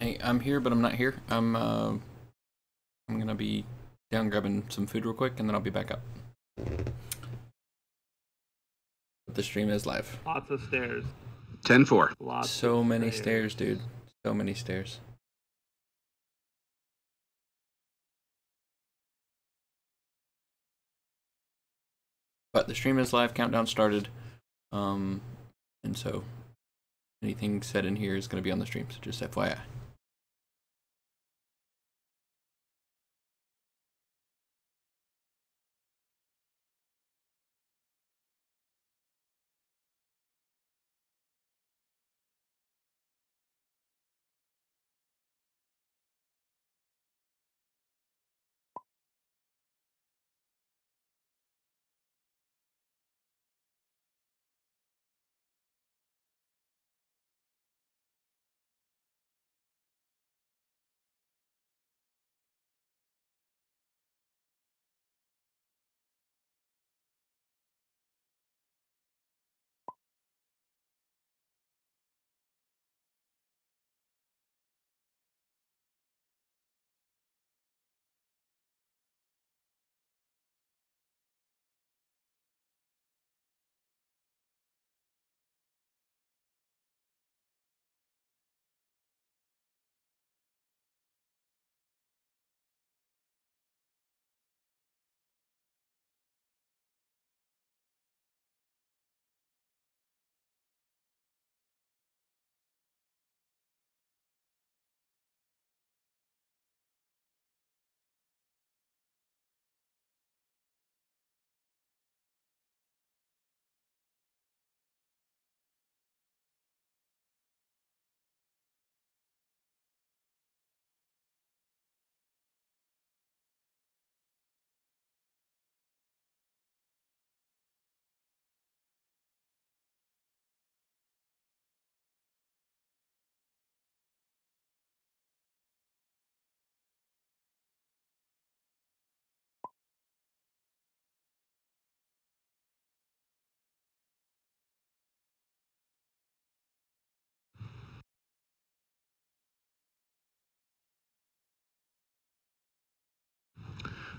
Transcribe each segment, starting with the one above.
Hey, I'm here, but I'm not here. I'm gonna be down grabbing some food real quick, and then I'll be back up. But the stream is live. Lots of stairs. 10-4. Lots So of many stairs, dude. So many stairs. But the stream is live. Countdown started. And so anything said in here is gonna be on the stream. So just FYI.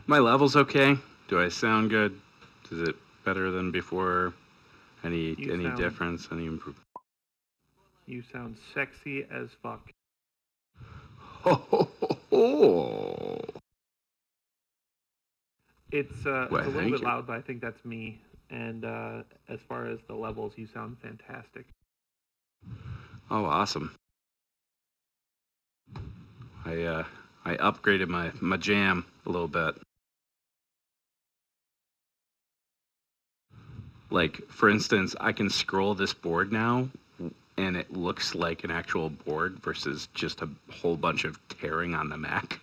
My level's okay. Do I sound good? Is it better than before? Any difference? Any improvement? You sound sexy as fuck. Oh. It's a little bit loud, but I think that's me. And as far as the levels, you sound fantastic. Oh, awesome. I upgraded my jam a little bit. Like, for instance, I can scroll this board now, and it looks like an actual board versus just a whole bunch of tearing on the Mac.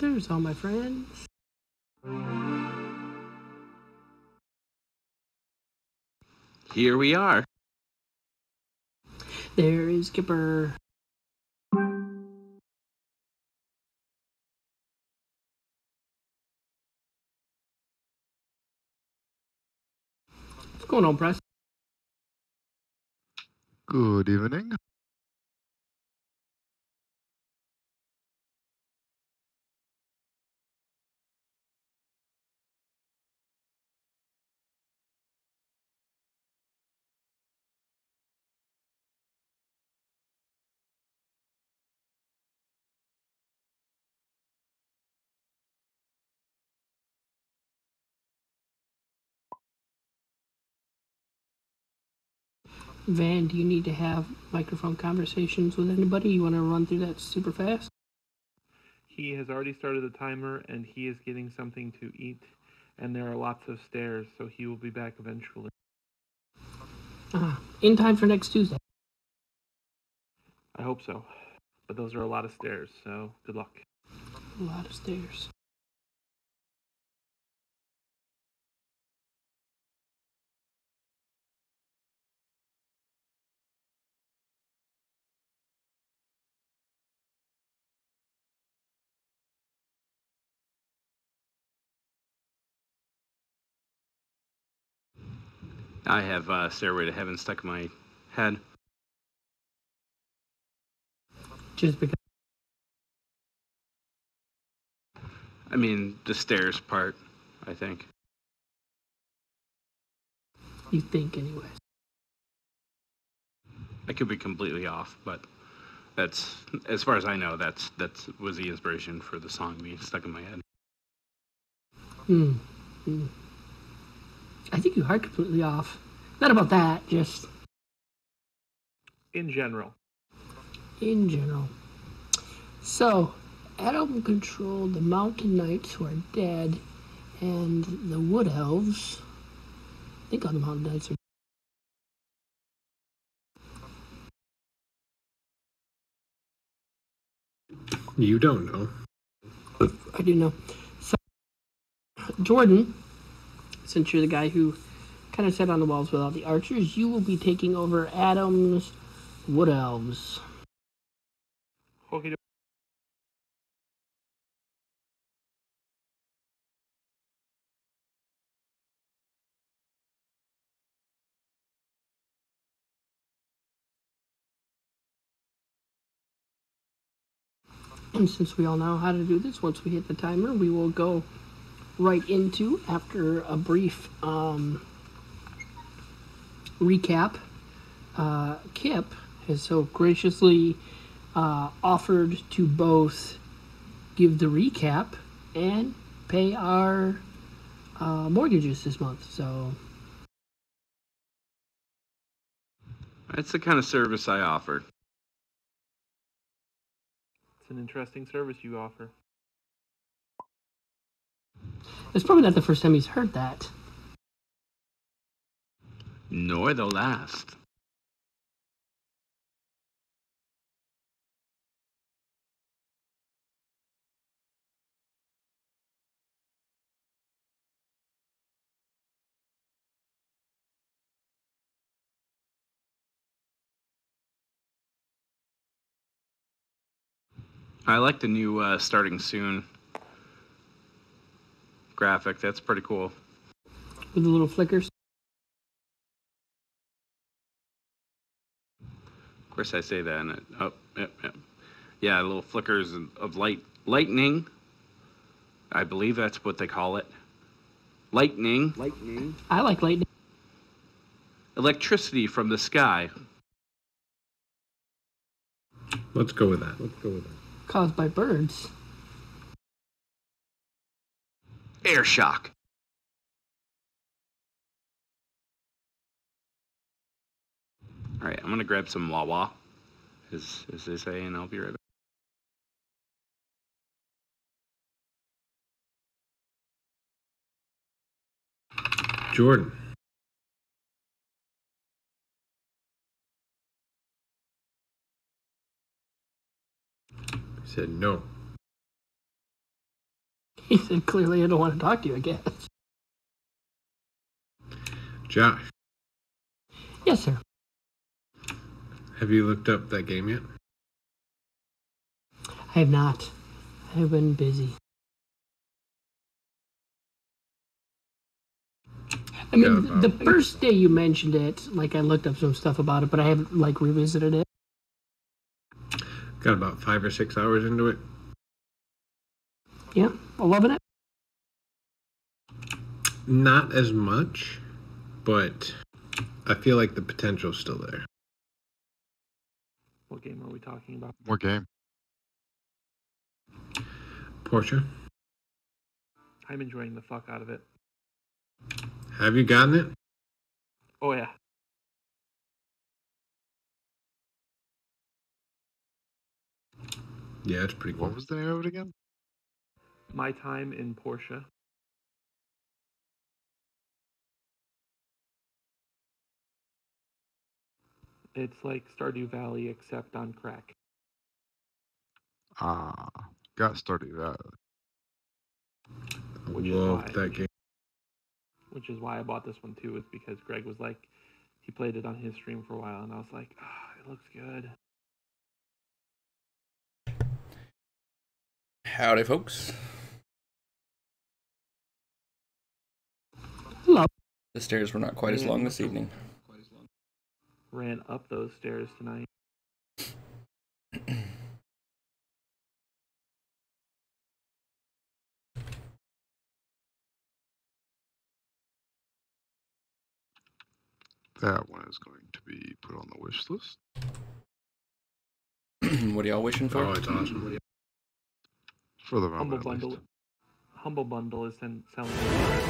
There's all my friends. Here we are. There is Skipper. What's going on, Press? Good evening. Van, do you need to have microphone conversations with anybody? You want to run through that super fast? He has already started the timer, and he is getting something to eat, and there are lots of stairs, so he will be back eventually. In time for next Tuesday. I hope so. But those are a lot of stairs, so good luck. A lot of stairs. I have Stairway to Heaven stuck in my head. Just because. I mean, the stairs part, I think. You think, anyways. I could be completely off, but that's, as far as I know, that was the inspiration for the song being stuck in my head. I think you are completely off. Not about that, just In general. in general. So, Adam controlled the Mountain Knights, who are dead, and the Wood Elves. I think all the Mountain Knights are. You don't know. I do know. So, Jordan, since you're the guy who kind of sat on the walls with all the archers, you will be taking over Adam's Wood Elves. Okay. And since we all know how to do this, once we hit the timer, we will go right into, after a brief recap. Kip has so graciously offered to both give the recap and pay our mortgages this month. So That's the kind of service I offer. It's an interesting service you offer. it's probably not the first time he's heard that. Nor the last. I like the new starting soon graphic. That's pretty cool. With the little flickers. Of course, I say that, and yeah, little flickers of lightning. I believe that's what they call it. Lightning. I like lightning. Electricity from the sky. Let's go with that. Caused by birds. Air shock. All right, I'm gonna grab some Wawa, as they say, and I'll be right back. Jordan. He said no. He said, clearly I don't want to talk to you, I guess. Josh, Yes, sir. have you looked up that game yet? I have not. I have been busy. I mean, Got the about- first day you mentioned it, like, I looked up some stuff about it, but I haven't, like, revisited it. Got about 5 or 6 hours into it. Yeah, I'm loving it. Not as much, but I feel like the potential's still there. What game are we talking about? What game? Portia, I'm enjoying the fuck out of it. have you gotten it? Oh yeah. Yeah, it's pretty cool. What was the name of it again? My time in Portia. It's like Stardew Valley except on crack. Ah, got Stardew Valley. I which is loved why- that game. Which is why I bought this one too, is because Greg was like, he played it on his stream for a while, and I was like, it looks good. Howdy, folks. Hello. The stairs were not quite as long this evening. Ran up those stairs tonight. That one is going to be put on the wish list. What are y'all wishing for? Oh, it's awesome. For the Humble moment, at Bundle. least. Humble Bundle is selling.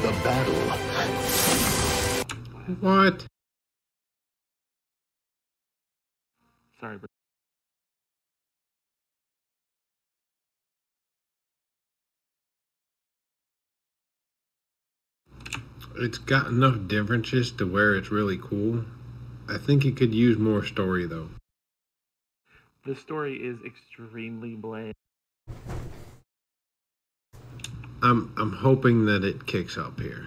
The battle. What? Sorry, bro. It's got enough differences to where it's really cool. I think it could use more story though. The story is extremely bland. I'm hoping that it kicks up here.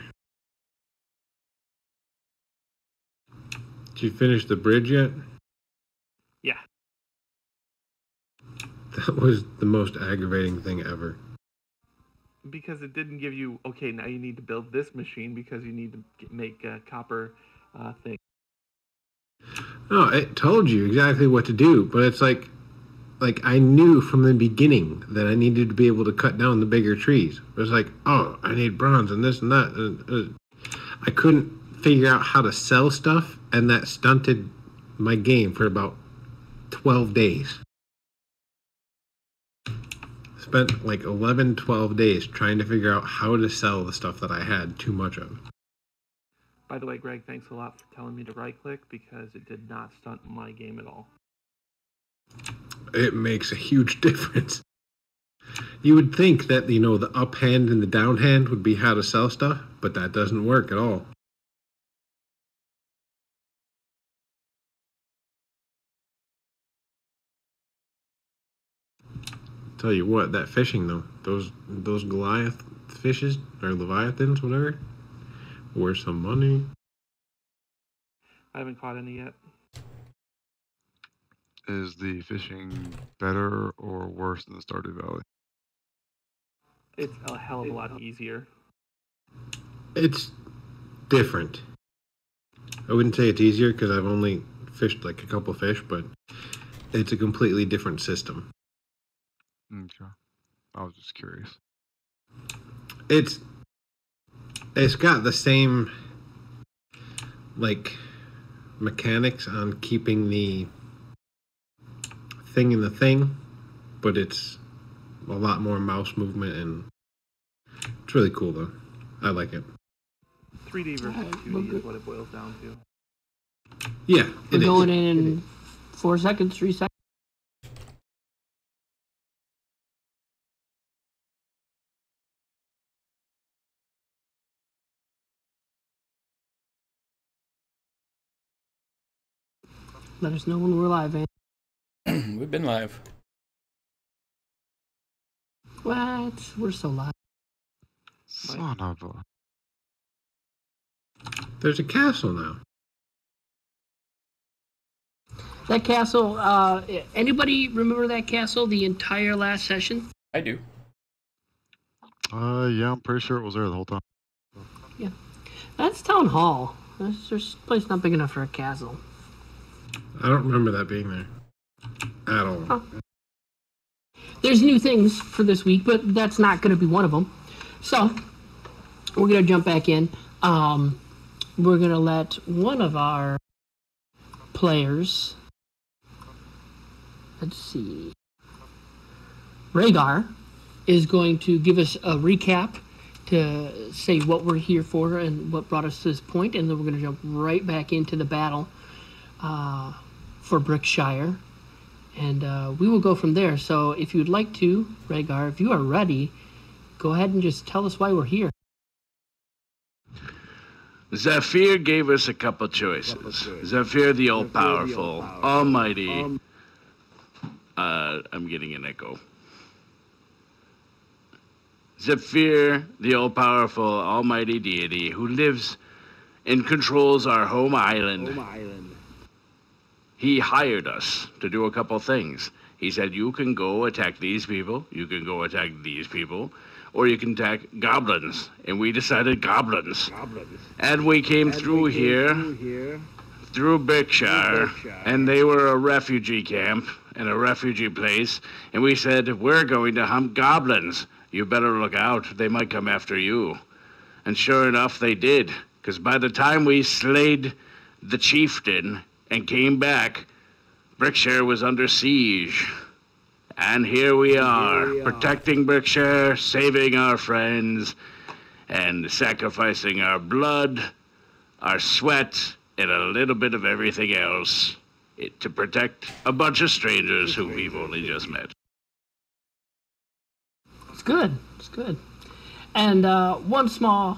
Did you finish the bridge yet? Yeah. That was the most aggravating thing ever. Because it didn't give you, okay, now you need to build this machine because you need to make a copper thing. No, it told you exactly what to do, but it's like I knew from the beginning that I needed to be able to cut down the bigger trees. It was like, oh, I need bronze and this and that. I couldn't figure out how to sell stuff, and that stunted my game for about 12 days. Spent like 11, 12 days trying to figure out how to sell the stuff that I had too much of. By the way, Greg, thanks a lot for telling me to right click because it did not stunt my game at all. It makes a huge difference. You would think that, you know, the up hand and the down hand would be how to sell stuff, but that doesn't work at all. Tell you what, that fishing though, those Goliath fishes or Leviathans, whatever, worth some money. I haven't caught any yet. Is the fishing better or worse than the Stardew Valley? It's a hell of a lot easier. It's different. I wouldn't say it's easier because I've only fished like a couple fish, but it's a completely different system. Okay. I was just curious. It's got the same like mechanics on keeping the thing in the thing, but it's a lot more mouse movement and it's really cool though. I like it. 3D versus Alright, 2D well, is what it boils down to. Yeah, We're it is. going in 4 seconds, 3 seconds. Let us know when we're live, man. We've been live. What? We're so live. Son of a... There's a castle now. That castle, anybody remember that castle the entire last session? I do. Yeah, I'm pretty sure it was there the whole time. Yeah. That's Town Hall. There's a place not big enough for a castle. I don't remember that being there at all. Huh. There's new things for this week, but that's not going to be one of them. So, we're going to jump back in. We're going to let one of our players, let's see, Rhaegar, is going to give us a recap to say what we're here for and what brought us to this point, and then we're going to jump right back into the battle for Brickshire, and we will go from there. So if you'd like to, Rhaegar, if you are ready, go ahead and just tell us why we're here. Zephyr gave us a couple choices. Zephyr, the all-powerful, almighty... I'm getting an echo. Zephyr, the all-powerful, almighty deity who lives and controls our home island. He hired us to do a couple things. He said, you can go attack these people, you can go attack these people, or you can attack goblins. And we decided goblins. And we came through here, through Brickshire, and they were a refugee camp and a refugee place. And we said, we're going to hunt goblins. You better look out, they might come after you. And sure enough, they did, because by the time we slayed the chieftain and came back, Brickshire was under siege. And here we are, protecting Brickshire, saving our friends, and sacrificing our blood, our sweat, and a little bit of everything else to protect a bunch of strangers who we've only just met. It's good. It's good. And one small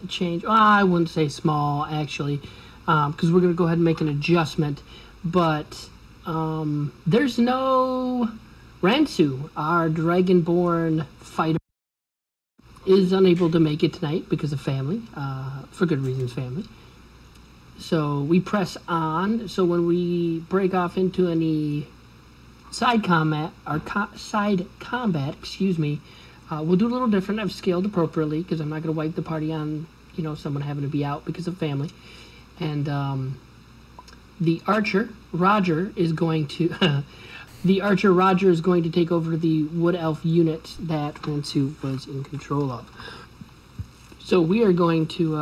change. Well, I wouldn't say small, actually, because we're going to go ahead and make an adjustment. But there's no Ransu, our Dragonborn fighter, is unable to make it tonight because of family, for good reasons, family. So we press on. So when we break off into any side combat, we'll do a little different. I've scaled appropriately because I'm not going to wipe the party on, someone having to be out because of family. And the archer Roger is going to take over the wood elf unit that Ransu was in control of. So we are going to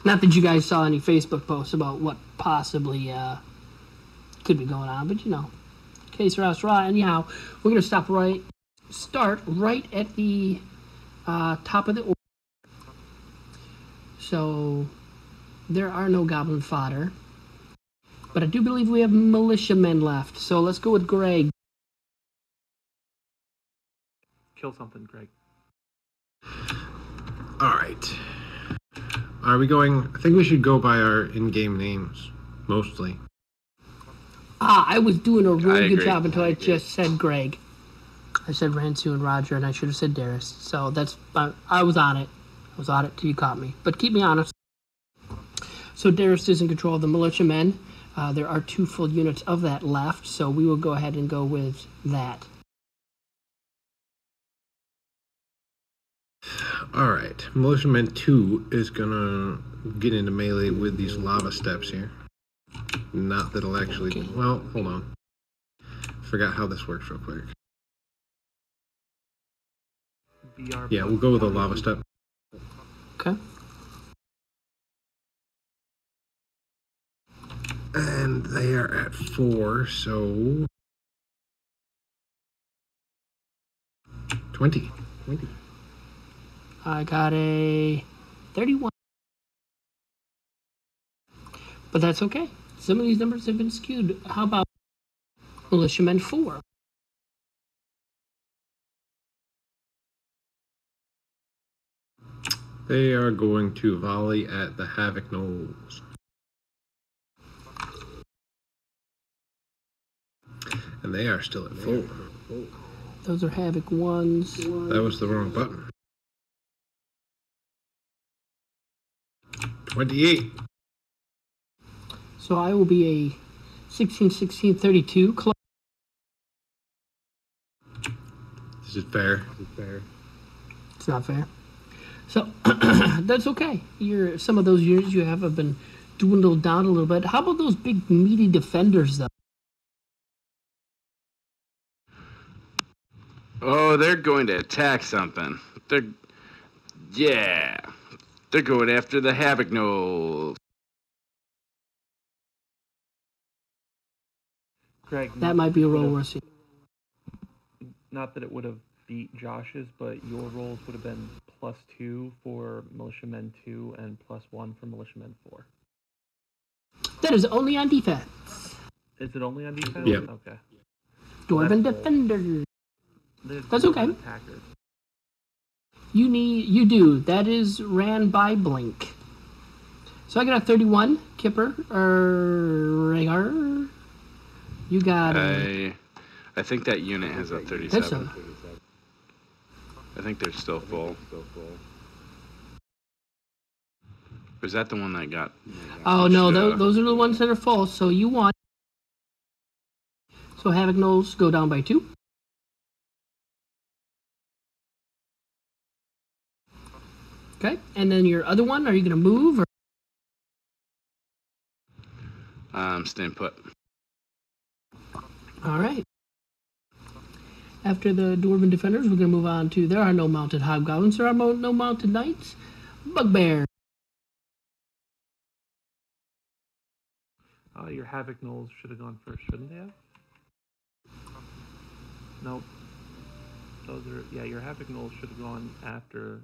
not that you guys saw any Facebook posts about what possibly could be going on, but case Rah. Anyhow, we're going to start right at the top of the order. So there are no goblin fodder, but I do believe we have militiamen left. So let's go with Greg. Kill something, Greg. All right. Are we going? I think we should go by our in-game names, mostly. I was doing a really good agree. job until I just said Greg. I said Ransu and Roger, and I should have said Darius. So that's I was on it. I was on it till you caught me. But keep me honest. So Darius is in control of the militiamen. There are 2 full units of that left, so we will go ahead and go with that. All right. Militiaman 2 is going to get into melee with these lava steps here. Not that it'll actually... Okay. Well, hold on. Forgot how this works real quick. BR Yeah, we'll go with a lava step. Okay. And they are at 4, so... 20. I got a 31. But that's okay. Some of these numbers have been skewed. How about militiamen 4? They are going to volley at the Havoc Knolls. And they are still at 4. Those are Havoc 1s. That was the wrong button. 28. So I will be a 16, 16, 32. This is fair. It's not fair. So that's okay. Some of those units you have been dwindled down a little bit. How about those big meaty defenders though? Oh, they're going to attack something. They're going after the Havoc Knolls. Greg, That might be a roll worth seeing. Not that it would have beat Josh's, but your rolls would have been +2 for Militiamen 2 and +1 for Militiamen 4. That is only on defense. Is it only on defense? Yeah. Okay. Dwarven That's defenders. There's That's no okay. Attackers. You do. That is ran by Blink. So I got a 31, Kipper, Rhaegar. You got a... I think that unit has a 37. That's a... I think they're still full. Or is that the one that got... Oh, no, pushed, those are the ones that are full, so you want... So Havoc Knolls go down by 2. Okay, and then your other one, are you going to move? Or... staying put. All right. After the Dwarven Defenders, we're going to move on to... There are no mounted Hobgoblins. There are no mounted Knights. Bugbear. Your Havoc Knolls should have gone first, shouldn't they have? Nope. Those are... Yeah, your Havoc Knolls should have gone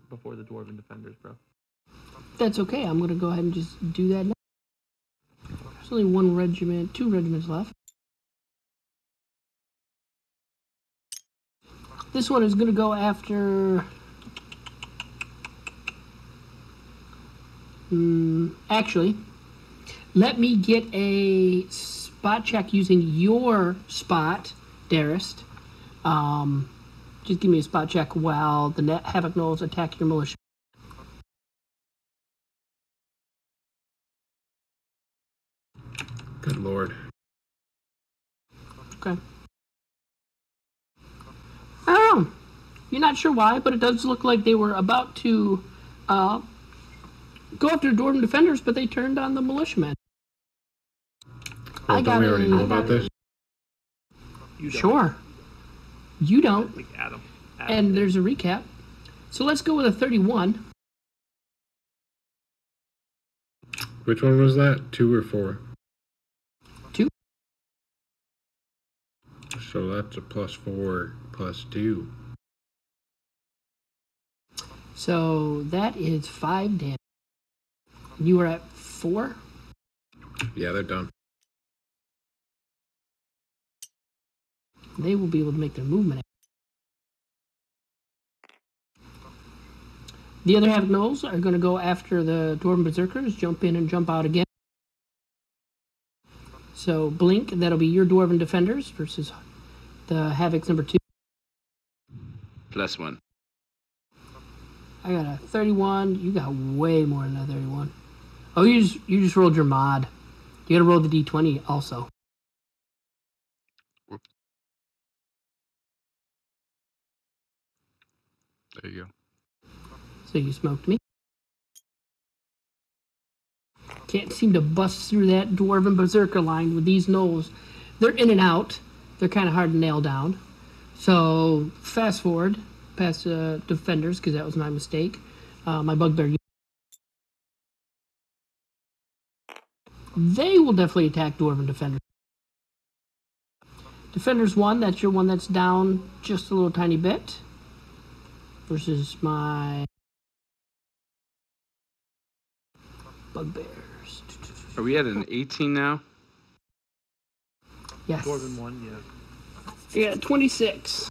before the Dwarven Defenders, bro. That's okay. I'm going to go ahead and just do that now. There's only 2 regiments left. This one is going to go after... actually, let me get a spot check using your spot, Darist. Just give me a spot check while the Havoc Knolls attack your militia. Good lord. Okay. I don't know. You're not sure why, but it does look like they were about to go after Dwarven Defenders, but they turned on the militiamen. Well, don't we already know about this? You don't. Sure. You I don't. think Adam And did. there's a recap. So let's go with a 31. Which one was that? 2 or 4? 2. So that's a +4 +2. So that is 5 damage. You were at 4? Yeah, they're done. They will be able to make their movement. The other Havoc Knolls are going to go after the Dwarven Berserkers, jump in and jump out again. So Blink, that'll be your Dwarven Defenders versus the Havoc's number 2. +1. I got a 31. You got way more than a 31. Oh, you just rolled your mod. You got to roll the d20 also. Whoop. There you go. So you smoked me. Can't seem to bust through that Dwarven Berserker line with these Knolls. They're in and out. They're kind of hard to nail down. So fast forward past Defenders, because that was my mistake. My Bugbear. They will definitely attack Dwarven Defenders. Defenders 1, that's your one that's down just a little tiny bit. Versus my Bugbears. Are we at an 18 now? Yes. Dwarven 1, yeah. Yeah, 26.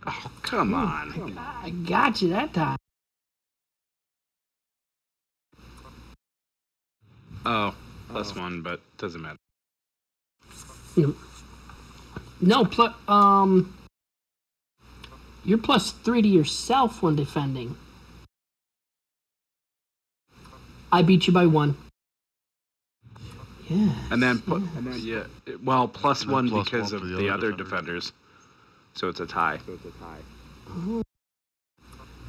Oh, come on. I got you that time. Oh, +1, but doesn't matter. No, you're +3 to yourself when defending. I beat you by 1. Yeah. And then, well, plus one plus because one of for the other defenders. So it's a tie.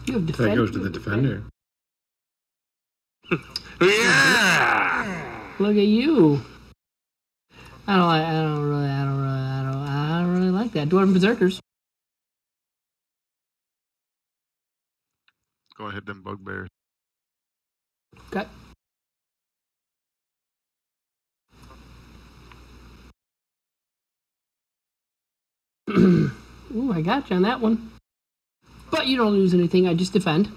You have That defended. goes to the defender. Yeah! Look at you. I don't really like that. Dwarven Berserkers. Go ahead, them bugbears. Okay. Ooh, I got you on that one. But you don't lose anything. I just defend.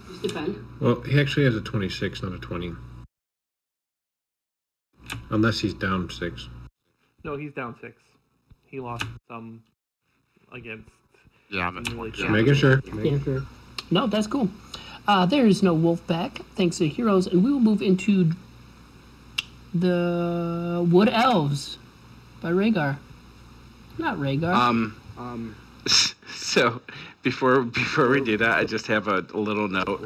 Well, he actually has a 26, not a 20. Unless he's down 6. No, he's down 6. He lost some against. Yeah, I'm at really 20. Just making sure. Yeah, sure. No, that's cool. There is no Wolfpack, thanks to Heroes, and we will move into the Wood Elves by Rhaegar. Not Rhaegar. So before we do that, I just have a little note.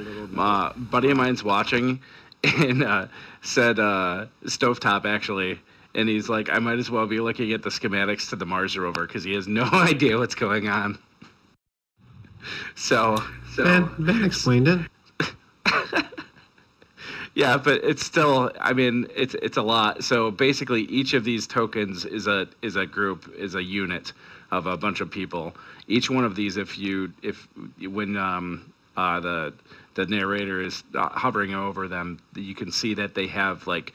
Buddy of mine's watching, and said stovetop actually, and he's like, I might as well be looking at the schematics to the Mars rover because he has no idea what's going on. So Ben explained it. Yeah, but it's still, I mean, it's a lot. So basically, each of these tokens is a group, is a unit of a bunch of people. Each one of these, when the narrator is hovering over them, you can see that they have like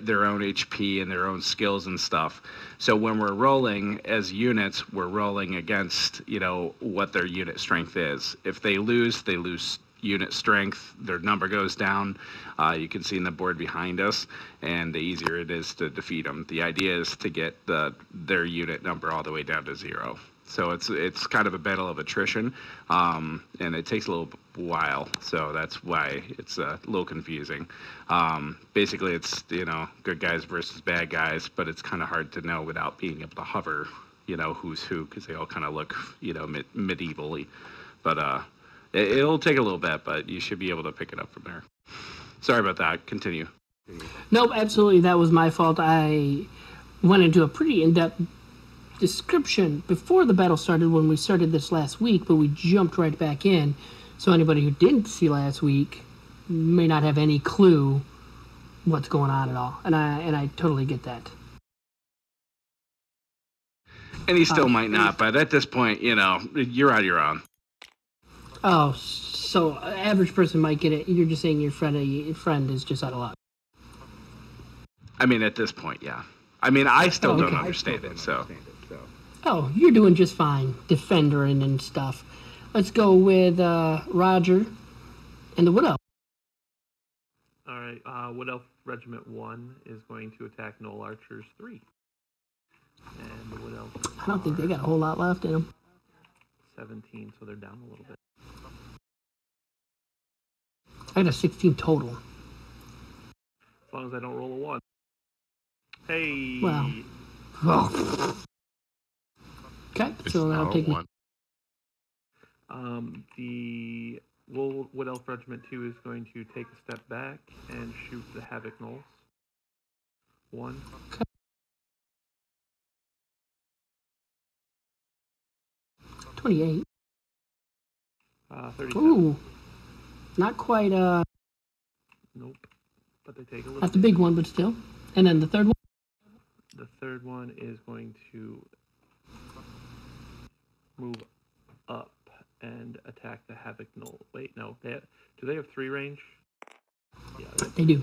their own HP and their own skills and stuff. So when we're rolling as units, we're rolling against, what their unit strength is. If they lose unit strength, their number goes down. You can see in the board behind us, and the easier it is to defeat them. The idea is to get their unit number all the way down to 0. So it's kind of a battle of attrition, and it takes a little while. So that's why it's a little confusing. Basically, it's good guys versus bad guys, but it's kind of hard to know without being able to hover, who's who, because they all kind of look medievally. But it'll take a little bit, but you should be able to pick it up from there. Sorry about that. Continue. Nope, absolutely. That was my fault. I went into a pretty in-depth description before the battle started when we started this last week, but we jumped right back in. So anybody who didn't see last week may not have any clue what's going on at all. And I totally get that. And he still might not, but at this point, you're on your own. Oh, so average person might get it. You're just saying your friend is just out of luck. I mean, at this point, yeah. I mean, I still don't understand it, so. Oh, you're doing just fine, defendering and stuff. Let's go with Roger and the Wood Elf. All right, Wood Elf Regiment 1 is going to attack Knoll Archers 3. And the Wood Elf. I don't think they got a whole lot left in them. 17, so they're down a little bit. I got a 16 total. As long as I don't roll a 1. Hey! Wow. Oh. Okay, so that'll take me. The Wood Elf Regiment 2 is going to take a step back and shoot the Havoc Knolls. 1. Okay. 28. 37. Ooh. Not quite, Nope. But they take a little not the big one, but still. And then the third one? The third one is going to move up and attack the Havoc Knoll. Wait, no. Do they have 3 range? Yeah, They do.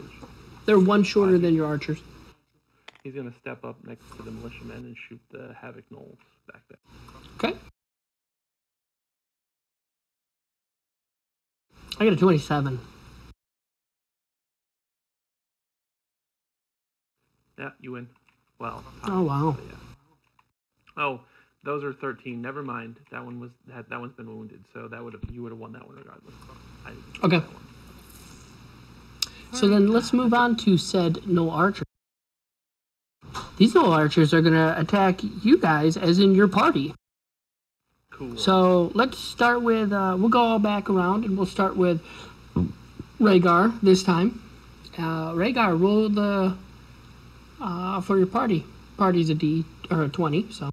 They're one shorter than your archers. He's going to step up next to the militiamen and shoot the Havoc Knolls back there. Okay. I got a 27. Yeah, you win. Well. Oh, wow. Yeah. Oh, those are 13. Never mind. That one's been wounded, so you would have won that one regardless. Okay. So then let's move on to said Knoll Archer. these Knoll Archers are going to attack you guys, as in your party. Cool. So let's start with, we'll go all back around, and we'll start with Rhaegar this time. Rhaegar, roll the, for your party. Party's a D, or a 20, so.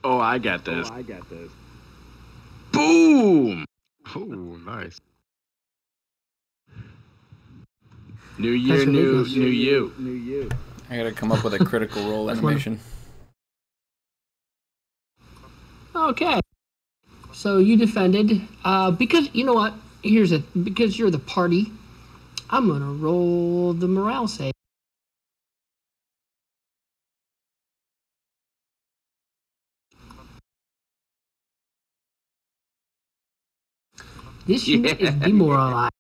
Oh, I got this. Boom! Oh, nice. New year, That's new ridiculous. you. I gotta come up with a critical role animation. Okay. So you defended. Because, you know what? Because you're the party, I'm going to roll the morale save. This unit is demoralized.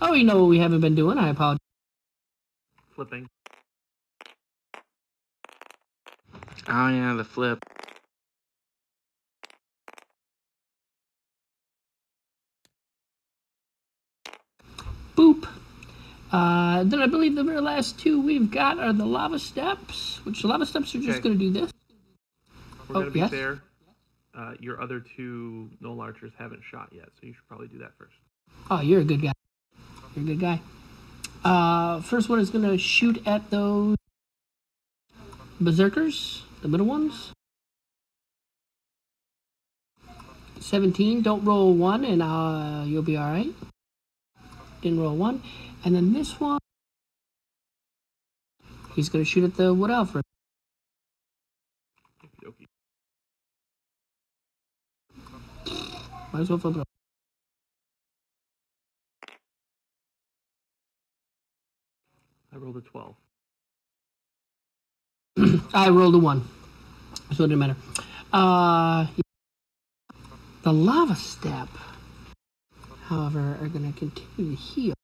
Oh, you know what we haven't been doing? I apologize. Flipping. Oh yeah, the flip. Boop. Then I believe the very last two we've got are the lava steps, which the lava steps are just Okay. going to do this. We're Oh, gonna be yes? fair. Your other two Knoll Archers haven't shot yet, so you should probably do that first. Oh, you're a good guy. You're a good guy. First one is going to shoot at those berserkers, the middle ones. 17. Don't roll 1, and you'll be all right. Didn't roll 1. And then this one, he's going to shoot at the Wood Elf. Okey-dokey. Might as well flip it up. I rolled a 12. I rolled a 1, so it didn't matter. The lava step, however, are going to continue to heal.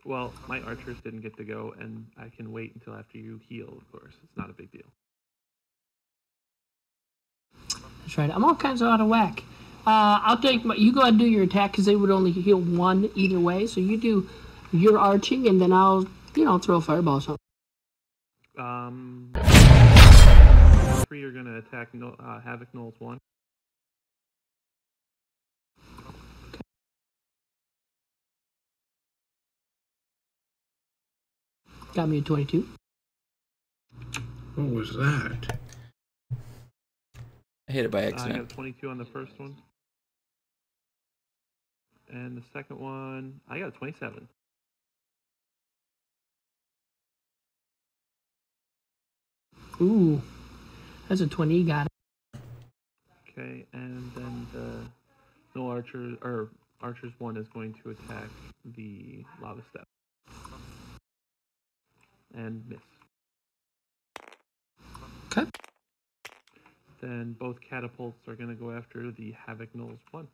Well, my archers didn't get to go, and I can wait until after you heal, of course. It's not a big deal. That's right. I'm all kinds of out of whack. I'll take you go ahead and do your attack because they would only heal 1 either way. So you do your arching, and then I'll throw a fireball or something. 3 are gonna attack Havoc Knolls 1. Got me a 22. What was that? I hit it by I got accident. 22 on the first one. And the second one, I got a 27. Ooh, that's a 20. You got it. Okay, and then the no archers 1 is going to attack the lava step. And miss. Okay. Then both catapults are going to go after the Havoc Knolls 1.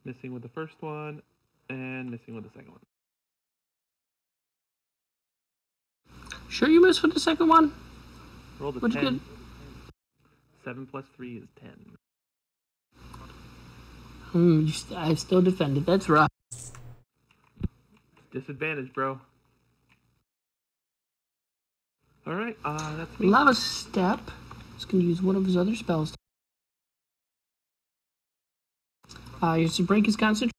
Missing with the first one, and missing with the second one. Sure, you missed with the second one. Rolled a What'd you 10. 7 plus 3 is 10. I still defended. That's rough. Disadvantage, bro. Alright, that's me. Lava step. He's gonna use one of his other spells. He has to break his concentration.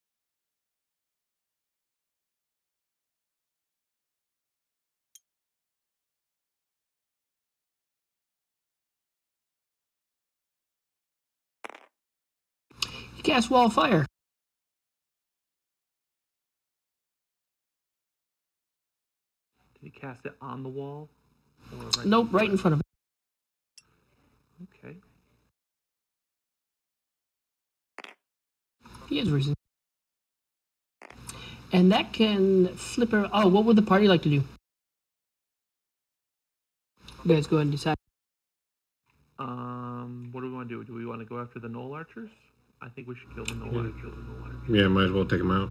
He casts Wall of Fire. Did he cast it on the wall? Or right Nope, right in front of it. Okay. He has reason. And that can flip her. Oh, what would the party like to do? You guys go ahead and decide. What do we want to do? Do we want to go after the Knoll Archers? I think we should kill the Knoll Archers. Yeah, might as well take them out.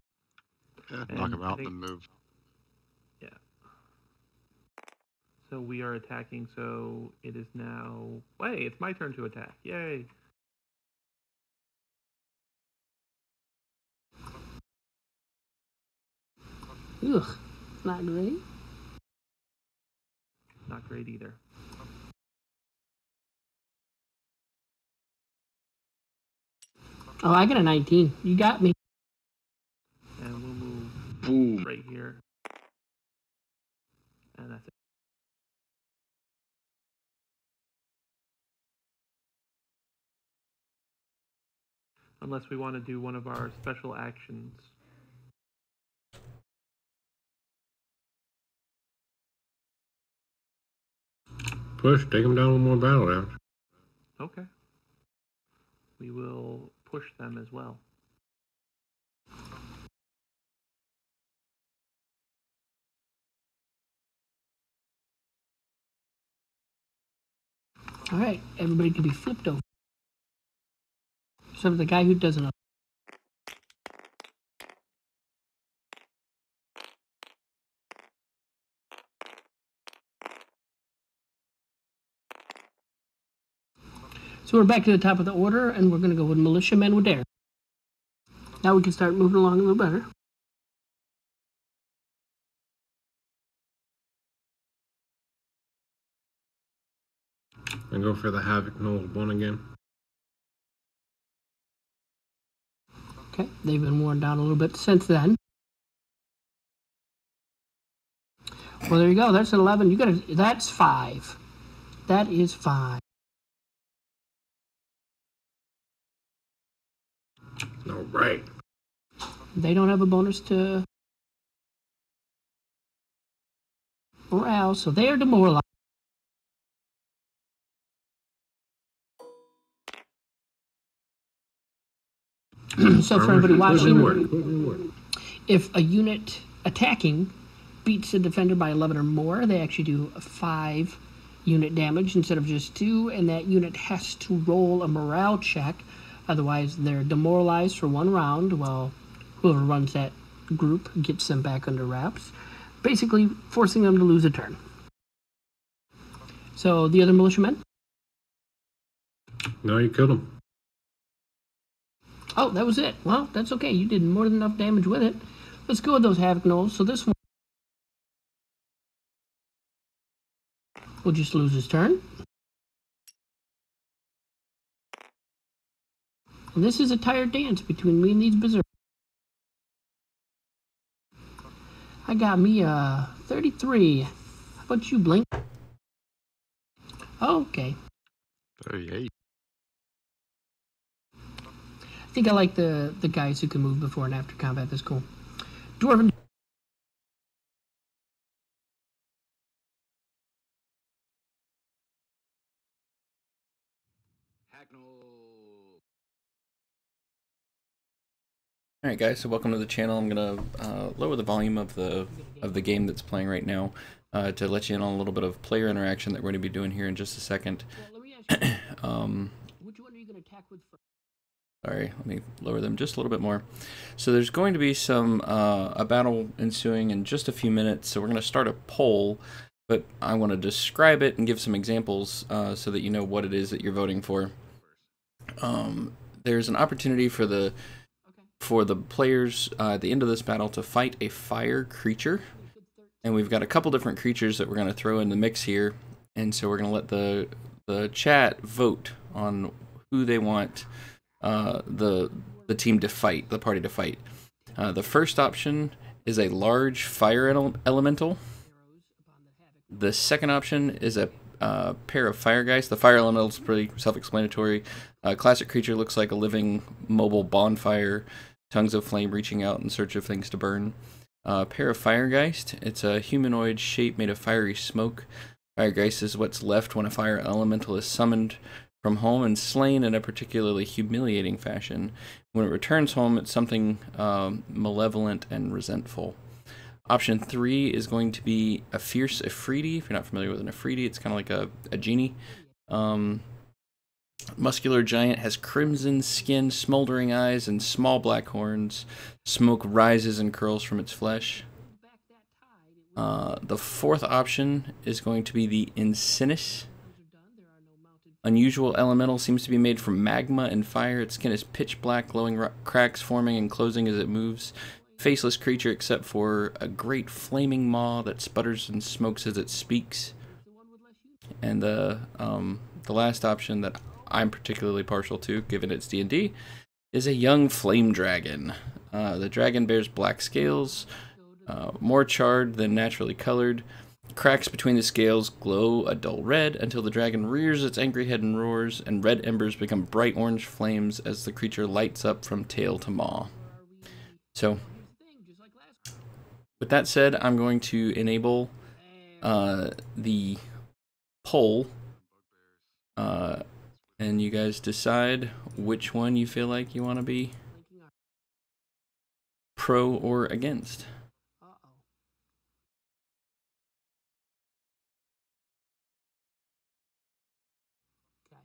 Yeah, knock And him I out, think- then move. Yeah. So we are attacking, so it is now... Hey, it's my turn to attack. Yay! Ugh, not great. Not great either. Oh, I got a 19. You got me. And we'll move Boom. right here. And that's it. Unless we want to do one of our special actions. Push, take them down one more battle round. Okay. We will push them as well. All right, everybody can be flipped over. Except for the guy who doesn't know. So we're back to the top of the order, and we're going to go with Militiamen with Dare. Now we can start moving along a little better. And go for the Havoc Knowles 1 again. Okay, they've been worn down a little bit since then. Well, there you go. That's an 11. You got to. That's 5. That is 5. All right. They don't have a bonus to morale, so they are demoralized. So for everybody watching, if a unit attacking beats a defender by 11 or more, they actually do 5 unit damage instead of just 2, and that unit has to roll a morale check. Otherwise, they're demoralized for 1 round, while whoever runs that group gets them back under wraps, basically forcing them to lose a turn. So the other militiamen? No, you killed him. Oh, that was it. Well, that's okay. You did more than enough damage with it. Let's go with those Havoc Knolls. So this one will just lose his turn. And this is a tired dance between me and these berserkers. I got me a 33. How about you, Blink? Oh, okay. 38. I think I like the guys who can move before and after combat. That's cool. Dwarven. All right, guys. So welcome to the channel. I'm gonna lower the volume of the game that's playing right now to let you in on a little bit of player interaction that we're going to be doing here in just a second. Well, let me ask you, which one are you going to attack with first? Sorry, let me lower them just a little bit more. So there's going to be some a battle ensuing in just a few minutes. So we're going to start a poll, but I want to describe it and give some examples so that you know what it is that you're voting for. There's an opportunity for the players at the end of this battle to fight a fire creature, and we've got a couple different creatures that we're going to throw in the mix here, and so we're going to let the chat vote on who they want the team to fight, the party to fight. The first option is a large fire elemental. The second option is a pair of fire guys. The fire elemental is pretty self-explanatory. Classic creature looks like a living mobile bonfire, tongues of flame reaching out in search of things to burn. Pair of Firegeist. It's a humanoid shape made of fiery smoke. Firegeist is what's left when a fire elemental is summoned from home and slain in a particularly humiliating fashion. When it returns home, it's something malevolent and resentful. Option 3 is going to be a Fierce Ifriti. If you're not familiar with an Ifriti, it's kind of like a genie. Muscular giant, has crimson skin, smoldering eyes, and small black horns. Smoke rises and curls from its flesh. The fourth option is going to be the Insinus. Unusual elemental, seems to be made from magma and fire. Its skin is pitch black, glowing cracks forming and closing as it moves. Faceless creature except for a great flaming maw that sputters and smokes as it speaks. And the last option that I'm particularly partial to, given its D&D, is a young flame dragon. The dragon bears black scales, more charred than naturally colored. Cracks between the scales glow a dull red until the dragon rears its angry head and roars, and red embers become bright orange flames as the creature lights up from tail to maw. So, with that said, I'm going to enable the poll, and you guys decide which one you feel like you want to be pro or against. Okay.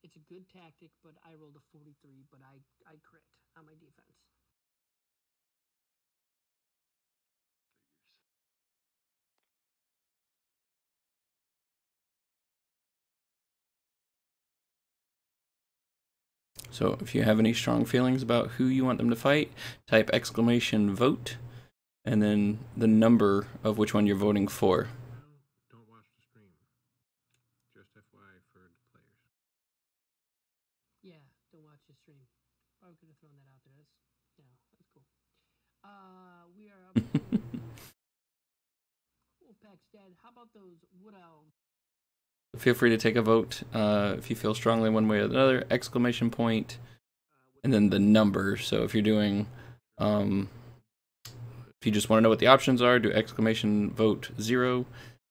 It's a good tactic, but I rolled a 43, but I crit on my defense. So if you have any strong feelings about who you want them to fight, type !vote, and then the number of which one you're voting for. Don't watch the stream. Just FYI for the players. Yeah, don't watch the stream. Probably could have thrown that out there. That's cool. We are up to Wolfpack's dead. How about those wood elves? Feel free to take a vote if you feel strongly one way or another, !, and then the number. So if you're doing, if you just want to know what the options are, do !vote 0. If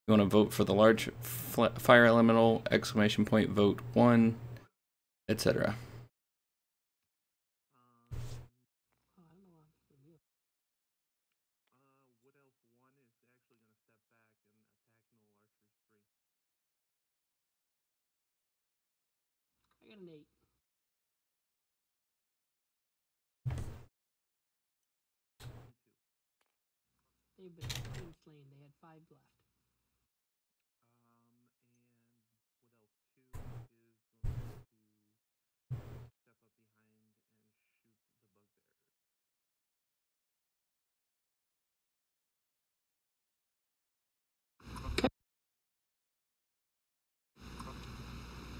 you want to vote for the large fire elemental, !vote 1, etc. I got an 8. They've been slain. They had 5 left.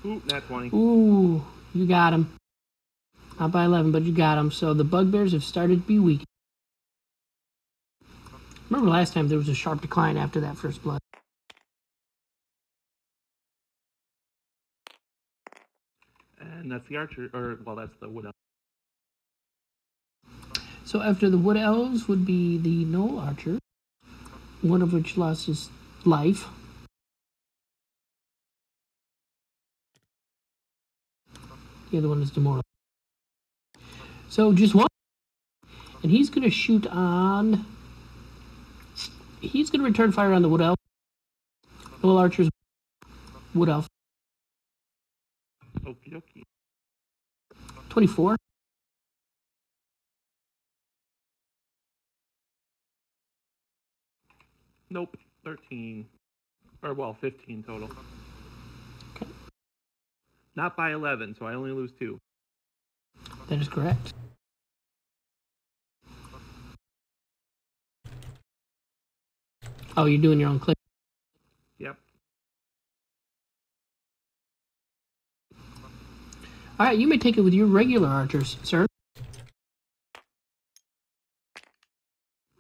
Ooh, nat 20. Ooh, you got him. Not by 11, but you got him. So the bugbears have started to be weak. Remember last time there was a sharp decline after that first blood. And that's the archer, or, well, that's the wood elf. So after the wood elves would be the gnoll archer, one of which lost his life. The other one is demoralized. So just one. And he's going to shoot on... He's going to return fire on the wood elf. Gnoll archer's wood elf. Okie dokie. 24. Nope. 13. Or, well, 15 total. Okay. Not by 11, so I only lose 2. That is correct. Oh, you're doing your own clip. Yep. All right, you may take it with your regular archers, sir.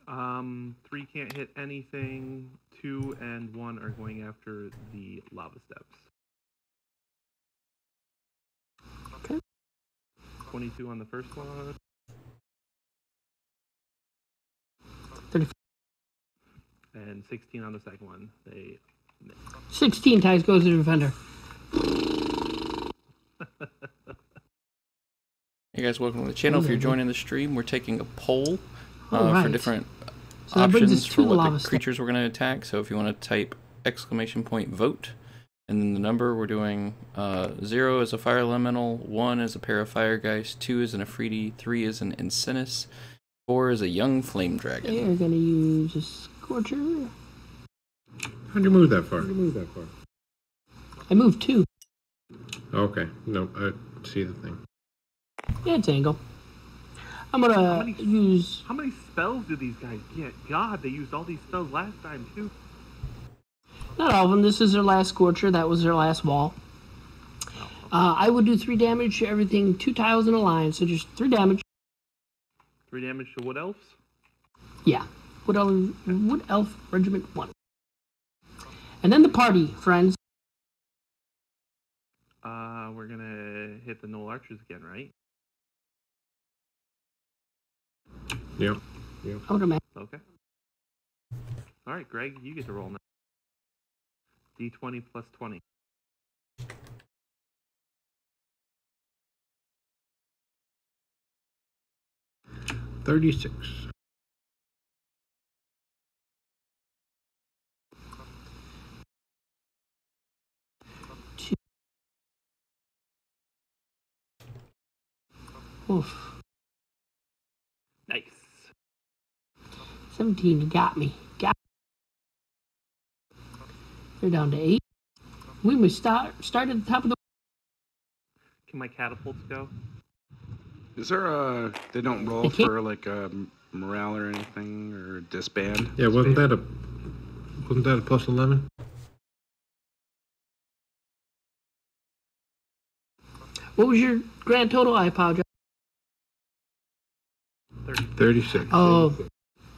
3 can't hit anything. 2 and 1 are going after the lava steps. Okay. 22 on the first one. 35. And 16 on the second one. They miss. 16 times goes to the defender. Hey guys, welcome to the channel. If you're joining the stream, we're taking a poll Right. for different So that brings us options to for the what lava the step. creatures we're going to attack. So if you want to type !vote, and then the number, we're doing 0 is a fire elemental, 1 is a pair of firegeist, 2 is an Afridi, 3 is an Insinus, 4 is a young flame dragon. They're going to use a Scorcher. How'd you move that far? I moved 2. Okay. No, I see the thing. Yeah, it's angle. I'm gonna use. How many spells do these guys get? God, they used all these spells last time too. Not all of them. This is their last Scorcher. That was their last wall. I would do 3 damage to everything, 2 tiles in a line, so just 3 damage. 3 damage to Wood Elves? Yeah. Wood Elf Regiment 1. And then the party, friends. We're gonna hit the Knoll Archers again, right? Yep. I would imagine. Okay. Alright, Greg, you get to roll now. D20 plus 20. $36. Oof. Nice. 17, you got me. They're down to 8. We must start at the top of the. Can my catapults go? Is there a... They don't roll They can't- for, like, a morale or anything, or disband? Yeah, wasn't that a plus 11? What was your grand total? I apologize. 36. Oh,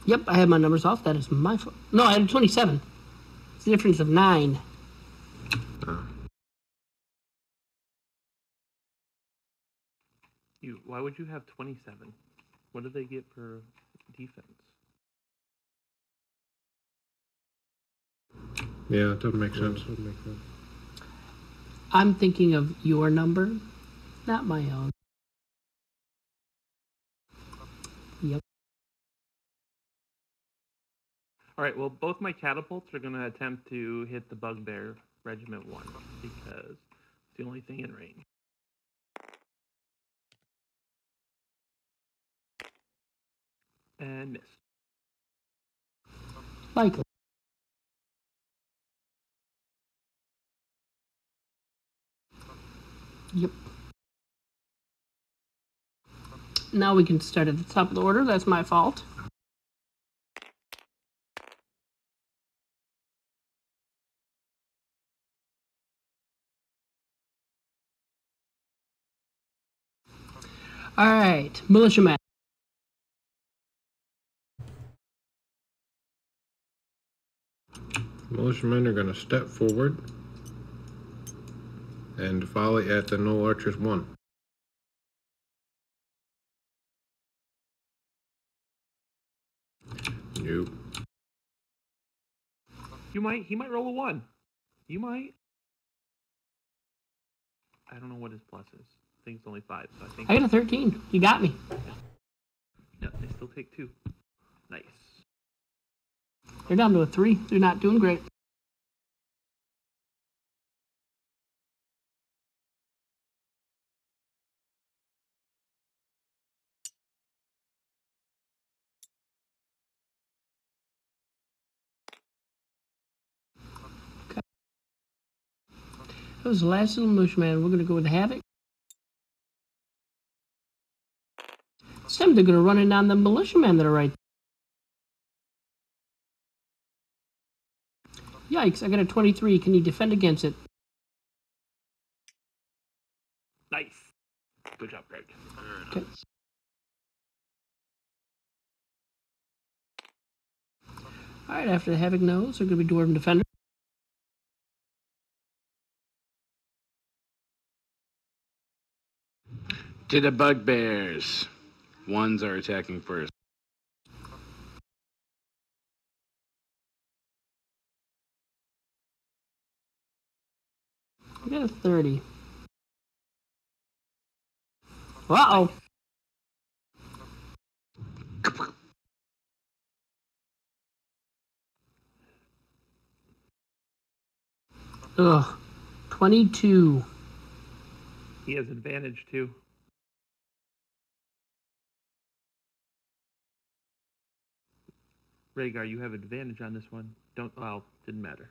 yep, I had my numbers off. That is my fault. No, I had 27. It's a difference of 9. Why would you have 27? What do they get for defense? Yeah, that doesn't make sense. I'm thinking of your number, not my own. Yep. Alright, well, both my catapults are going to attempt to hit the Bugbear Regiment 1 because it's the only thing in range. And missed. Likely. Yep. Now we can start at the top of the order. That's my fault. All right, militiamen. Militiamen are going to step forward and volley at the Knoll Archers 1. Nope. He might roll a 1. You might. I don't know what his plus is. I think it's only 5, so I think... I got a 13. You got me. Yeah, they still take 2. Nice. They're down to a 3. They're not doing great. Okay. That was the last little militiaman. We're going to go with the Havoc. This time they're going to run in on the militiamen that are right there. Yikes, I got a 23. Can you defend against it? Nice. Good job, Greg. Okay. Alright, after the Havoc knows, they're going to be Dwarven Defender. To the Bugbears. Ones are attacking first. I got a 30. Uh-oh. Ugh. 22. He has advantage, too. Rhaegar, you have advantage on this one. Well, didn't matter.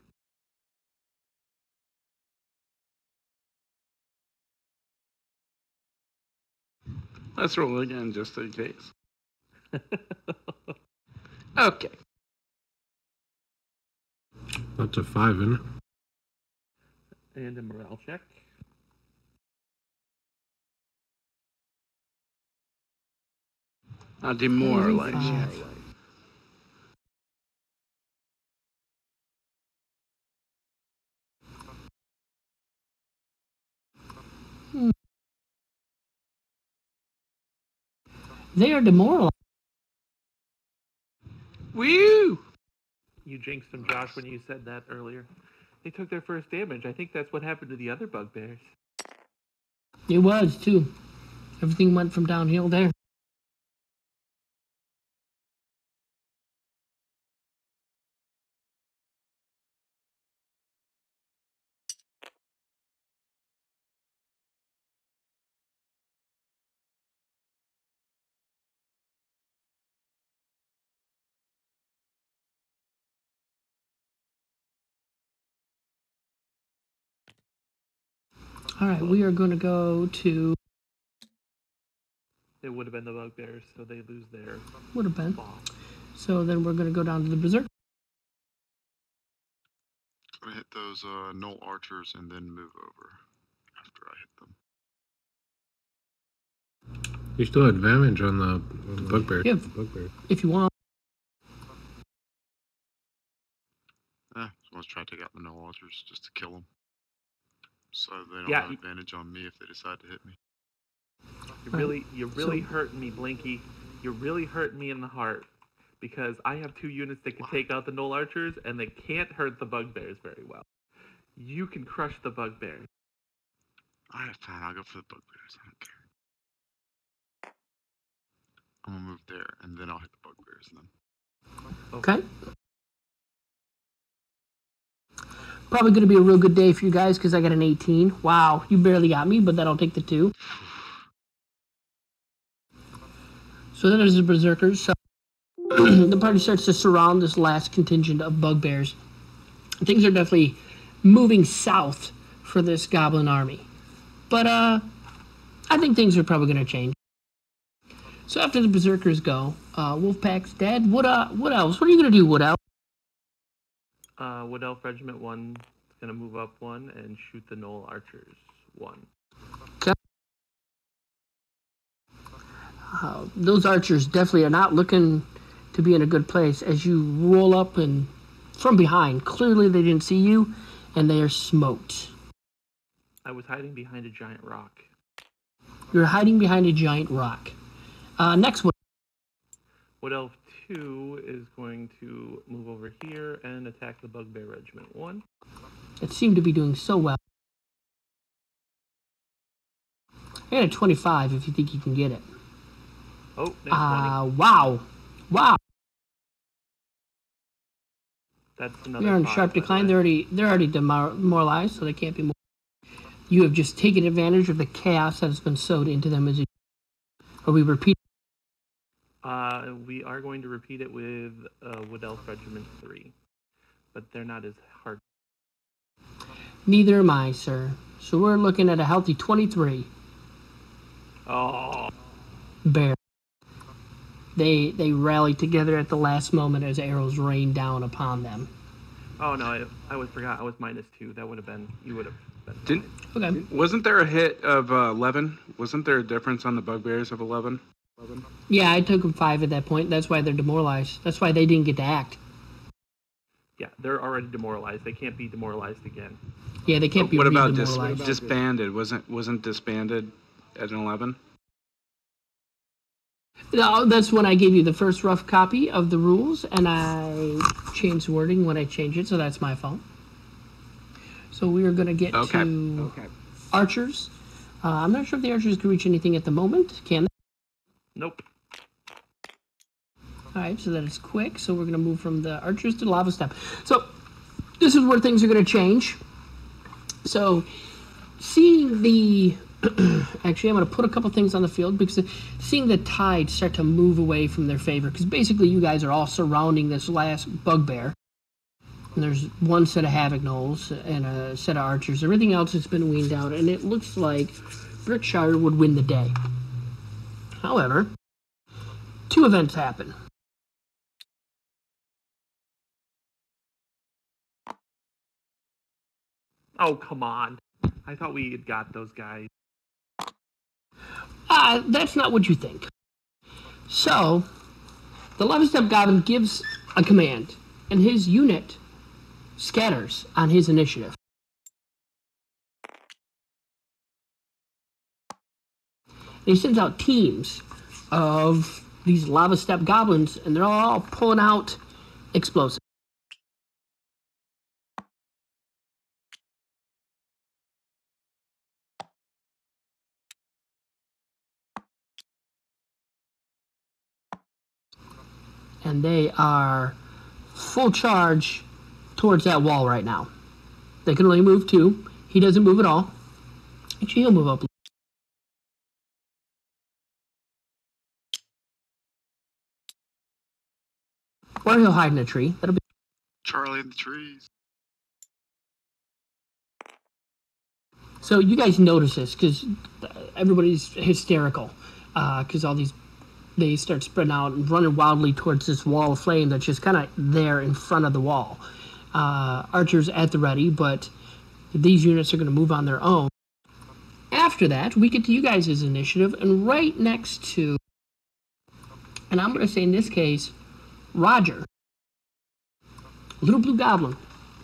Let's roll again just in case. Okay. That's a 5, isn't it? And a morale check. I'll demoralize you. 5. They are demoralized. Woo! You jinxed them, Josh, when you said that earlier. They took their first damage. I think that's what happened to the other bugbears. It was, too. Everything went from downhill there. All right, we are going to go to... It would have been the bugbears, so they lose their Would have been. ball. So then we're going to go down to the Berserk. I'm gonna hit those null archers and then move over after I hit them. You still have advantage on the bugbear. Yeah. Bugbear. If you want. So let's try to take out the null archers just to kill them. So they don't Yeah, have advantage on me if they decide to hit me. You're really hurting me, Blinky. You're really hurting me in the heart. Because I have 2 units that can take out the Null Archers, and they can't hurt the bugbears very well. You can crush the bugbears. Alright, fine, I'll go for the bugbears. I don't care. I'm gonna move there, and then I'll hit the bugbears then. Okay. Probably going to be a real good day for you guys because I got an 18. Wow, you barely got me, but that'll take the 2. So then there's the Berserkers. So the party starts to surround this last contingent of bugbears. Things are definitely moving south for this goblin army. But I think things are probably going to change. So after the Berserkers go, Wolfpack's dead. What else? What are you going to do, Wood Elf? Wood Elf Regiment 1 is going to move up 1 and shoot the Null Archers 1. Okay. Those archers definitely are not looking to be in a good place as you roll up and from behind. Clearly they didn't see you, and they are smoked. I was hiding behind a giant rock. You're hiding behind a giant rock. Next one. Wood Elf 2 is going to move over here and attack the Bugbear Regiment 1. It seemed to be doing so well. I got a 25 if you think you can get it. Oh, there's 20. Wow. That's another They're on 5, sharp by the decline. way. They're already demoralized, so they can't be more. You have just taken advantage of the chaos that has been sowed into them as you. Are we repeat? We are going to repeat it with Wood Elf Regiment 3, but they're not as hard. Neither am I, sir. So we're looking at a healthy 23. Oh, Bear. They rallied together at the last moment as arrows rained down upon them. oh no, I forgot. I was -2. That would have been, you would have been Didn't- fine. Okay. Wasn't there a hit of 11? Wasn't there a difference on the bugbears of 11? Yeah, I took them 5 at that point. That's why they're demoralized. That's why they didn't get to act. Yeah, they're already demoralized. They can't be demoralized again. Yeah, they can't be What about re-demoralized. disbanded? Wasn't disbanded at an 11? No, that's when I gave you the first rough copy of the rules, and I changed wording when I changed it, so that's my fault. So we are going to get to archers. I'm not sure if the archers can reach anything at the moment. Can they? Nope. All right, so that is quick. So we're going to move from the archers to lava step. So this is where things are going to change. So seeing the... Actually, I'm going to put a couple things on the field because seeing the tide start to move away from their favor, because basically you guys are all surrounding this last bugbear. And there's one set of havoc gnolls and a set of archers. Everything else has been weaned out, and it looks like Brickshire would win the day. However, two events happen. Oh, come on. I thought we had got those guys. That's not what you think. So, the Lava Step Goblin gives a command, and his unit scatters on his initiative. And he sends out teams of these Lava Step Goblins, and they're all pulling out explosives. And they are full charge towards that wall right now. They can only move two. He doesn't move at all. Actually, he'll move up. Or he'll hide in a tree. That'll be. Charlie in the trees. So you guys notice this because everybody's hysterical because all these, they start spreading out and running wildly towards this wall of flame that's just kind of there in front of the wall. Archers at the ready, but these units are going to move on their own. After that, we get to you guys' initiative, and right next to, and I'm going to say in this case, Roger, little blue goblin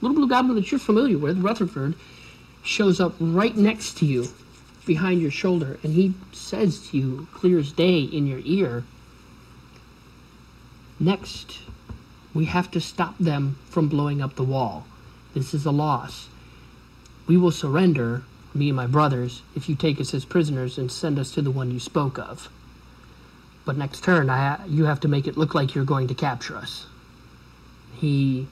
that you're familiar with, Rutherford, shows up right next to you, behind your shoulder, and he says to you, clear as day in your ear, next, we have to stop them from blowing up the wall. This is a loss. We will surrender, me and my brothers, if you take us as prisoners and send us to the one you spoke of. But next turn, you have to make it look like you're going to capture us. You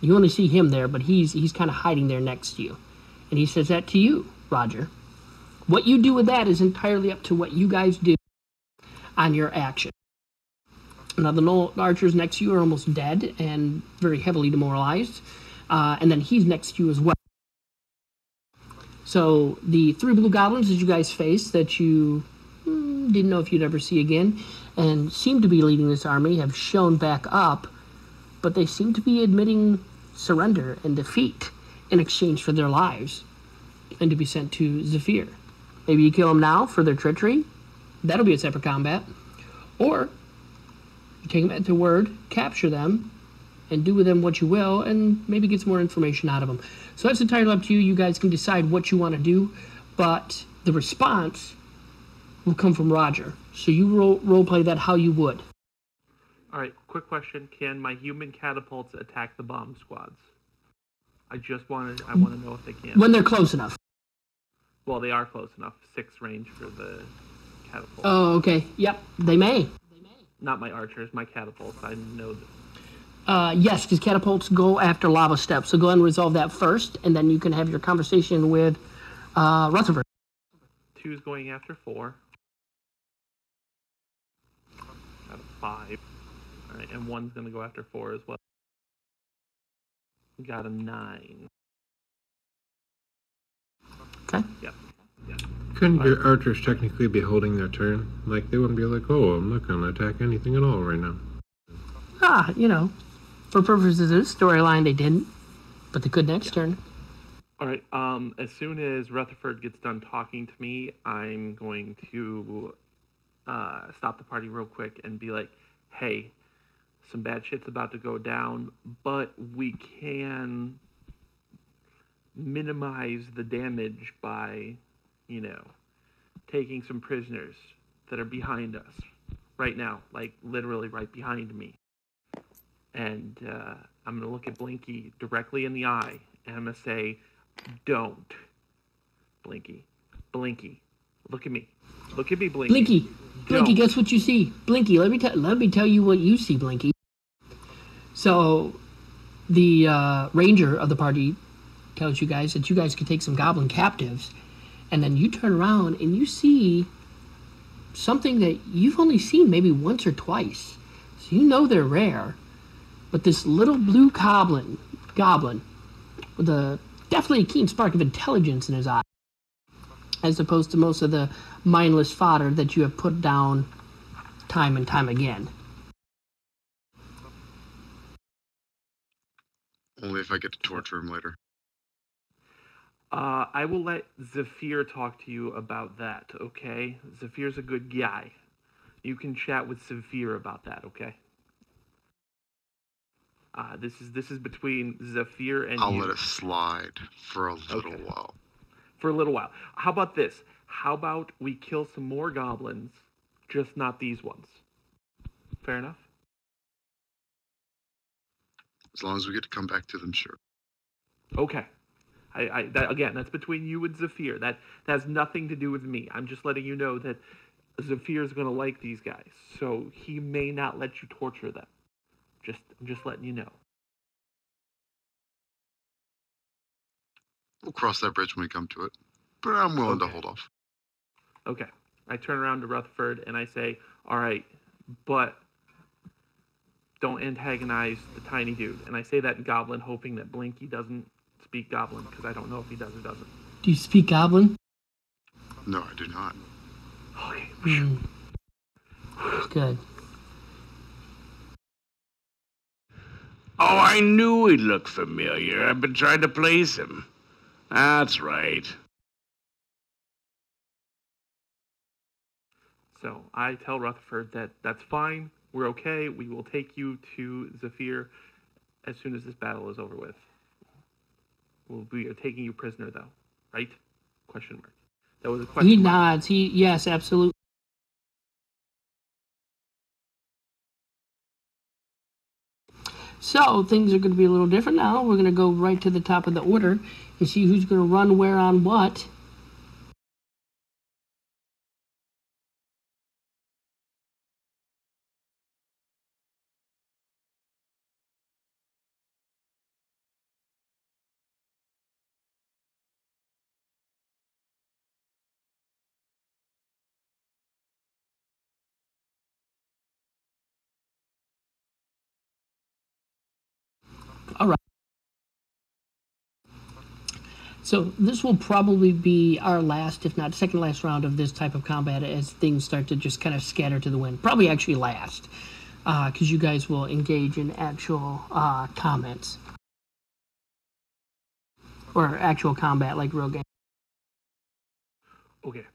only see him there, but he's kind of hiding there next to you. And he says that to you, Roger. What you do with that is entirely up to what you guys do on your action. Now, the archers next to you are almost dead and very heavily demoralized. And then he's next to you as well. So the three blue goblins that you guys face that you didn't know if you'd ever see again and seem to be leading this army have shown back up, but they seem to be admitting surrender and defeat in exchange for their lives and to be sent to Zephyr. Maybe you kill them now for their treachery. That'll be a separate combat. Or you take them at their word, capture them, and do with them what you will, and maybe get some more information out of them. So that's entirely up to you. You guys can decide what you want to do, but the response will come from Roger. So you role play that how you would. All right, quick question. Can my human catapults attack the bomb squads? I want to know if they can. When they're close enough. Well, they are close enough. 6 range for the catapult. Oh, okay. Yep, they may. Not my archers, my catapults. I know this. Yes, because catapults go after lava steps. So go ahead and resolve that first, and then you can have your conversation with Rutherford. 2's going after 4. Got a 5. All right, and 1's going to go after 4 as well. Got a 9. Okay. Yep. Couldn't your archers technically be holding their turn? Like, they wouldn't be like, oh, I'm not going to attack anything at all right now. For purposes of this storyline, they didn't, but they could next turn. All right, as soon as Rutherford gets done talking to me, I'm going to stop the party real quick and be like, hey, some bad shit's about to go down, but we can minimize the damage by, taking some prisoners that are behind us right now, like literally right behind me. And I'm going to look at Blinky directly in the eye, and I'm going to say, don't, Blinky. Blinky, look at me. Look at me, Blinky. Blinky, guess what you see? Blinky, let me tell you what you see, Blinky. So, the ranger of the party tells you guys that you guys can take some goblin captives, and then you turn around and you see something that you've only seen maybe once or twice. So you know they're rare. But this little blue goblin with definitely a keen spark of intelligence in his eye, as opposed to most of the mindless fodder that you have put down time and time again. Only if I get to torture him later. I will let Zephyr talk to you about that, okay? Zephyr's a good guy. You can chat with Zephyr about that, okay? This is between Zephyr and I'll you. let it slide for a little while. For a little while. How about this? How about we kill some more goblins, just not these ones? Fair enough? As long as we get to come back to them, sure. Okay. Again, that's between you and Zephyr. That has nothing to do with me. I'm just letting you know that Zephyr's going to like these guys, so he may not let you torture them. I'm just letting you know. We'll cross that bridge when we come to it. But I'm willing to hold off. Okay. I turn around to Rutherford and I say, all right, but don't antagonize the tiny dude. And I say that in Goblin, hoping that Blinky doesn't speak Goblin, because I don't know if he does or doesn't. Do you speak Goblin? No, I do not. Okay. Good. Oh, I knew he'd look familiar. I've been trying to place him. That's right. So I tell Rutherford that that's fine. We're okay. We will take you to Zephyr as soon as this battle is over with. We are taking you prisoner, though, right? Question mark. That was a question He mark. nods. Yes, absolutely. So things are going to be a little different now. We're going to go right to the top of the order and see who's going to run where on what. All right. So this will probably be our last, if not second last round of this type of combat as things start to just kind of scatter to the wind. Probably actually last, because you guys will engage in actual comments. Or actual combat like real game. Okay.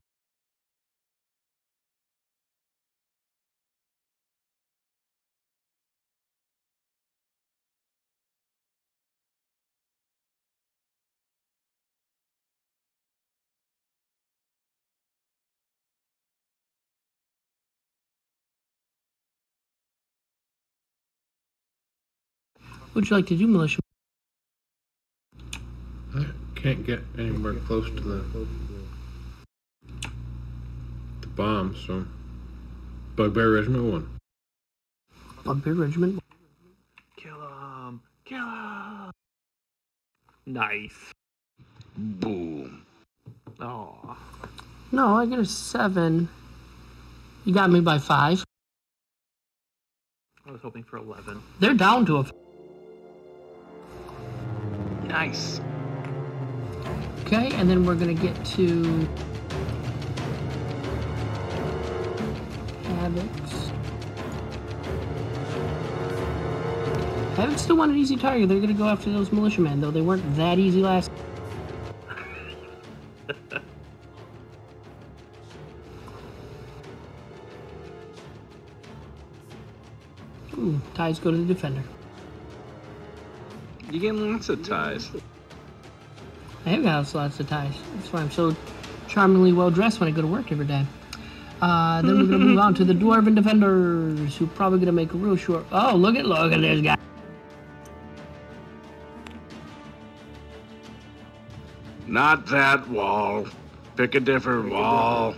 What'd you like to do, Militia? I can't get anywhere close to the bomb, so Bugbear Regiment 1. Bugbear Regiment. Kill him. Kill him. Nice. Boom. Oh. No, I get a 7. You got me by 5. I was hoping for 11. They're down to a... Nice. Okay, and then we're going to get to... Havocs. Havocs still want an easy target. They're going to go after those militiamen, though they weren't that easy last... Ooh, ties go to the defender. You get lots of ties. I have got lots of ties. That's why I'm so charmingly well dressed when I go to work every day. Then we're gonna move on to the Dwarven Defenders, who are probably gonna make a real short. Oh, look at this guy. Not that wall. Pick a different wall.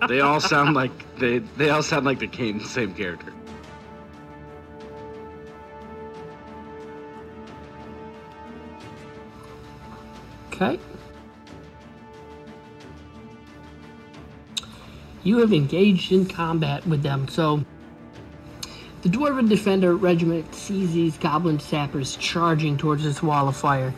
They all sound like they all sound like the same character. Okay. You have engaged in combat with them, so the Dwarven Defender Regiment sees these goblin sappers charging towards this wall of fire.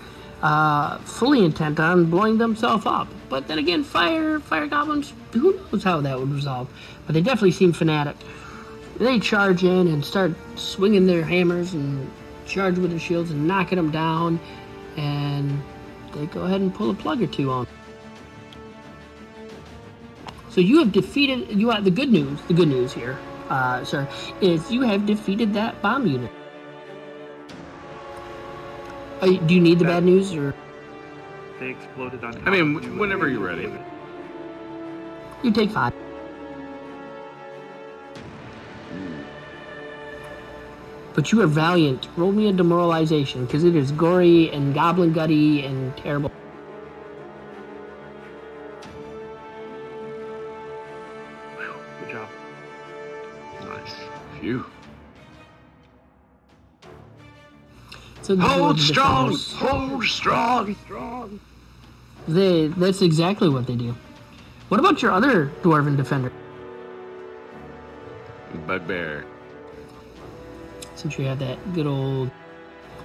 fully intent on blowing themselves up. But then again, fire goblins, who knows how that would resolve. But they definitely seem fanatic. They charge in and start swinging their hammers and charge with their shields and knocking them down. And they go ahead and pull a plug or two on. So you have defeated, the good news here, sir, is you have defeated that bomb unit. Do you need the bad news, or? They exploded on. I mean, whenever you're ready. You take 5. But you are valiant. Roll me a demoralization, because it is gory and goblin gutty and terrible. Good job. Nice. Phew. So Hold strong! Hold strong! That's exactly what they do. What about your other dwarven defender? Bugbear. Since you have that good old...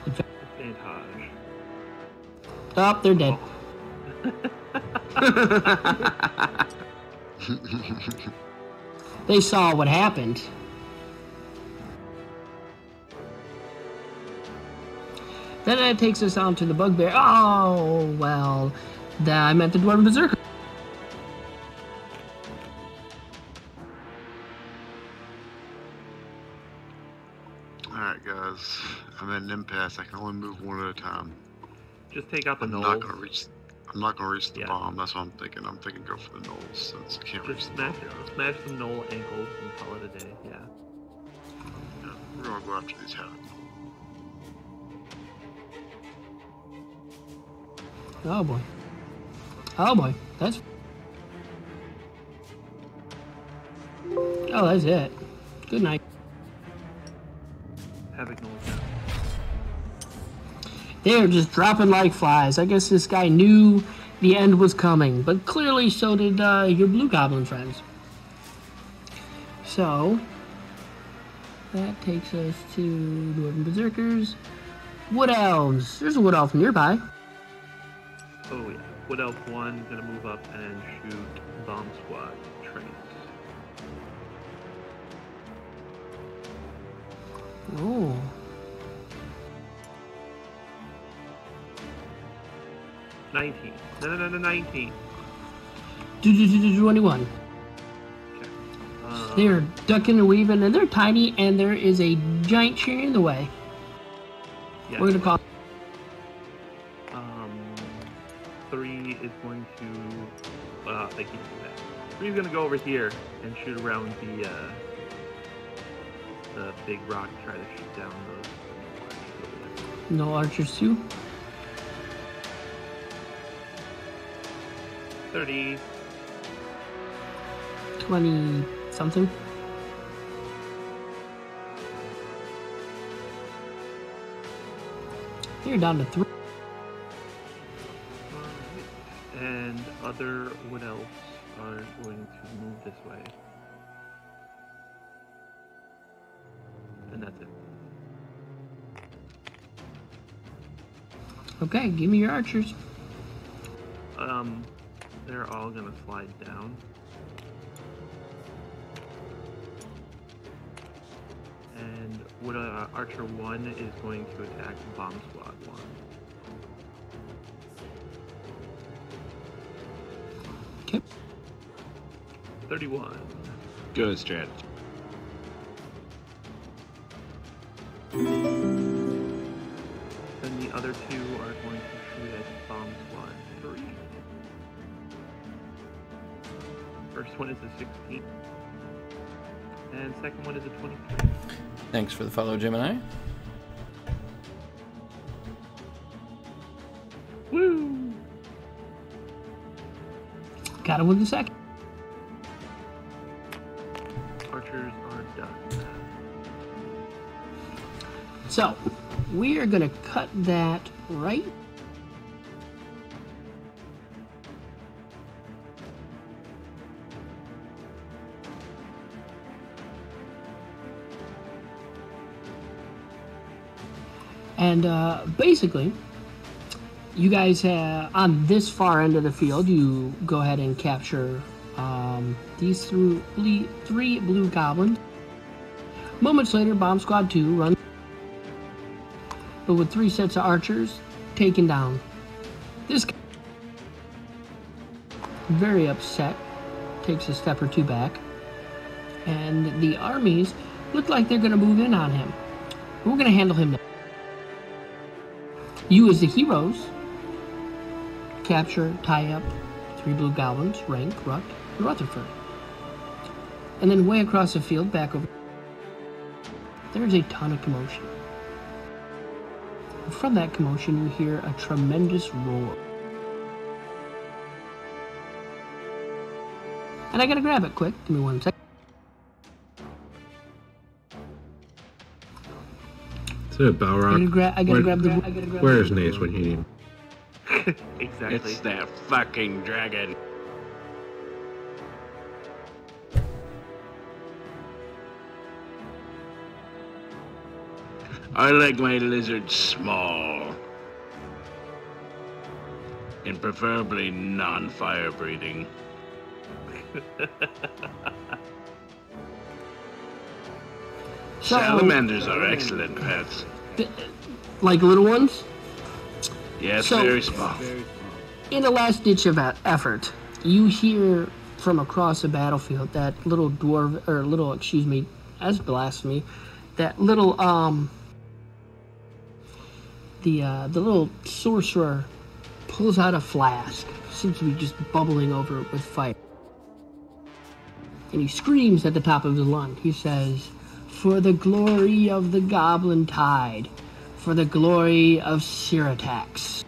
Advantage. Oh, they're dead. They saw what happened. Then that takes us on to the bugbear. Oh, well, I meant the dwarven berserker. Alright, guys. I'm at an impasse. I can only move one at a time. Just take out the I'm gnolls. not gonna reach. I'm not gonna reach the Yeah. bomb. That's what I'm thinking. I'm thinking go for the gnolls since I can't reach Just the smash some gnoll ankles and call it a day. Yeah. Yeah, we're gonna go after these half. Oh, boy. Oh, boy. Oh, that's it. Good night. Havoc gnolls down. They're just dropping like flies. I guess this guy knew the end was coming, but clearly so did your blue goblin friends. So, that takes us to Dwarven Berserkers. Wood Elves. There's a Wood Elf nearby. Oh yeah. Wood Elf 1 is gonna move up and shoot Bomb Squad trains. Oh. No, 19. 21. Okay. They're ducking and weaving, and they're tiny, and there is a giant tree in the way. Yeah. We're gonna call. 3 is going to. They can do that. 3 is gonna go over here and shoot around the big rock, try to shoot down those. No archers too. 30. 20 something. You're down to 3. And other Wood Elves are going to move this way. And that's it. Okay, give me your archers. They're all gonna slide down. And Wood Archer 1 is going to attack Bomb Squad 1. Okay. 31. Good strategy. Then the other 2 are going to shoot at Bomb Squad 3. First one is a 16. And second one is a 23. Thanks for the follow, Gemini. Woo! Got it with the second. Archers are done. So, we are gonna cut that right. And basically, you guys on this far end of the field, you go ahead and capture these three blue goblins. Moments later, Bomb Squad 2 runs, but with 3 sets of archers taken down. This guy, very upset, takes a step or 2 back, and the armies look like they're going to move in on him. We're going to handle him now. You, as the heroes, capture, tie up 3 blue goblins, Rank, Ruck, and Rutherford. And then way across the field, back over, there's a ton of commotion. And from that commotion, you hear a tremendous roar. And I gotta grab it quick. Give me 1 second. Is it Balrog? I gotta grab the. Where is Nace when you need him? Exactly. It's that fucking dragon. I like my lizards small. And preferably non-fire breathing. So, Salamanders are excellent pets. like little ones. Yes, So- very small. In a last-ditch effort, you hear from across the battlefield that little dwarf, or little, excuse me, that's blasphemy, that little, the little sorcerer pulls out a flask, seems to be just bubbling over with fire. And he screams at the top of his lungs. He says, "For the glory of the Goblin Tide, for the glory of Siratax."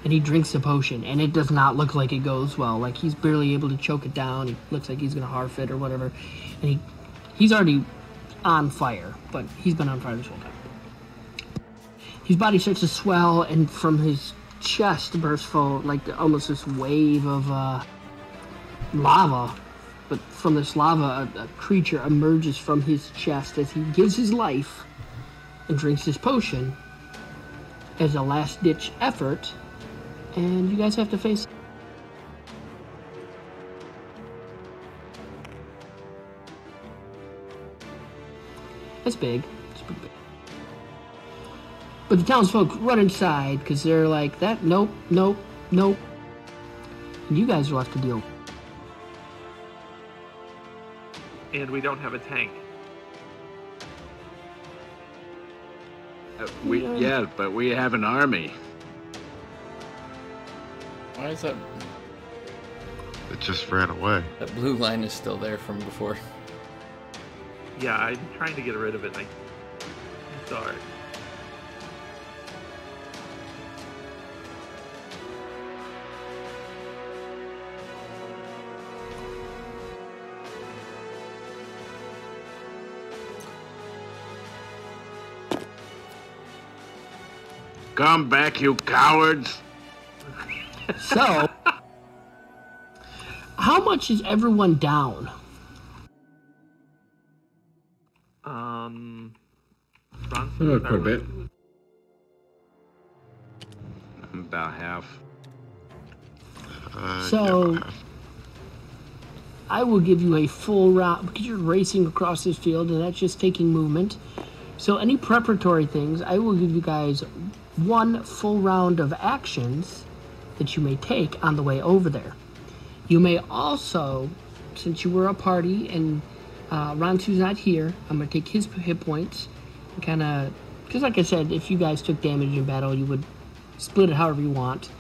And he drinks the potion, and it does not look like it goes well. Like, he's barely able to choke it down. He looks like he's gonna harf it or whatever. And he's already on fire, but he's been on fire this whole time. His body starts to swell, and from his chest bursts forth like almost this wave of lava. But from this lava, a creature emerges from his chest as he gives his life and drinks his potion as a last-ditch effort. And you guys have to face. That's big. It's pretty big. But the townsfolk run inside because they're like, that, nope, nope, nope. And you guys are left to deal. And we don't have a tank. Yeah, but we have an army. Why is that? It just ran away. That blue line is still there from before. Yeah, I'm trying to get rid of it. I'm sorry. Come back, you cowards! So, how much is everyone down? Bronson, Quite a bit. About half. So- Yeah, about half. I will give you a full round because you're racing across this field and that's just taking movement. So any preparatory things, I will give you guys 1 full round of actions that you may take on the way over there. You may also, since you were a party and Rantu's not here, I'm going to take his hit points and kind of, because like I said, if you guys took damage in battle, you would split it however you want.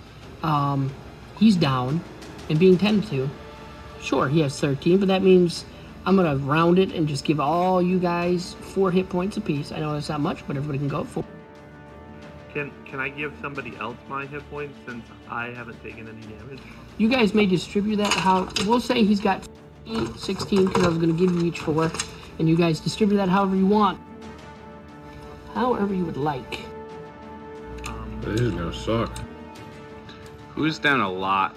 He's down and being tended to. Sure, he has 13, but that means I'm going to round it and just give all you guys 4 hit points apiece. I know that's not much, but everybody can go for it. Can I give somebody else my hit points since I haven't taken any damage? You guys may distribute that how, we'll say he's got 16 because I was going to give you each 4, and you guys distribute that however you want. However you would like. This is gonna suck. Who's down a lot?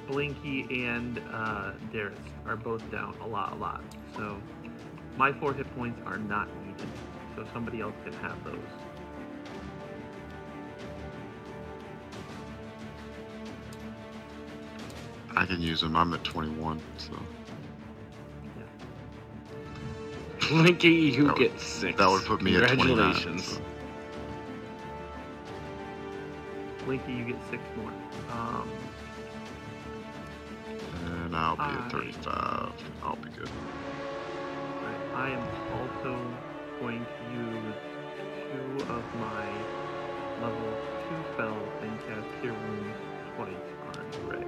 Blinky and Darius are both down a lot. So my 4 hit points are not needed. So somebody else can have those. I can use them. I'm at 21, so Blinky, you That would- get 6. that would put me at 29. Congratulations. So. Blinky, you get 6 more. And I'll be at 35. I'll be good. I am also going to use 2 of my level 2 spells and cast Cure Wounds twice on Greg.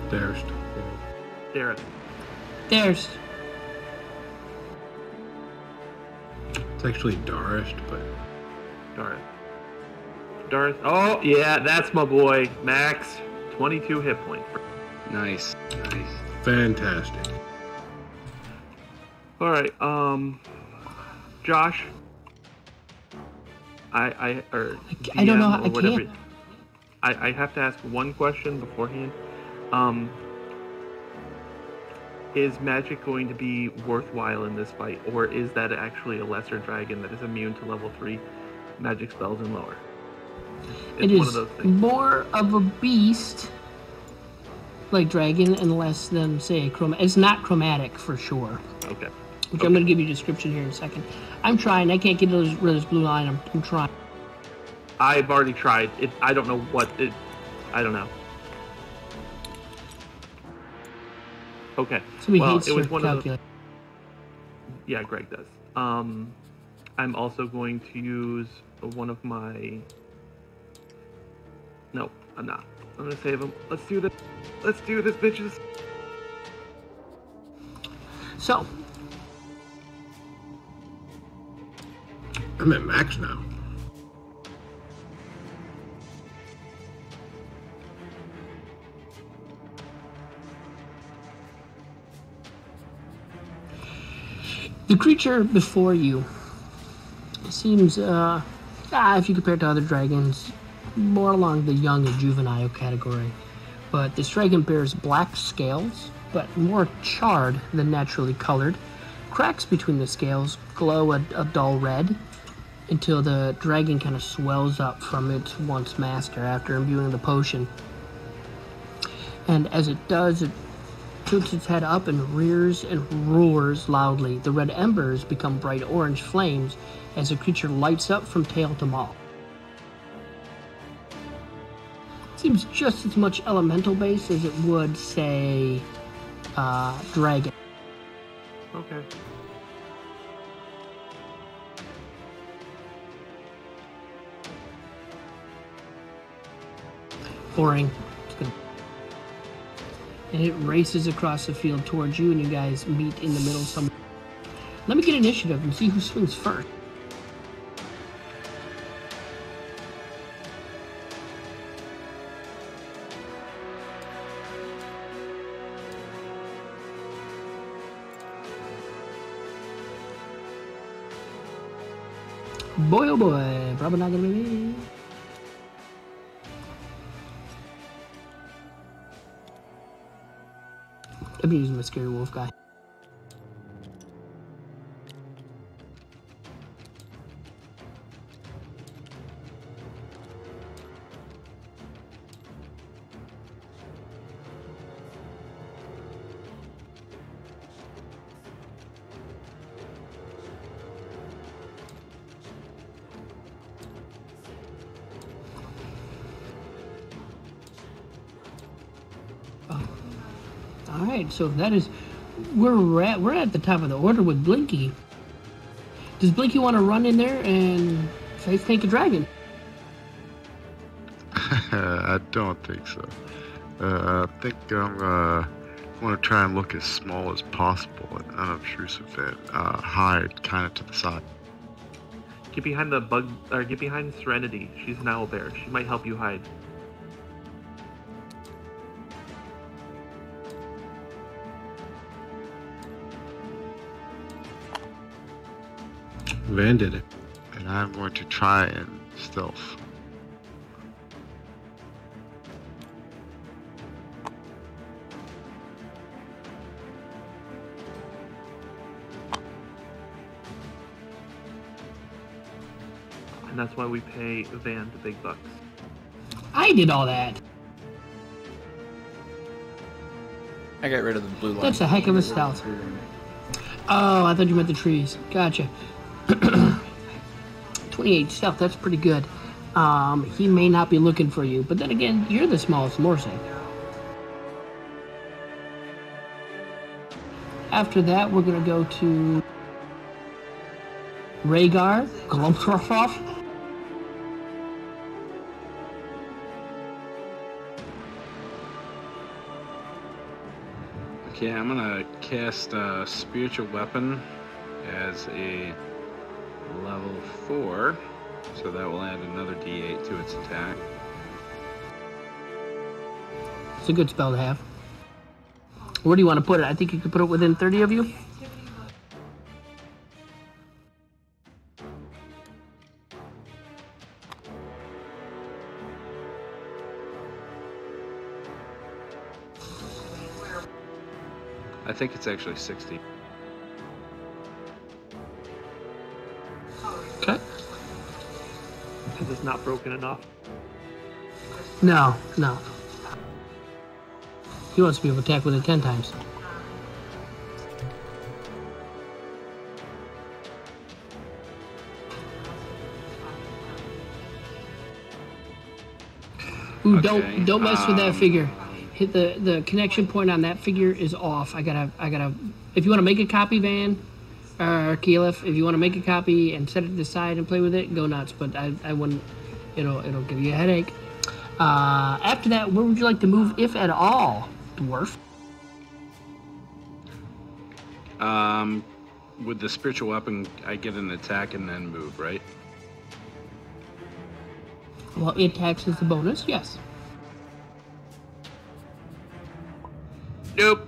There's. Dareth. There's. It's actually Darist, but Dareth. Oh, yeah, that's my boy. Max, 22 hit points. Nice. fantastic. All right, Josh. I don't know how- or I whatever. can't. I have to ask one question beforehand. Is magic going to be worthwhile in this fight, or is that actually a lesser dragon that is immune to level 3 magic spells and lower? It one is of those things. more of a beast like dragon and less than, say, it's not chromatic for sure. Okay. Which I'm going to give you a description here in a second. I'm trying. I can't get rid of this blue line. I'm trying. I've already tried it. I don't know what it. I don't know. Okay. So he well, hates it was to one of calculate. the. Yeah, Greg does. I'm also going to use one of my. No, I'm not. I'm gonna save him. Let's do this. Let's do this, bitches. So, I'm at max now. the creature before you seems, if you compare it to other dragons, more along the young and juvenile category. But this dragon bears black scales, but more charred than naturally colored. Cracks between the scales glow a dull red until the dragon kind of swells up from its once master after imbuing the potion. And as it does, it tilts its head up and rears and roars loudly. The red embers become bright orange flames as the creature lights up from tail to maw. Seems just as much elemental base as it would, say, dragon. Okay. Boring. And it races across the field towards you, and you guys meet in the middle somewhere. Let me get initiative and see who swings first. Boy, oh boy, probably not gonna be me. I've been using my scary wolf guy. Alright, so that is we're at the top of the order with Blinky. Does Blinky want to run in there and face tank a dragon? I don't think so. I think I'm want to try and look as small as possible and unobtrusive and hide kind of to the side. Get behind the bug, or get behind Serenity. She's an owl bear. She might help you hide. Van did it. And I'm going to try and stealth. And that's why we pay Van the big bucks. I did all that. I got rid of the blue line. That's a heck of a stealth. Oh, I thought you meant the trees. Gotcha. 28 stealth, that's pretty good. He may not be looking for you, but then again, you're the smallest Morsing. After that, we're gonna go to Rhaegar Glumthroff. Okay, I'm gonna cast a spiritual weapon as a level 4, so that will add another D8 to its attack. It's a good spell to have. Where do you want to put it? I think you could put it within 30 of you. I think it's actually 60. Okay. Because it's not broken enough. No, no. He wants to be able to attack with it 10 times. Ooh, Okay, don't mess with that figure. Hit the connection point on that figure is off. I gotta. If you want to make a copy, Van, or Keyleth, if you want to make a copy and set it to the side and play with it, go nuts. But I wouldn't. It'll give you a headache. After that, where would you like to move, if at all, dwarf? With the spiritual weapon, I get an attack and then move, right? Well, it attacks as a bonus, yes. Nope.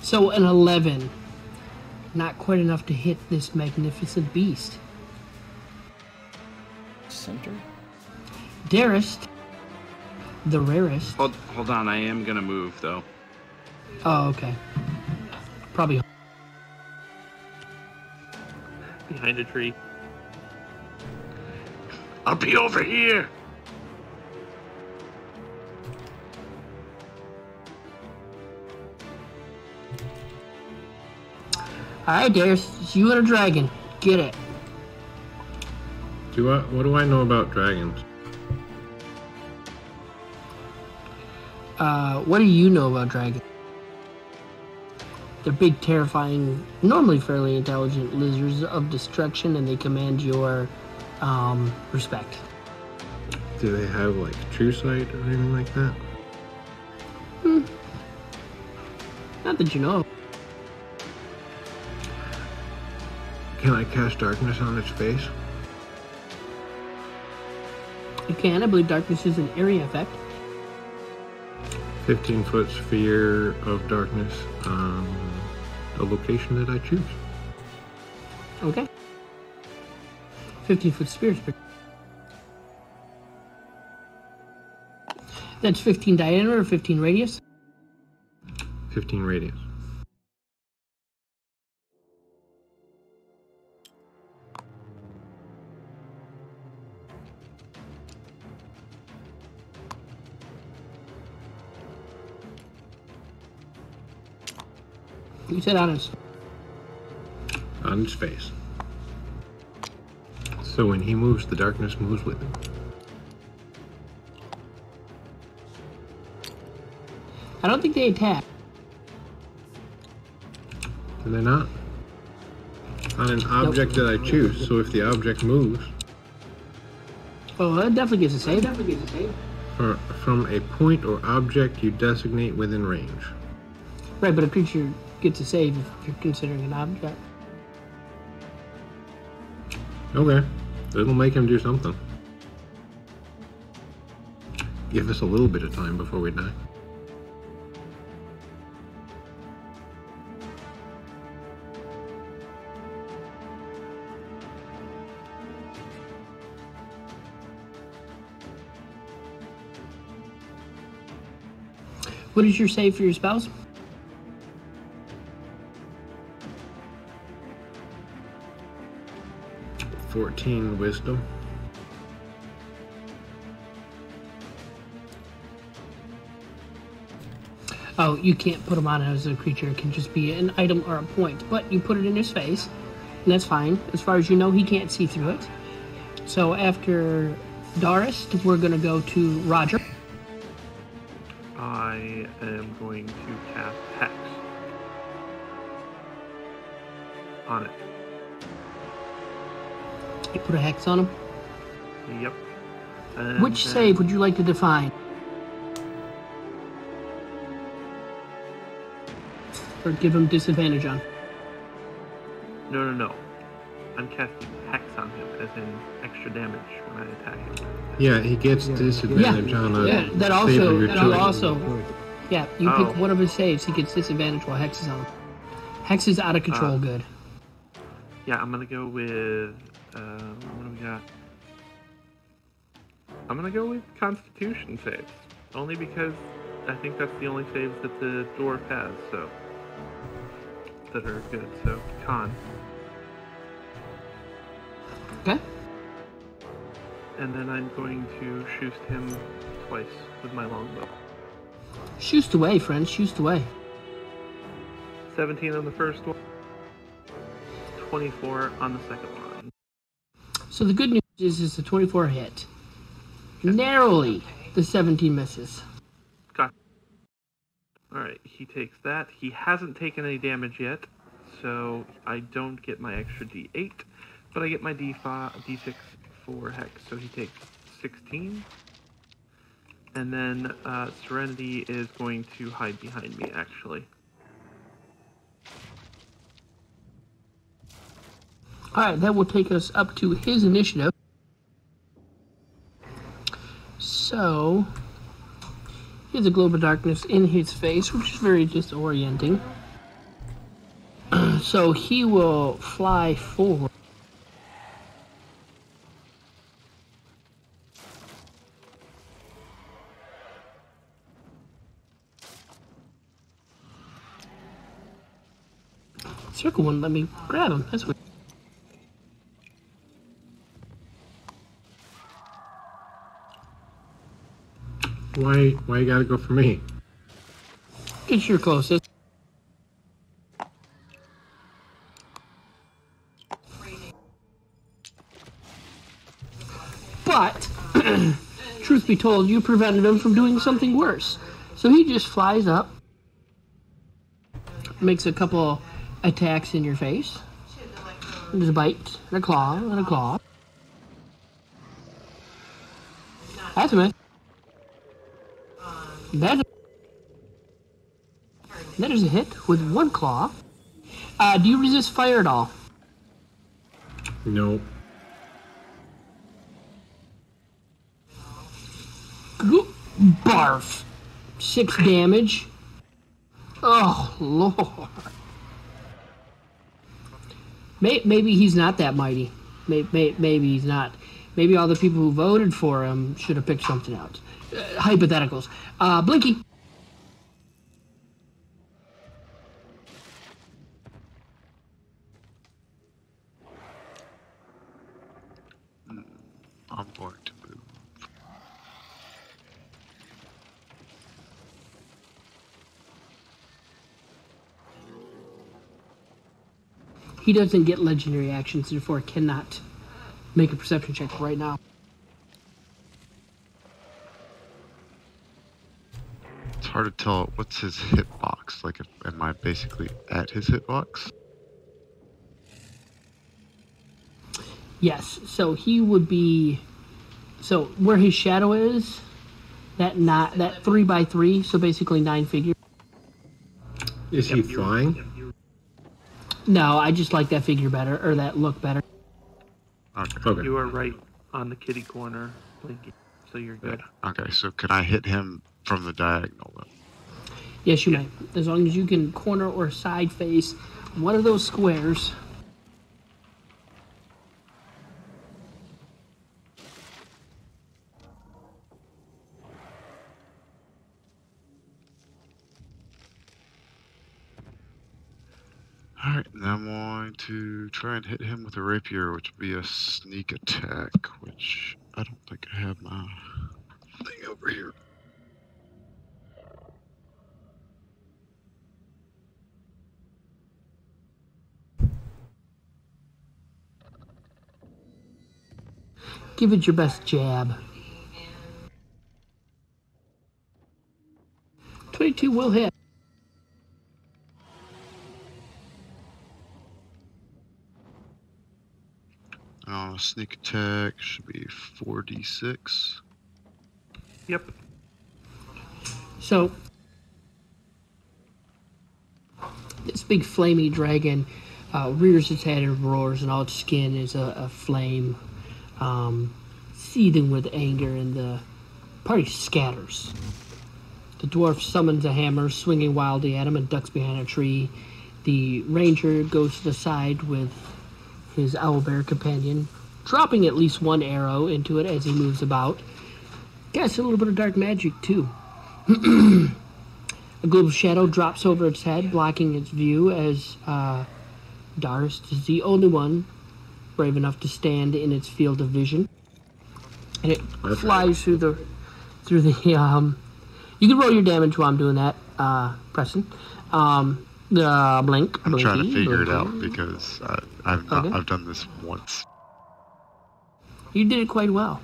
So an 11. Not quite enough to hit this magnificent beast. Center? Darist, the rarest. Hold on, I am gonna move though. Oh, okay. Probably. Behind a tree. I'll be over here. Alright, Darist, it's you and a dragon. Get it. What do I know about dragons? What do you know about dragons? They're big, terrifying, normally fairly intelligent lizards of destruction, and they command your respect. Do they have like true sight or anything like that? Not that you know of. Can I cast darkness on its face? You can. I believe darkness is an area effect. 15-foot sphere of darkness on a location that I choose. Okay. 15-foot sphere. That's 15 diameter or 15 radius? 15 radius. You said on its... On its face. So when he moves, the darkness moves with him. I don't think they attack. Do they not? On an object that I choose, so if the object moves... Oh, that definitely gets a save. From a point or object you designate within range. Right, but a creature gets a save if you're considering an object. Okay. It'll make him do something. Give us a little bit of time before we die. What is your save for your spells? $14 wisdom. Oh, you can't put him on as a creature. It can just be an item or a point. But you put it in his face, and that's fine. As far as you know, he can't see through it. So after Doris, we're going to go to Roger. I am going to cast Hex on it. You put a hex on him. Yep. And Which then- save would you like to define? Or give him disadvantage on? No. I'm casting Hex on him, as in extra damage when I attack him. Yeah, he gets disadvantage on a Yeah, that save also, of your you choice. also, yeah, you Oh. pick one of his saves, he gets disadvantage while Hex is on him. Hex is out of control good. Yeah, I'm gonna go with what do we got? I'm gonna go with Constitution saves, only because I think that's the only saves that the dwarf has, so that are good. So Con, Okay? and then I'm going to shoot him twice with my longbow. Shoot away, friends, shoot away. 17 on the first one, 24 on the second one. So the good news is the 24 hit. Narrowly, the 17 misses. Got. Alright, he takes that. He hasn't taken any damage yet, so I don't get my extra d8, but I get my d6 for Hex, so he takes 16. And then Serenity is going to hide behind me, actually. Alright, that will take us up to his initiative. So, he has a globe of darkness in his face, which is very disorienting. So he will fly forward. Circle wouldn't let me grab him. That's weird. Why you gotta go for me? Get your closest. But, truth be told, you prevented him from doing something worse. So he just flies up, makes a couple attacks in your face. There's a bite, and a claw, and a claw. That's a miss. That's a... That is a hit with one claw. Do you resist fire at all? No. Barf. 6 damage. Oh, Lord. Maybe he's not that mighty. Maybe he's not. Maybe all the people who voted for him should have picked something else. Hypotheticals. Blinky. I'm going to move. He doesn't get legendary actions, therefore cannot make a perception check right now. It's hard to tell what's his hitbox. Like, am I basically at his hitbox? Yes, so he would be... So where his shadow is, that 3x3, so basically 9 figures. Is he flying? No, I just like that figure better, or that look better. Okay. Okay. You are right on the kitty corner, Blinky, so you're good. Okay, so can I hit him from the diagonal then? Yes, you may. As long as you can corner or side face one of those squares. Alright, and I'm going to try and hit him with a rapier, which would be a sneak attack, which I don't think I have my thing over here. Give it your best jab. 22 will hit. Sneak attack should be 4d6. Yep. So, this big flamey dragon rears its head and roars, and all its skin is a flame, seething with anger, and the party scatters. The dwarf summons a hammer, swinging wildly at him, and ducks behind a tree. The ranger goes to the side with his owlbear companion, dropping at least one arrow into it as he moves about. Casts a little bit of dark magic, too. A globe of shadow drops over its head, blocking its view as Darst is the only one brave enough to stand in its field of vision. And it flies through the you can roll your damage while I'm doing that, Preston. Blink. I'm trying to figure it blinky. out because I've done this once. You did it quite well.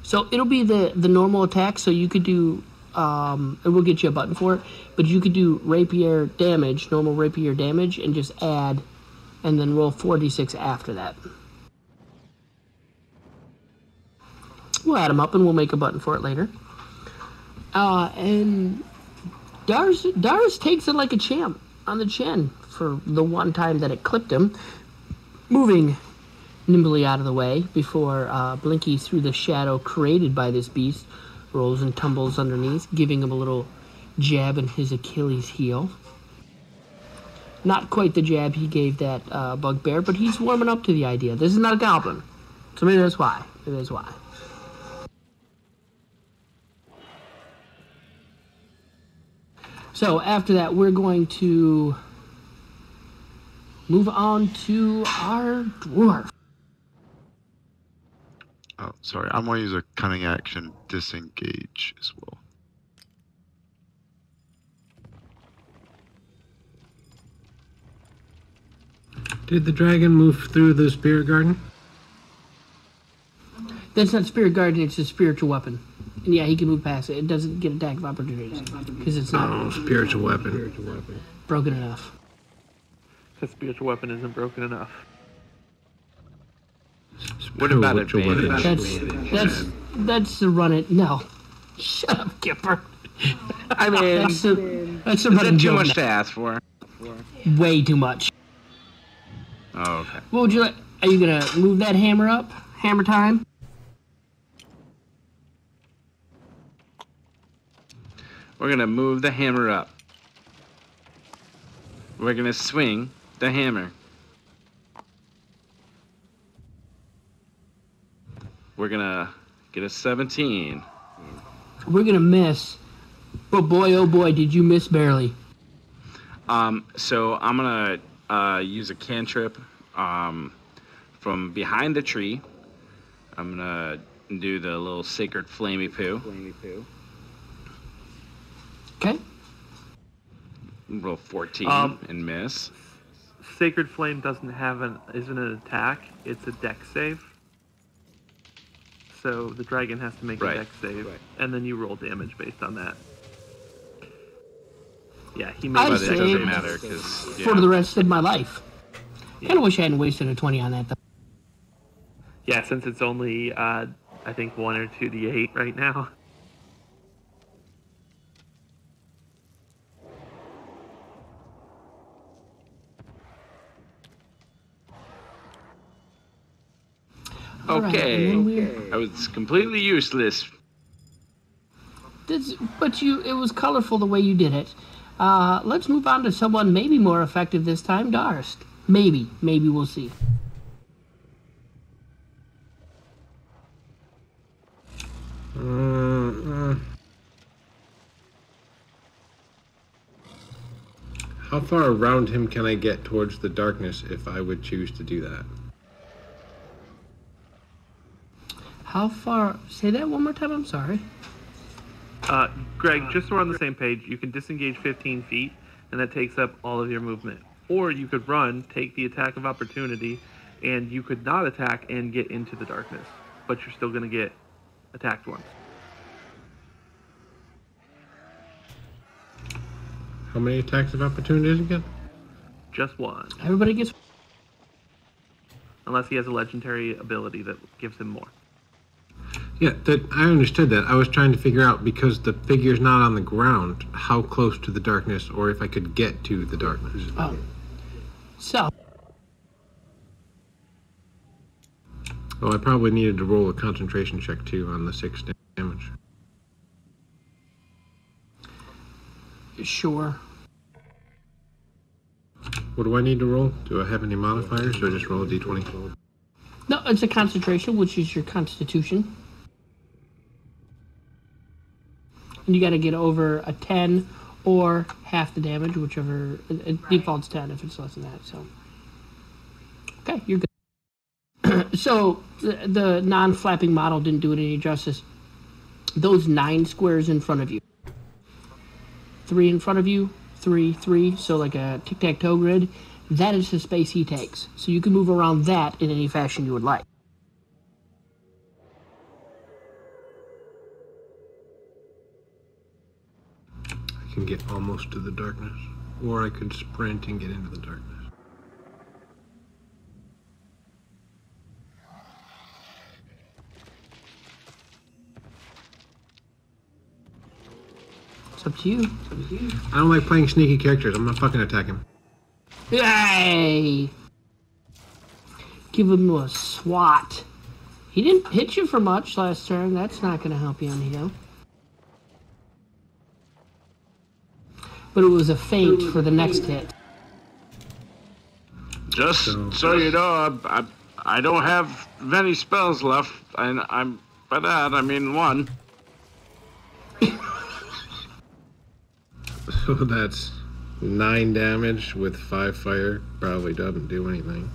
So it'll be the normal attack, so you could do, and we'll get you a button for it, but you could do rapier damage, normal rapier damage, and just add, and then roll 4d6 after that. We'll add them up, and we'll make a button for it later. And Dars takes it like a champ on the chin for the one time that it clipped him, moving nimbly out of the way before Blinky, through the shadow created by this beast, rolls and tumbles underneath, giving him a little jab in his Achilles heel. Not quite the jab he gave that bugbear, but he's warming up to the idea. This is not a goblin, so maybe that's why. Maybe that's why. So after that, we're going to move on to our dwarf. Oh, sorry. I'm going to use a cunning action, disengage as well. Did the dragon move through the spirit garden? That's not spirit garden, it's a spiritual weapon. And yeah, he can move past it. It doesn't get attack of opportunities because it's not Spiritual weapon. broken enough. The spiritual weapon isn't broken enough. What about Spiritual advantage? weapon. That's the run it. No, shut up, Kipper. I mean, That's the is run that and too jump. much to ask for? Way too much. Oh, okay. What would you like? Are you gonna move that hammer up? Hammer time. We're gonna move the hammer up. We're gonna swing the hammer. We're gonna get a 17. We're gonna miss. But boy, oh boy, did you miss barely. So I'm gonna use a cantrip from behind the tree. I'm gonna do the little sacred flamey poo. Okay. Roll 14 and miss. Sacred Flame isn't an attack, it's a dex save. So the dragon has to make Right. a dex save, and then you roll damage based on that. Yeah, he made I a But dex it say- doesn't save. matter because For the rest of my life. Kind of wish I hadn't wasted a 20 on that though. Yeah, since it's only, I think 1 or 2d8 right now. All right, Okay. and then I was completely useless. But it was colorful the way you did it. Let's move on to someone maybe more effective this time, Darst. Maybe we'll see. How far around him can I get towards the darkness if I would choose to do that? How far? Say that one more time. I'm sorry. Greg, just so we're on the same page, you can disengage 15 feet, and that takes up all of your movement. Or you could run, take the attack of opportunity, and you could not attack and get into the darkness, but you're still going to get attacked once. How many attacks of opportunities again? Just one. Everybody gets. Unless he has a legendary ability that gives him more. Yeah, that I understood that. I was trying to figure out, because the figure's not on the ground, how close to the darkness, or if I could get to the darkness. So. Well, I probably needed to roll a concentration check too on the 6 damage. Sure. What do I need to roll? Do I have any modifiers, or just roll a d20? No, it's a concentration, which is your constitution. And you got to get over a 10 or half the damage, whichever. It defaults 10 if it's less than that. So, okay, you're good. So the non-flapping model didn't do it any justice. Those 9 squares in front of you, 3 in front of you, 3, 3. So like a tic-tac-toe grid. That is the space he takes. So you can move around that in any fashion you would like. I can get almost to the darkness, or I could sprint and get into the darkness. It's up to you. I don't like playing sneaky characters. I'm not fucking attacking. Hey! Give him a swat. He didn't hit you for much last turn. That's not going to help you any, though. But it was a feint for the next hit. Just so you know, I don't have many spells left, and I'm by that I mean 1. So that's 9 damage with 5 fire. Probably doesn't do anything.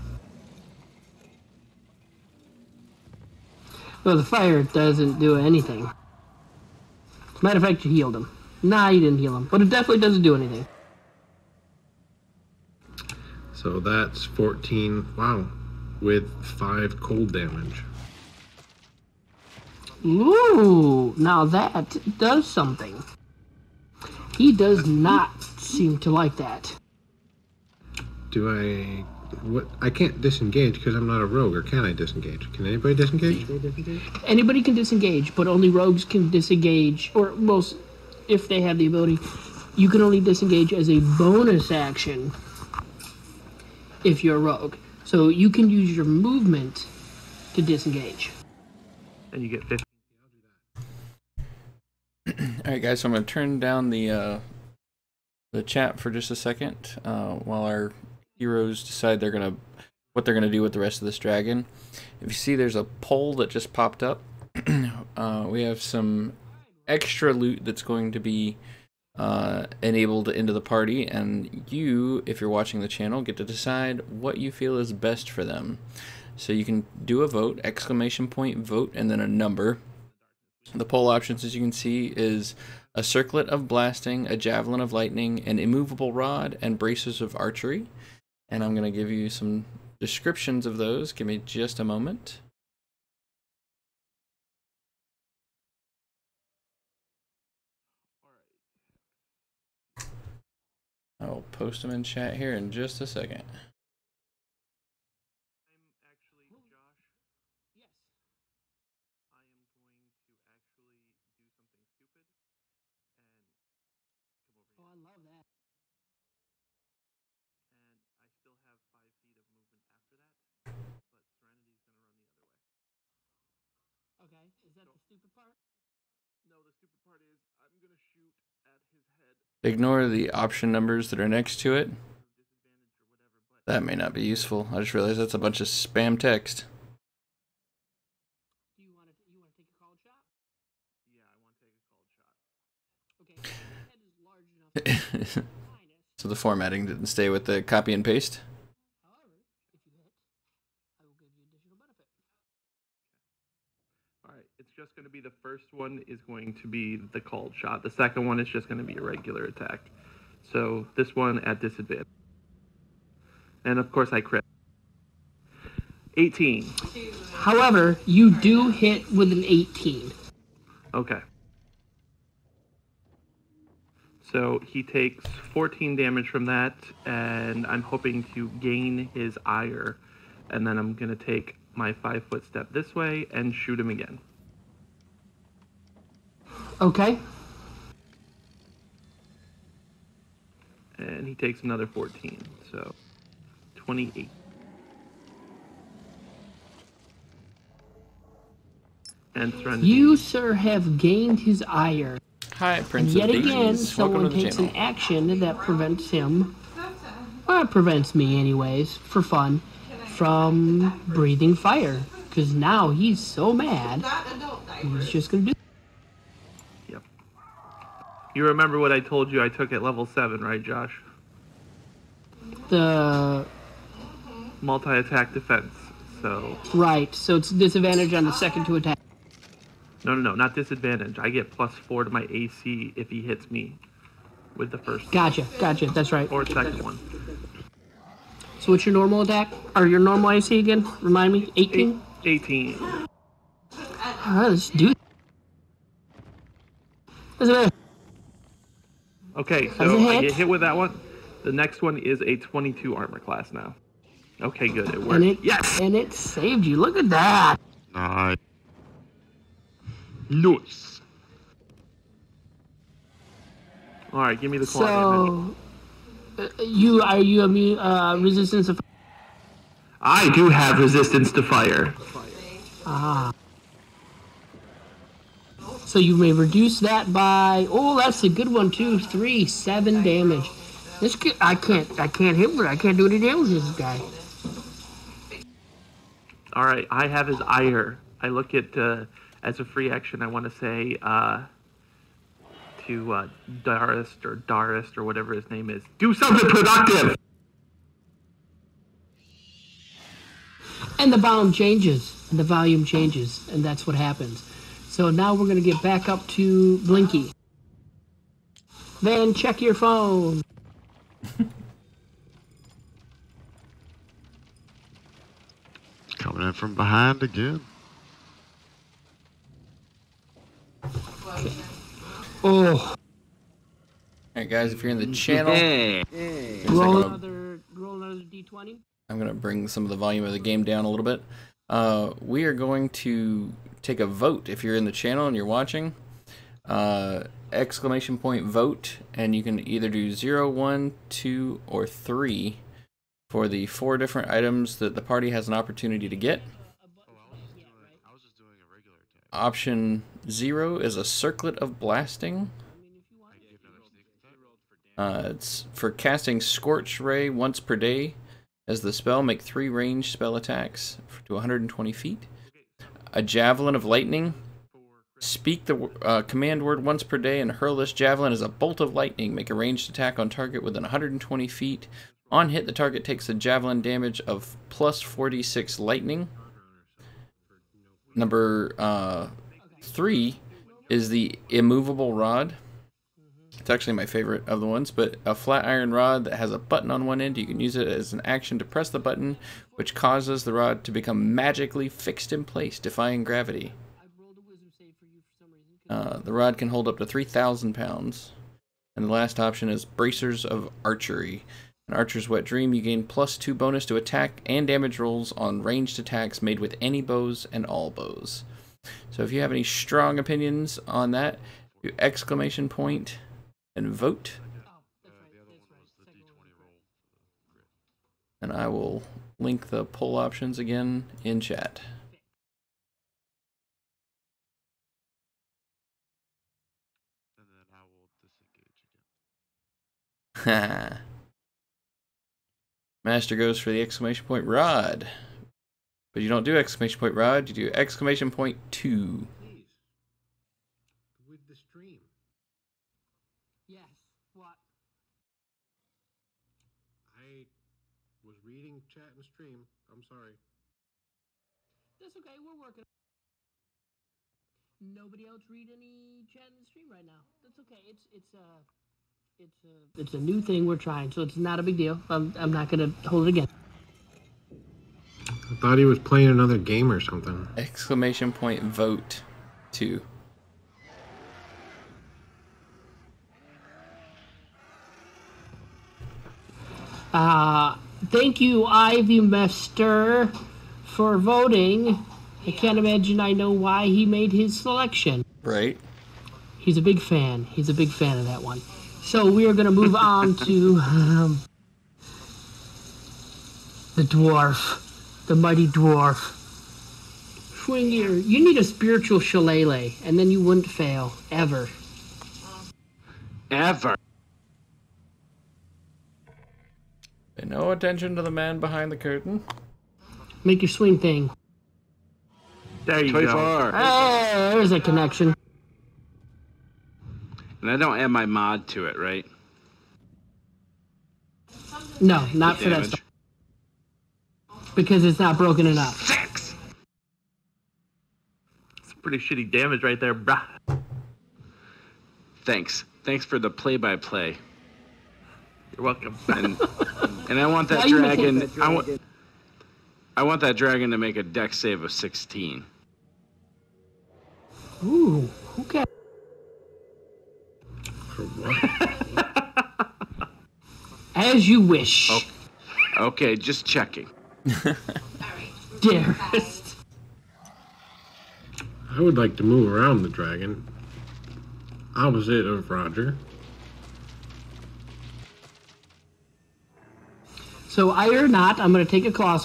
Well, the fire doesn't do anything. As a matter of fact, you healed him. Nah, you didn't heal him, but it definitely doesn't do anything. So that's 14, wow, with 5 cold damage. Ooh, now that does something. He does not seem to like that. Do I... What? I can't disengage because I'm not a rogue, or can I disengage? Can anybody disengage? Anybody can disengage, but only rogues can disengage, or most, if they have the ability, you can only disengage as a bonus action if you're a rogue. So you can use your movement to disengage. And you get 50. Alright guys, so I'm going to turn down the chat for just a second while our heroes decide what they're gonna do with the rest of this dragon. If you see, there's a poll that just popped up. We have some extra loot that's going to be enabled into the party, and you, if you're watching the channel, get to decide what you feel is best for them. So you can do a vote, !vote, and then a number. The poll options, as you can see, is a circlet of blasting, a javelin of lightning, an immovable rod, and braces of archery. And I'm going to give you some descriptions of those. Give me just a moment. I'll post them in chat here in just a second. Okay, is that the stupid part? No, the stupid part is I'm going to shoot at his head. Ignore the option numbers that are next to it. That may not be useful. I just realized that's a bunch of spam text. Do you want to take a cold shot? Yeah, I want to take a cold shot. Okay, his head is large enough. So the formatting didn't stay with the copy and paste. However, if you hit, I will give you additional benefit. Alright, it's just going to be the first one is going to be the called shot. The second one is just going to be a regular attack. So this one at disadvantage. And of course I crit. 18. However, you do hit with an 18. Okay. So he takes 14 damage from that, and I'm hoping to gain his ire. And then I'm going to take my 5-foot step this way and shoot him again. Okay. And he takes another 14, so 28. And Serenity. You, sir, have gained his ire. Hi, And Prince yet of again, Daisies. Welcome someone to the takes an channel. action that prevents him, well, it prevents me anyways, for fun, from breathing fire. Because now he's so mad, he's just going to do. Yep. You remember what I told you I took at level 7, right, Josh? The Multi-attack defense. So, right, so it's disadvantage on the second to attack. no, not disadvantage. I get +4 to my AC if he hits me with the first Gotcha, that's right. or second one. So what's your normal attack? Or your normal AC again? Remind me? 18? 18. Alright, let's do it. Okay, Does so it I hit? get hit with that one. The next one is a 22 armor class now. Okay, good. It worked. And it, Yes! and it saved you. Look at that. Nice. Nice. Alright, give me the claw damage. So, are you immune, resistance of... I do have resistance to fire. Ah. So you may reduce that by, oh, that's a good one too. 7 damage. I can't hit with it. I can't do any damage to this guy. Alright, I have his ire. I look at, as a free action, I want to say, to Darist or whatever his name is, do something productive! And the volume changes, and that's what happens. So now we're going to get back up to Blinky. Then check your phone. Coming in from behind again. Oh, Alright guys, if you're in the channel, roll another D20. I'm going to bring some of the volume of the game down a little bit. We are going to take a vote if you're in the channel and you're watching. Exclamation point vote, and you can either do 0, 1, 2, or 3 for the 4 different items that the party has an opportunity to get. I was just doing a regular attack. Option 0 is a circlet of blasting. It's for casting Scorch Ray once per day. As the spell, make 3 ranged spell attacks to 120 feet. A Javelin of Lightning. Speak the command word once per day and hurl this javelin as a bolt of lightning. Make a ranged attack on target within 120 feet. On hit, the target takes the javelin damage of plus 46 lightning. Number 3 is the immovable rod. It's actually my favorite of the ones, but a flat iron rod that has a button on one end. You can use it as an action to press the button, which causes the rod to become magically fixed in place, defying gravity. The rod can hold up to 3,000 pounds. And the last option is Bracers of Archery. An Archer's Wet Dream, you gain +2 bonus to attack and damage rolls on ranged attacks made with any bows and all bows. So if you have any strong opinions on that, do exclamation point and vote. And I will link the poll options again in chat. And then I will disengage again. Master goes for the exclamation point rod. But you don't do exclamation point rod, you do exclamation point 2. Please. With the stream. Yes. What? I was reading chat and stream. I'm sorry. That's okay. We're working. Nobody else read any chat in the stream right now. That's okay. It's a new thing we're trying, so it's not a big deal. I'm not gonna hold it again. I thought he was playing another game or something. Exclamation point vote 2. Thank you, Ivy Master, for voting. I can't imagine I know why he made his selection. Right? He's a big fan. He's a big fan of that one. So we are going to move on to the dwarf, the mighty dwarf. Schwingier, you need a spiritual shillelagh, and then you wouldn't fail, ever. Ever. Pay no attention to the man behind the curtain. Make your swing thing. There you go. 24. Hey, there's a connection. And I don't add my mod to it, right? No, not for that Damage. stuff. Because it's not broken enough. 6. It's pretty shitty damage right there, brah. Thanks. Thanks for the play-by-play. You're welcome. And I want that Why you making dragon. I want that dragon to make a dex save of 16. Ooh, okay. For what? As you wish, Okay, just checking. dearest. I would like to move around the dragon. Opposite of Roger. So I or not, I'm going to take a claw.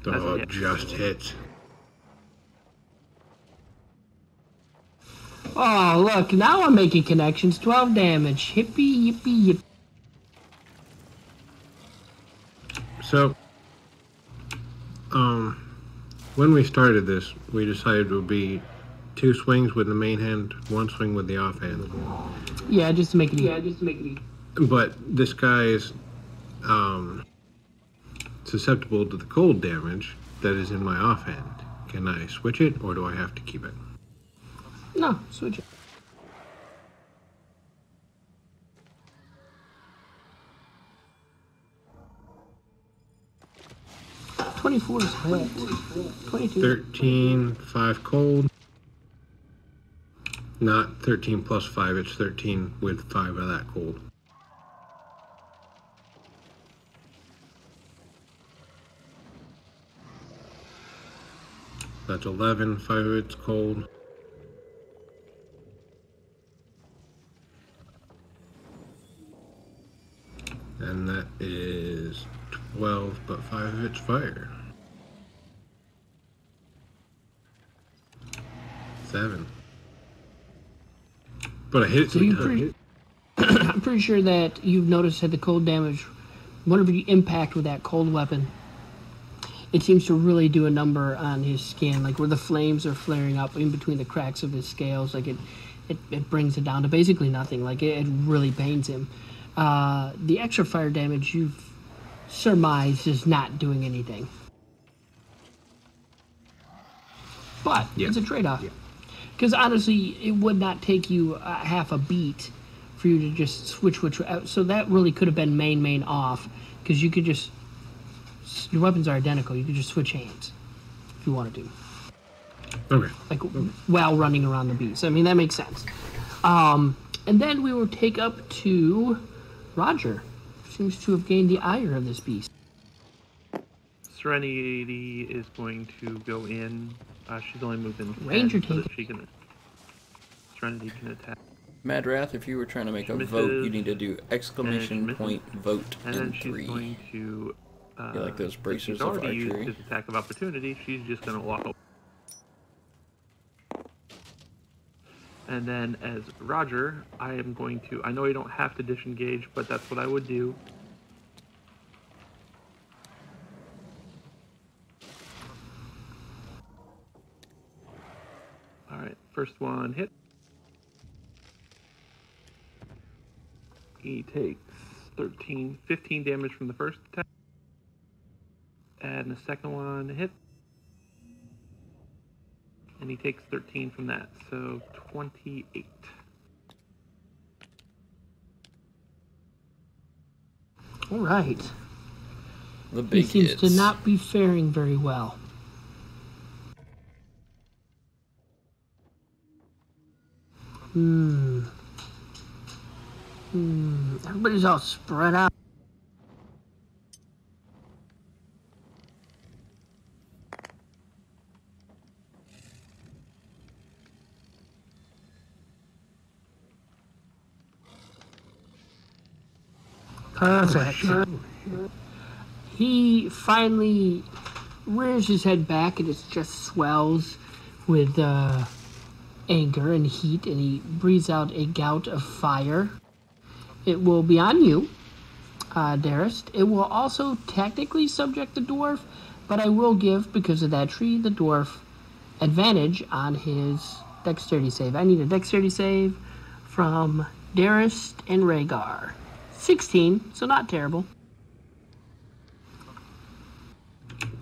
Oh, just hits. Oh, look, now I'm making connections. 12 damage. Hippie, yippee, yip. So, when we started this, we decided it would be 2 swings with the main hand, 1 swing with the offhand. Yeah, just to make it easy. But this guy is susceptible to the cold damage that is in my offhand. Can I switch it, or do I have to keep it? No, switch it. $24 is hit. 22. 13, 5 cold. Not 13 plus 5, it's 13 with 5 of that cold. That's 11, 5 of it's cold. And that is 12, but 5 of it's fire. 7. But I hit it So 3 times. I'm pretty sure that you've noticed that the cold damage, whenever you impact with that cold weapon, it seems to really do a number on his skin, like where the flames are flaring up in between the cracks of his scales. Like it brings it down to basically nothing. Like it really pains him. The extra fire damage you've surmised is not doing anything. But it's a trade-off. Because honestly, it would not take you half a beat for you to just switch which. So that really could have been main off, because you could just. Your weapons are identical. You could just switch hands if you wanted to. Okay. Like while running around the beast. I mean, that makes sense. And then we will take up to Roger. Seems to have gained the ire of this beast. Serenity is going to go in. She's only moved in 10, Ranger so that take. she can. Serenity can attack. Madrath, if you were trying to make a Misses. vote, you need to do exclamation misses. point vote And then and she's 3. going to. You like those since braces she's of already used archery? his attack of opportunity. She's just going to walk over. And then as Roger, I am going to. I know you don't have to disengage, but that's what I would do. Alright, first one hit. He takes 15 damage from the first attack. And the second one hit. And he takes 13 from that, so 28. All right. The He big seems hits. to not be faring very well. Everybody's all spread out. Perfect. He finally rears his head back and it just swells with anger and heat, and he breathes out a gout of fire. It will be on you, Darist. It will also technically subject the dwarf, but I will give, because of that tree, the dwarf advantage on his dexterity save. I need a dexterity save from Darist and Rhaegar. 16, so not terrible.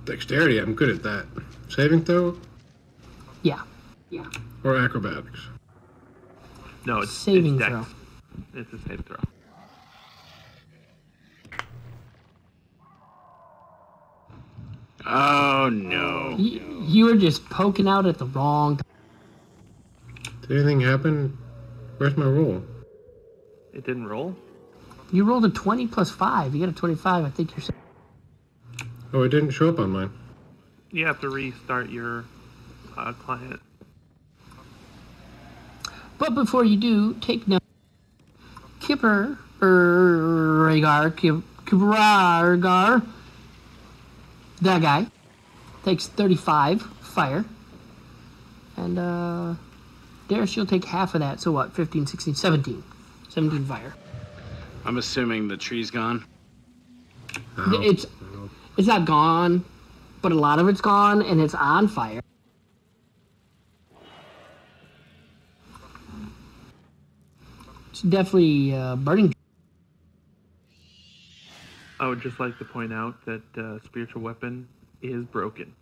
Dexterity, I'm good at that. Saving throw Yeah. or acrobatics? No, it's Saving dex. throw. It's a save throw. Oh no. You were just poking out at the wrong time. Did anything happen? Where's my roll? It didn't roll? You rolled a 20 plus 5. You got a 25. I think you're... Oh, it didn't show up on mine. You have to restart your client. But before you do, take note. Kipper, Rhaegar, that guy, takes 35 fire. And, Darius, you'll take half of that. So what? 15, 16, 17. 17 fire. I'm assuming the tree's gone. Oh. It's not gone, but a lot of it's gone, and it's on fire. It's definitely burning. I would just like to point out that spiritual weapon is broken.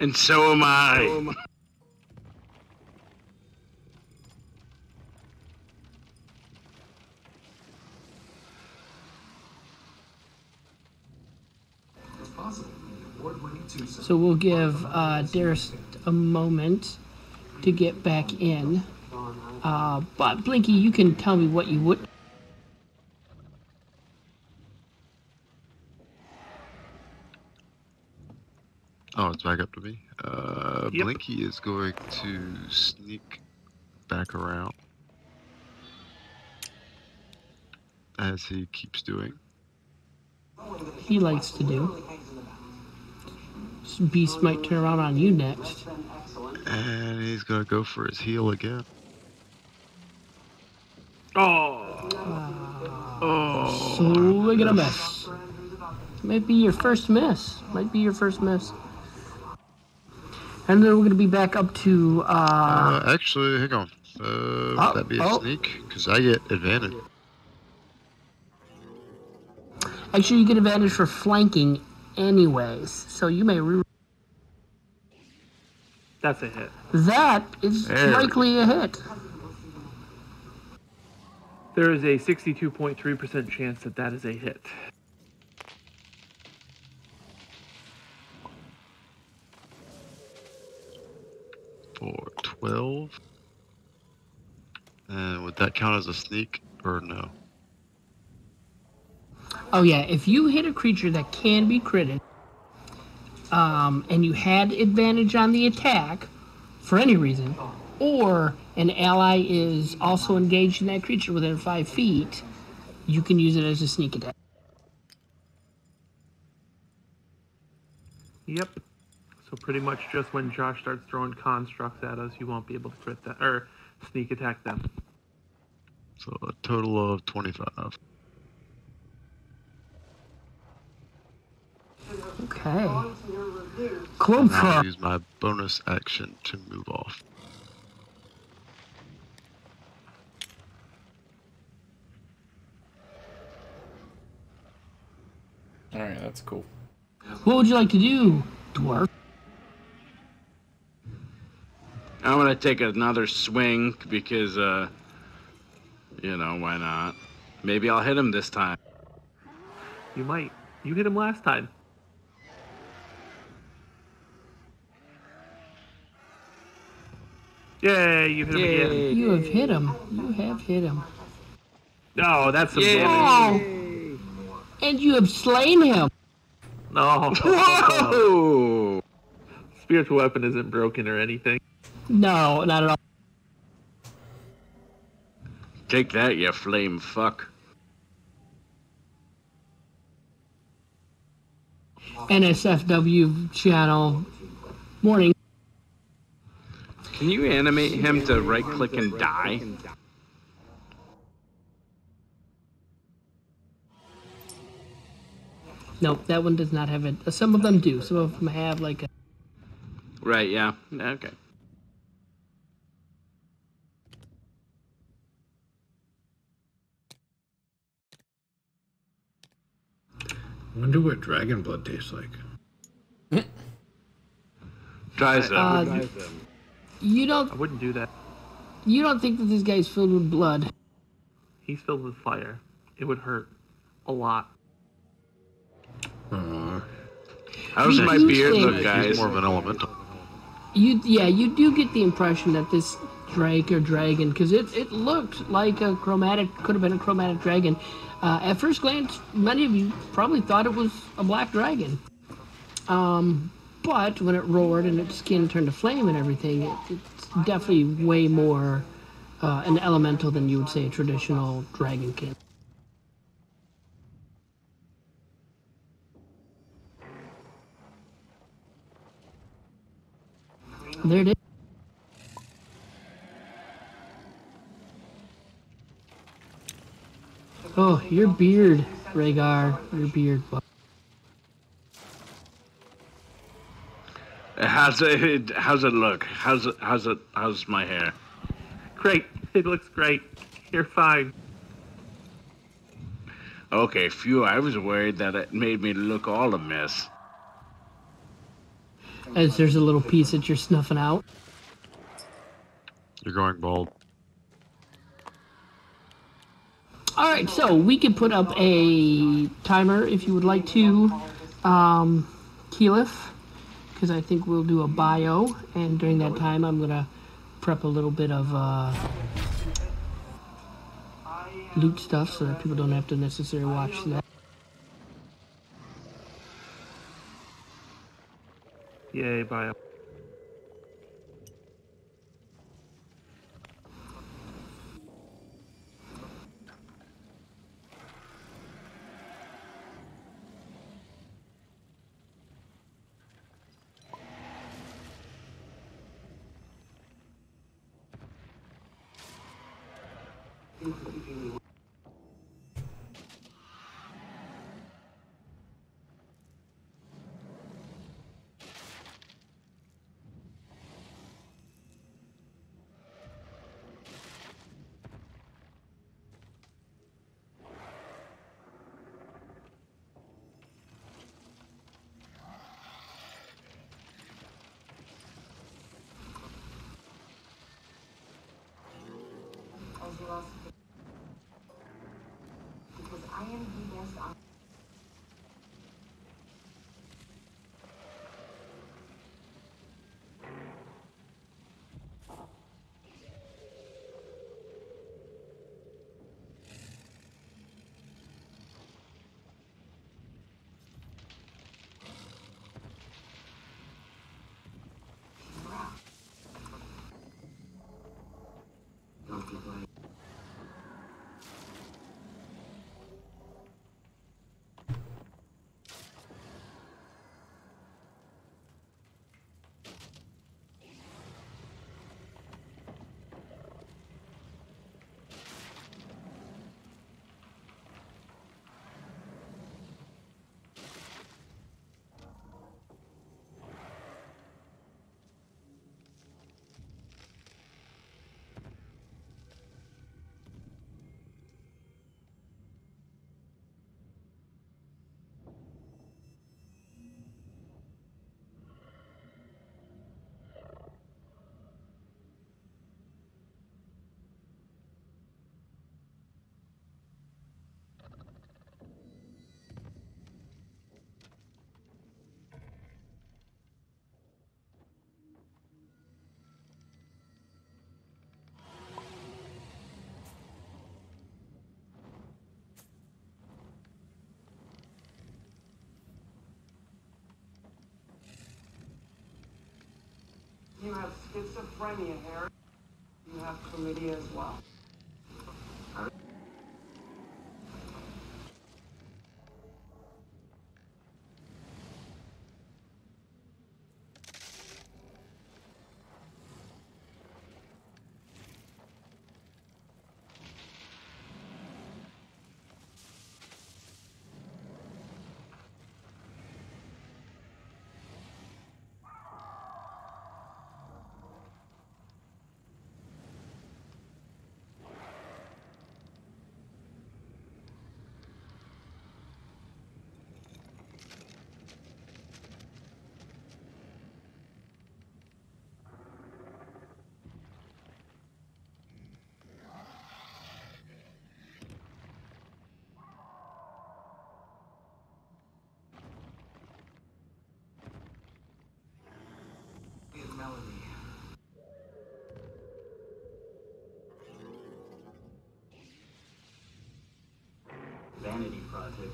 And so am I. So we'll give Darius a moment to get back in. But Blinky, you can tell me what you would. Oh, it's back up to me. Yep. Blinky is going to sneak back around, as he keeps doing. He likes to do. This beast might turn around on you next. And he's going to go for his heel again. Swing and a miss. Might be your first miss. Might be your first miss. And then we're going to be back up to... Actually, hang on. Would that be a sneak? Because I get advantage. Actually, you get advantage for flanking anyways. So you may... That's a hit. That is likely a hit. There is a 62.3% chance that that is a hit. For 12. And would that count as a sneak or no? Oh yeah, if you hit a creature that can be critted, and you had advantage on the attack, for any reason, or an ally is also engaged in that creature within 5 feet, you can use it as a sneak attack. Yep. So pretty much just when Josh starts throwing constructs at us, you won't be able to crit that or sneak attack them. So a total of 25. Okay. Club And I'll Frog. use my bonus action to move off. Alright, that's cool. What would you like to do, dwarf? I'm gonna take another swing because You know, why not? Maybe I'll hit him this time. You might. You hit him last time. Yay, you hit him again. You have hit him. You have hit him. No, that's some damage. Oh! And you have slain him. No. Whoa! Spiritual weapon isn't broken or anything. No, not at all. Take that, you flame fuck. NSFW channel. Morning. Can you animate him to right-click and die? Nope, that one does not have it. Some of them do. Some of them have like a... Right, yeah. Okay. Wonder what dragon blood tastes like. Tries them. You I don't wouldn't do that. think that this guy's filled with blood. He's filled with fire. It would hurt a lot. How's You my do beard think- look, guys? He's more of an elemental. You do get the impression that this drake or dragon, because it looked like a chromatic, could have been a chromatic dragon. At first glance, many of you probably thought it was a black dragon. But when it roared and its skin turned to flame and everything, it's definitely way more an elemental than you would say a traditional dragonkin. There it is. Oh, your beard, Rhaegar. Your beard. How's it look? How's my hair? Great. It looks great. You're fine. Okay, phew, I was worried that it made me look all a mess. As there's a little piece that you're snuffing out. You're going bald. Alright, so we can put up a timer if you would like to, Keyleth, because I think we'll do a bio, and during that time I'm going to prep a little bit of loot stuff so that people don't have to necessarily watch that. Yay, bio. schizophrenia, Harry. You have chlamydia as well. Melody. Vanity Project.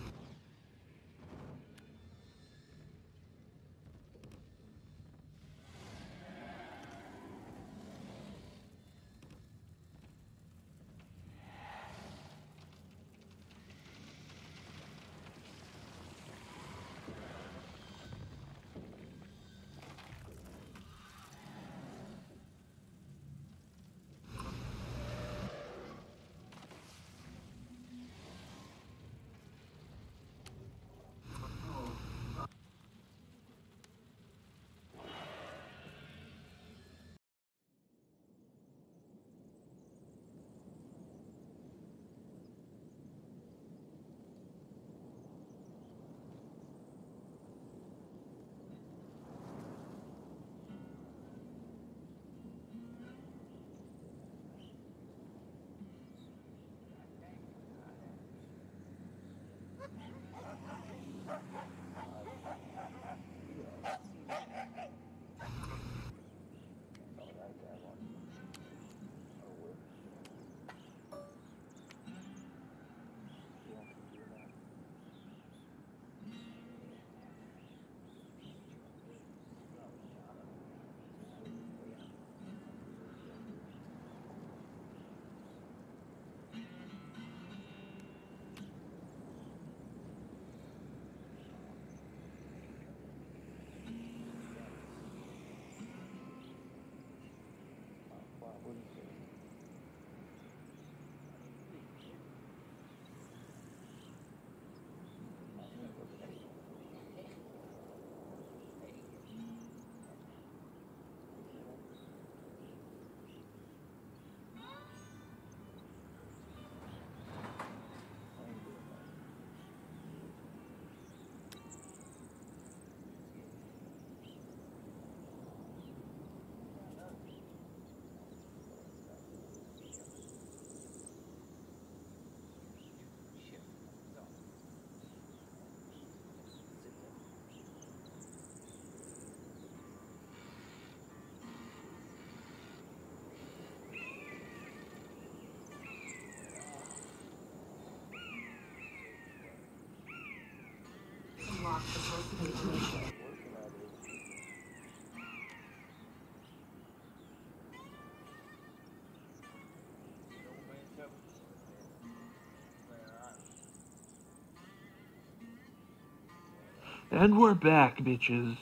And we're back, bitches.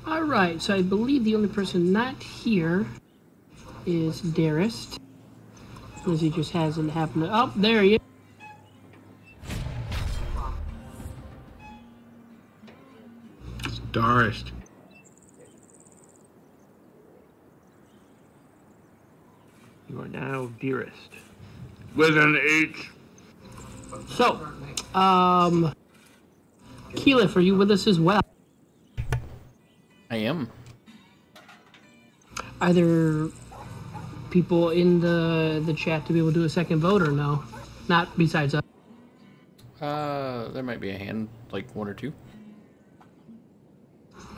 Alright, so I believe the only person not here is Darist. Because he just hasn't happened to... Oh, there he is. Darist. You are now Dearest. With an H. So, Keyleth, are you with us as well? I am. Are there people in the chat to be able to do a second vote or no? Not besides us. There might be a hand, like one or two.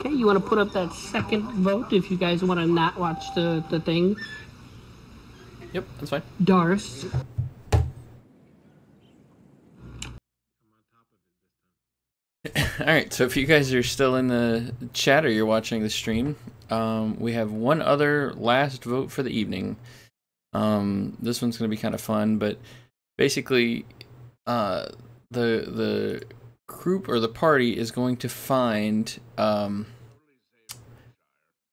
Okay, you want to put up that second vote if you guys want to not watch the thing? Yep, that's fine. Darist. Alright, so if you guys are still in the chat or you're watching the stream, we have one other last vote for the evening. This one's going to be kind of fun, but basically, the group or the party is going to find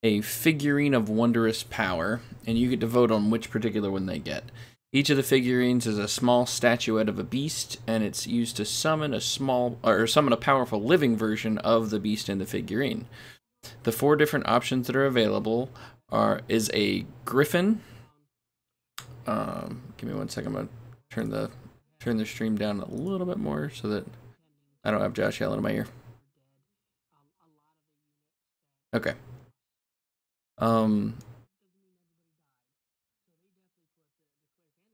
a figurine of wondrous power, and you get to vote on which particular one they get. Each of the figurines is a small statuette of a beast, and it's used to summon a powerful living version of the beast in the figurine. The 4 different options that are available is a griffin. Give me 1 second. I'm gonna turn the stream down a little bit more so that I don't have Josh yelling in my ear. Okay.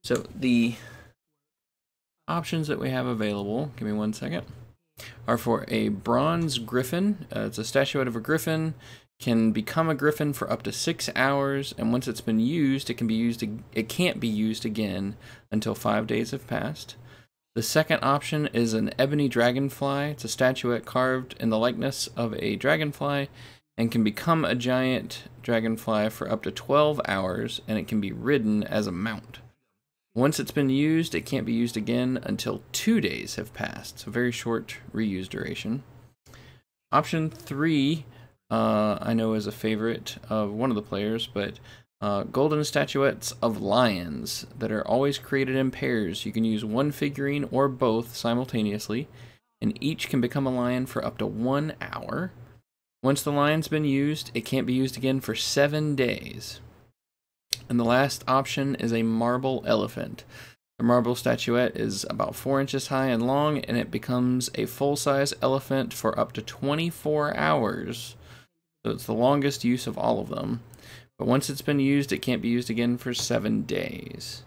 So the options that we have available, give me 1 second, are for a bronze griffin. It's a statuette of a griffin, can become a griffin for up to 6 hours, and once it's been used, it can't be used again until 5 days have passed. The second option is an ebony dragonfly. It's a statuette carved in the likeness of a dragonfly and can become a giant dragonfly for up to 12 hours, and it can be ridden as a mount. Once it's been used, it can't be used again until 2 days have passed. So very short reuse duration. Option 3, I know is a favorite of one of the players, but golden statuettes of lions that are always created in pairs. You can use one figurine or both simultaneously, and each can become a lion for up to 1 hour. Once the lion's been used, it can't be used again for 7 days. And the last option is a marble elephant. The marble statuette is about 4 inches high and long, and it becomes a full-size elephant for up to 24 hours. So it's the longest use of all of them. But once it's been used, it can't be used again for 7 days.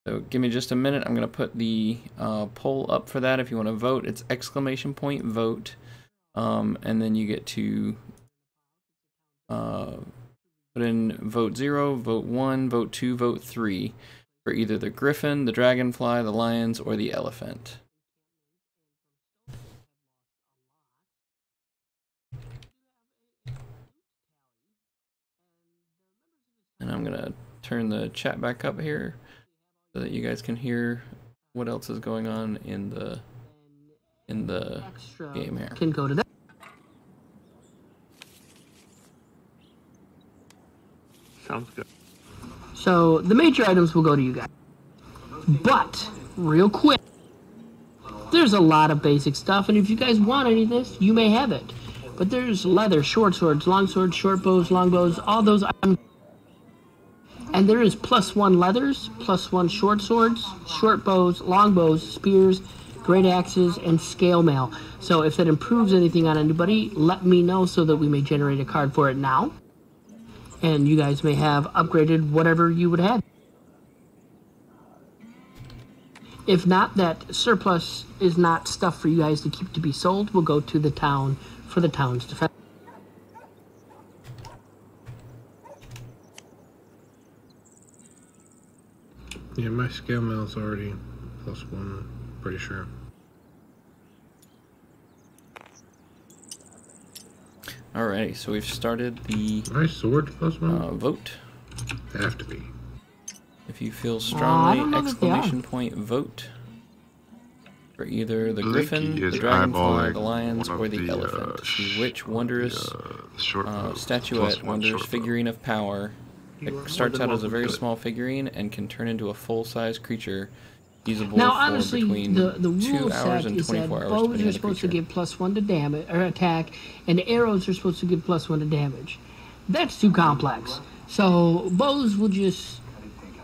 So give me just a minute. I'm going to put the poll up for that if you want to vote. It's !vote. And then you get to put in vote 0, vote 1, vote 2, vote 3 for either the griffin, the dragonfly, the lions, or the elephant. And I'm going to turn the chat back up here so that you guys can hear what else is going on in the game here. Can go to that. Sounds good. So the major items will go to you guys. But, real quick, there's a lot of basic stuff, and if you guys want any of this, you may have it. But there's leather, short swords, long swords, short bows, long bows, all those items. And there is +1 leathers, +1 short swords, short bows, long bows, spears, great axes, and scale mail. So if that improves anything on anybody, let me know so that we may generate a card for it now. And you guys may have upgraded whatever you would have. If not, that surplus is not stuff for you guys to keep to be sold. Will go to the town for the town's defense. Yeah, my scale mail's already +1, pretty sure. Alrighty, so we've started the My sword +1? vote. Have to be. If you feel I don't strongly, know that they exclamation point vote for either the Blinky griffin, is the dragonfly, eyeballing the lions, one or of the the, elephant. See which wondrous short bow, statuette, +1 wondrous short bow. figurine of power. You are It more starts than out as a welcome very to it. small figurine and can turn into a full-size creature, usable Now, for honestly, between the 2 rule hours set and is that 24 hours. bows depending are on the supposed to creature. give +1 to damage or attack, and arrows are supposed to give +1 to damage. That's too complex. So bows will just,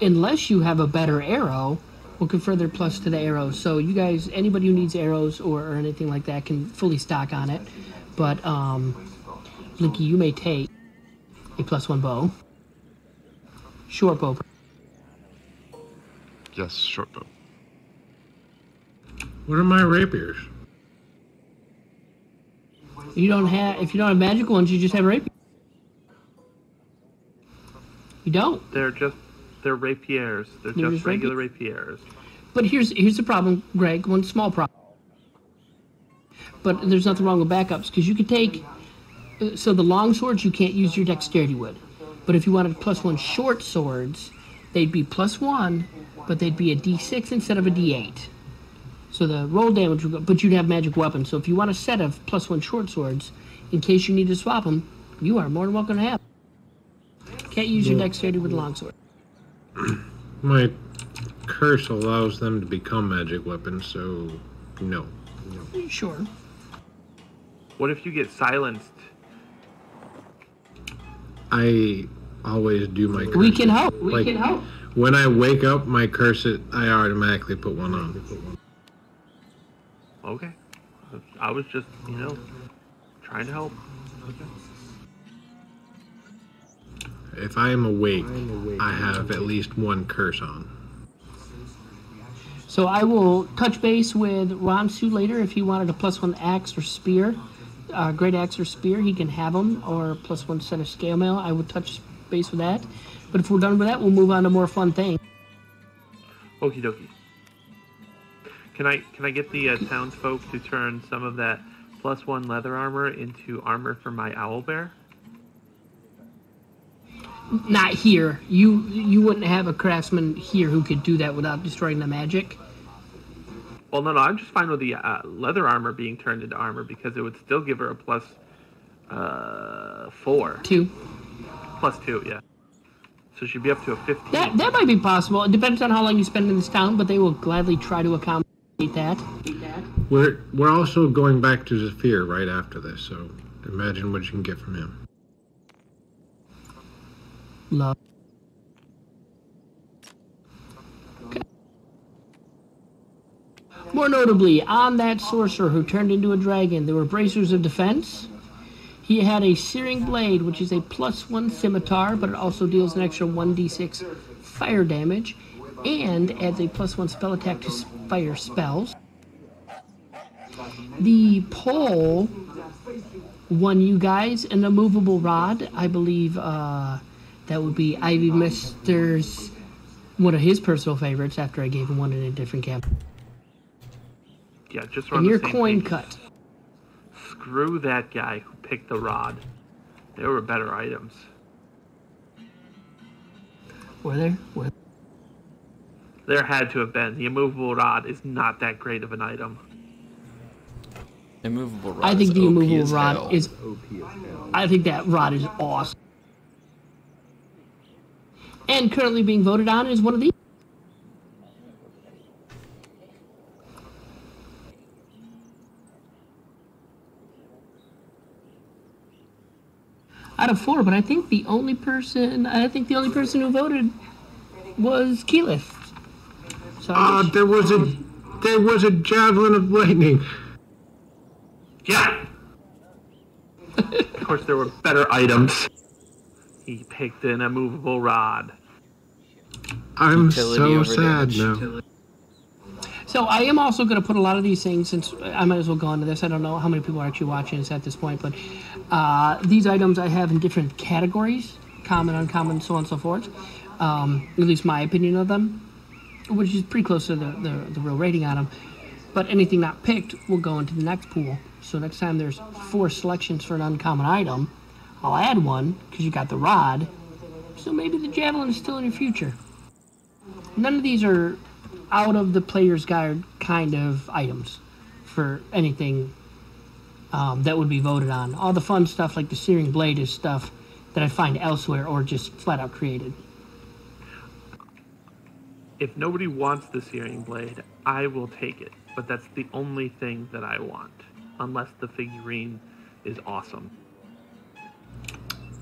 unless you have a better arrow, will confer their plus to the arrows. So you guys, anybody who needs arrows or anything like that can fully stock on it. But Blinky, you may take a +1 bow, short bow. Yes, short bow. What are my rapiers? You don't have, if you don't have magical ones, you just have rapier. You don't. They're rapiers. They're They're just just regular rapiers. But here's the problem, Greg. One small problem. but there's nothing wrong with backups because you could take. So the long swords you can't use your dexterity with, but if you wanted +1 short swords, they'd be +1, but they'd be a D6 instead of a D8. So the roll damage would go, but you'd have magic weapons. So if you want a set of +1 short swords, in case you need to swap them, you are more than welcome to have. Can't use your dexterity with a longsword. My curse allows them to become magic weapons, so no. Sure. What if you get silenced? I always do my curse. We can help. We can help. When I wake up, my curse, I automatically put one on. Okay. I was just, trying to help. Okay. If I am awake, I have at least one curse on. So I will touch base with Ransu later if he wanted a +1 axe or spear. Great axe or spear, he can have them, or +1 set of scale mail. I would touch base with that. But if we're done with that, we'll move on to more fun things. Okie dokie. Can I get the townsfolk to turn some of that +1 leather armor into armor for my owlbear? Not here. You wouldn't have a craftsman here who could do that without destroying the magic. Well, no, I'm just fine with the leather armor being turned into armor because it would still give her a +4. 2. +2, yeah. So she'd be up to a 15. That might be possible. It depends on how long you spend in this town, but they will gladly try to accommodate that. We're also going back to Zephyr right after this, so imagine what you can get from him. Love. More notably, on that sorcerer who turned into a dragon, there were bracers of defense. He had a searing blade, which is a +1 scimitar, but it also deals an extra 1d6 fire damage, and adds a +1 spell attack to fire spells. The pole won you guys an immovable rod. I believe that would be Ivy Mister's one of his personal favorites after I gave him one in a different camp. Yeah, just And run your the same coin thing. cut. Screw that guy who picked the rod. There were better items. Were there? There had to have been. The immovable rod is not that great of an item. Immovable rod. I think is the OP immovable as rod hell. is. I think that rod is awesome. And currently being voted on is one of these. Out of 4, but I think the only person who voted was Keyleth. So There was a javelin of lightning. Yeah! Of course, there were better items. He picked an immovable rod. I'm Utility so over sad damage. now. So I am also going to put a lot of these things, since I might as well go into this. I don't know how many people are actually watching this at this point, but these items I have in different categories, common, uncommon, so on and so forth. At least my opinion of them, which is pretty close to the real rating on them. But anything not picked will go into the next pool. So next time there's 4 selections for an uncommon item, I'll add one, because you got the rod. So maybe the javelin is still in your future. None of these are out of the player's guide kind of items for anything that would be voted on. All the fun stuff like the searing blade is stuff that I find elsewhere or just flat out created. If nobody wants the searing blade, I will take it. But that's the only thing that I want. Unless the figurine is awesome.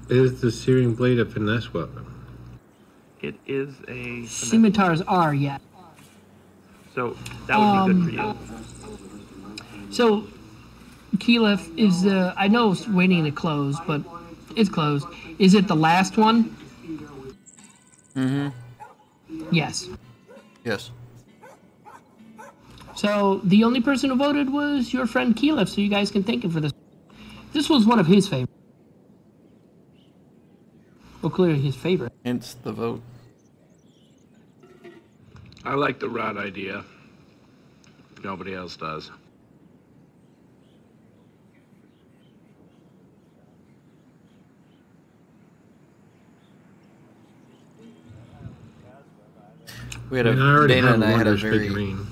Is the searing blade a finesse weapon? It is a... Scimitars are, yeah. So that would be good for you. So, Keyleth is the... I know it's waiting to close, but it's closed. Is it the last one? Mm-hmm. Yes. Yes. So, the only person who voted was your friend Keyleth, so you guys can thank him for this. This was one of his favorites. Well, clearly his favorite. Hence the vote. I like the rod idea. Nobody else does. We had I mean, I already Dana have and I had a Wonders very figurine.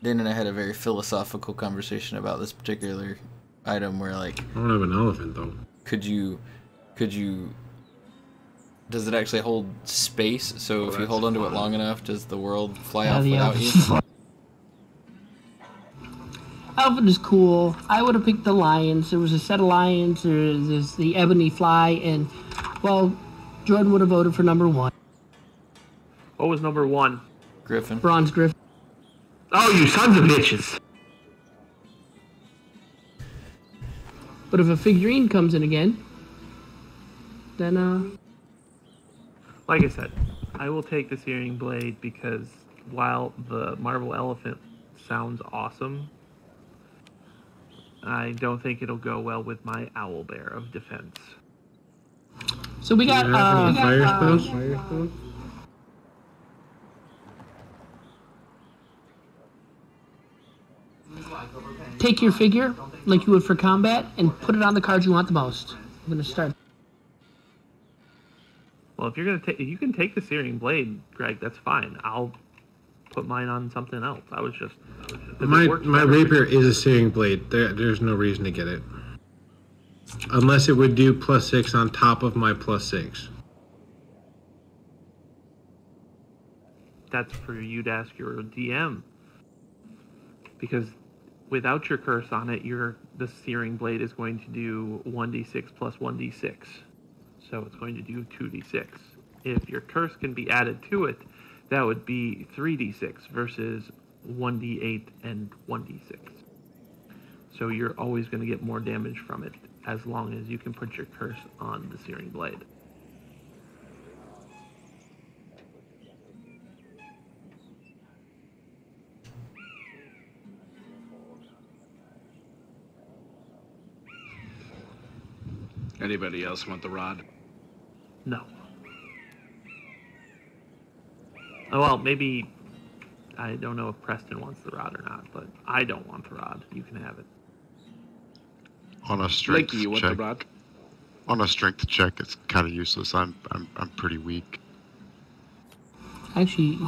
Dana and I had a very philosophical conversation about this particular item where like I don't have an elephant though. could you does it actually hold space? So if you hold onto it long enough, does the world fly off the without you? Elephant is cool. I would have picked the lions. There was a set of lions. There's the ebony fly, and well, Jordan would have voted for number 1, What was number 1? Griffin. bronze griffin. Oh, you sons of bitches! But if a figurine comes in again, then Like I said, I will take the Searing Blade because while the Marvel Elephant sounds awesome, I don't think it'll go well with my Owl Bear of Defense. so we got Fire spells? take your figure like you would for combat and put it on the card you want the most. I'm gonna start. Well, if you're gonna take, you can take the Searing Blade, Greg. That's fine. I'll put mine on something else. I was just My it works my better. rapier is a searing blade. There's no reason to get it. Unless it would do +6 on top of my +6. That's for you to ask your DM. Because without your curse on it, the Searing Blade is going to do 1d6 plus 1d6. So it's going to do 2d6. If your curse can be added to it, that would be 3d6 versus 1d8 and 1d6. So you're always going to get more damage from it as long as you can put your curse on the Searing Blade. Anybody else want the rod? No. Oh, well, maybe... I don't know if Preston wants the rod or not, but I don't want the rod. You can have it. On a strength Blinky, you want check. the rod? On a strength check, it's kind of useless. I'm pretty weak. Actually,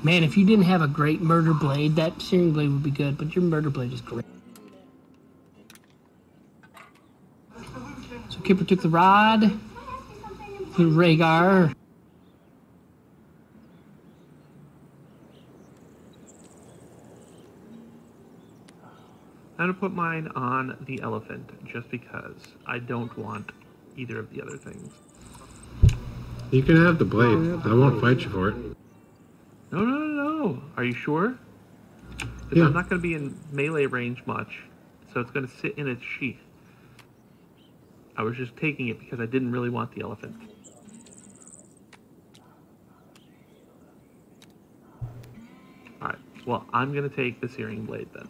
man, if you didn't have a great murder blade, that Searing Blade would be good. But your murder blade is great. So Kipper took the rod. Put Rhaegar. I'm going to put mine on the elephant just because I don't want either of the other things. You can have the blade. I won't fight you for it. No. Are you sure? Because Yeah. I'm not going to be in melee range much, so it's going to sit in its sheath. I was just taking it because I didn't really want the elephant. Alright, well, I'm going to take the Searing Blade then.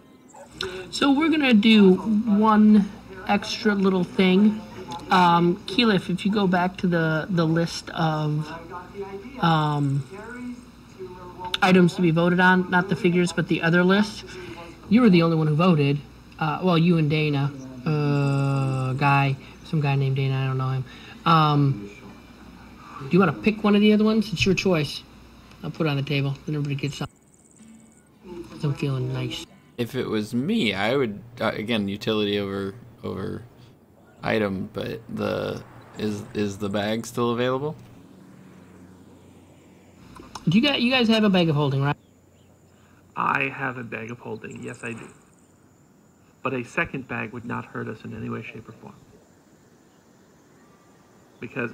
So we're gonna do one extra little thing. Keyleth, if you go back to the list of items to be voted on, not the figures, but the other list, you were the only one who voted. Well, you and Dana, some guy named Dana, I don't know him. Do you want to pick one of the other ones? It's your choice. I'll put it on the table, then everybody gets some. I'm feeling nice. If it was me, I would again utility over item, but is the bag still available? Do you guys have a bag of holding, right? I have a bag of holding, yes I do. But a second bag would not hurt us in any way, shape, or form. Because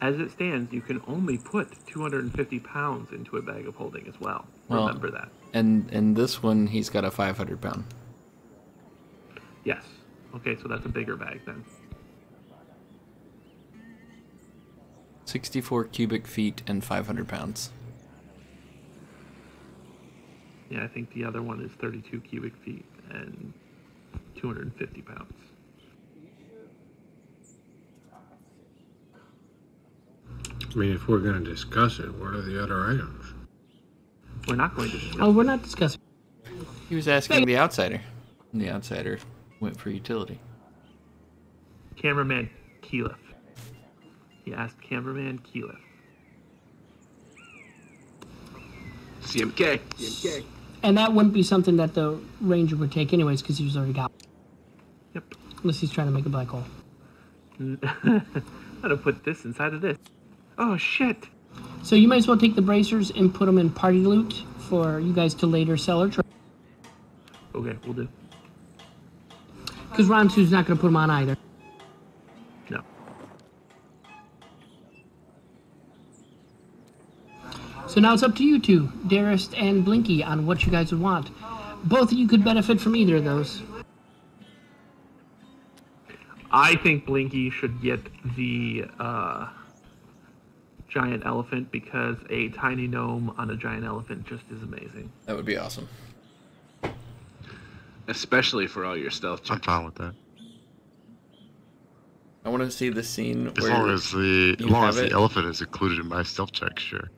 as it stands, you can only put 250 pounds into a bag of holding as well. Well, Remember that. And this one, he's got a 500-pound. Yes. Okay, so that's a bigger bag then. 64 cubic feet and 500 pounds. Yeah, I think the other one is 32 cubic feet and 250 pounds. I mean, if we're going to discuss it, what are the other items? We're not going to discuss. Oh, we're not discussing. He was asking the outsider. And the outsider went for utility. Cameraman Keyleth. He asked Cameraman Keyleth. CMK. And that wouldn't be something that the ranger would take anyways, because he's already got. Yep. Unless he's trying to make a black hole. I'm gonna put this inside of this. Oh shit! So you might as well take the bracers and put them in party loot for you guys to later sell or trade. Okay, we'll do. Because round 2's not going to put them on either. No. So now it's up to you two, Darist and Blinky, on what you guys would want. Both of you could benefit from either of those. I think Blinky should get the giant elephant because a tiny gnome on a giant elephant just is amazing. That would be awesome. Especially for all your stealth I'm checks. fine with that. I want to see the scene As where long as the it. elephant is included in my stealth check, sure.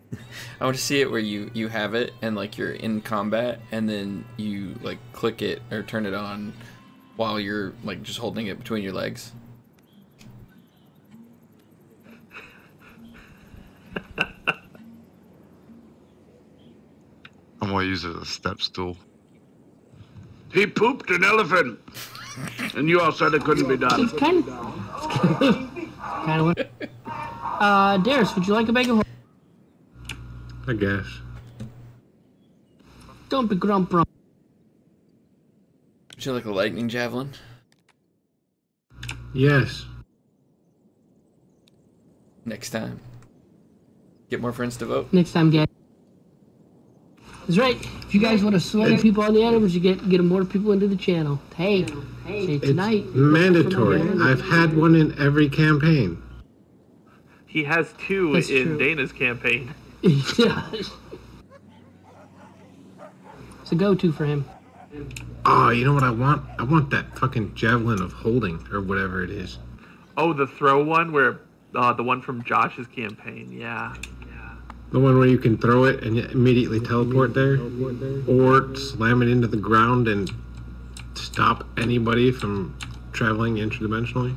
I want to see it where you have it and like you're in combat and then you like click it or turn it on while you're like just holding it between your legs. I'm gonna use it as a step stool. He pooped an elephant, and you all said it couldn't be done. It's kind of what. Darist, would you like a bag of? I guess. Don't be grump. Would you like a lightning javelin? Yes. Next time. Get more friends to vote. Next time, guys. That's right. If you guys want to sway people on the animals, you get more people into the channel. Hey, say tonight. It's mandatory. I've had one in every campaign. He has 2 That's in true. Dana's campaign. Yeah. It's a go-to for him. Oh, you know what I want? I want that fucking javelin of holding, or whatever it is. Oh, the throw one where the one from Josh's campaign. Yeah. The one where you can throw it and immediately teleport there? Or slam it into the ground and stop anybody from traveling interdimensionally?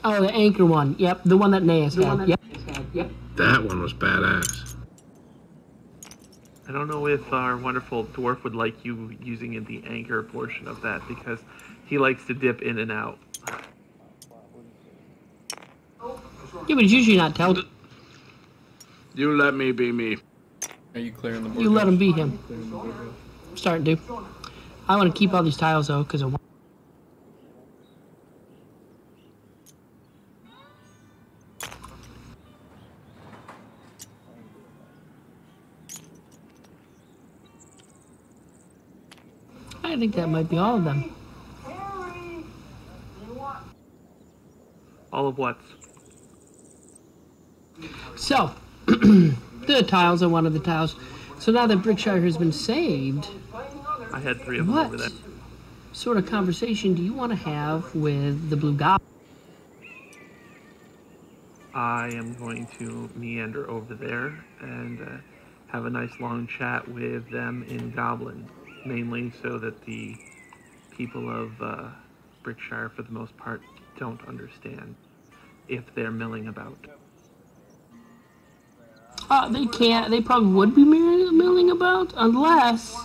Oh, the anchor one. Yep, the one that Naeus had. Yep. That one was badass. I don't know if our wonderful dwarf would like you using in the anchor portion of that because he likes to dip in and out. Yeah, but it's usually not tell. You let me be me. Are you clearing the board? You let him be him. I'm starting to. I want to keep all these tiles though, because I want. I think that might be all of them. All of what? So, the tiles, I wanted the tiles. So now that Brickshire has been saved, I had 3 of them what over there. sort of conversation do you want to have with the Blue Goblin? I am going to meander over there and have a nice long chat with them in Goblin, mainly so that the people of Brickshire, for the most part, don't understand if they're milling about. They can't. They probably would be milling about unless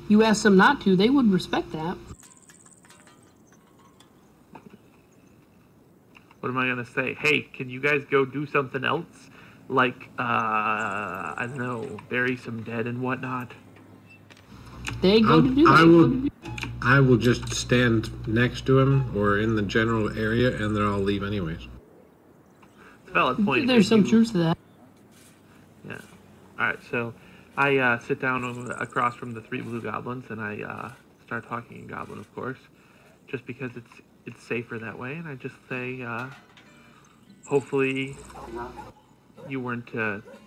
you ask them not to. They would respect that. What am I gonna say? Hey, can you guys go do something else? Like, I don't know, bury some dead and whatnot? They go to do that. I will just stand next to him or in the general area, and then I'll leave anyways. Valid point. There's If some you- truth to that. Yeah. Alright, so I sit down across from the 3 blue goblins and I start talking in Goblin, of course, just because it's safer that way. And I just say, hopefully you weren't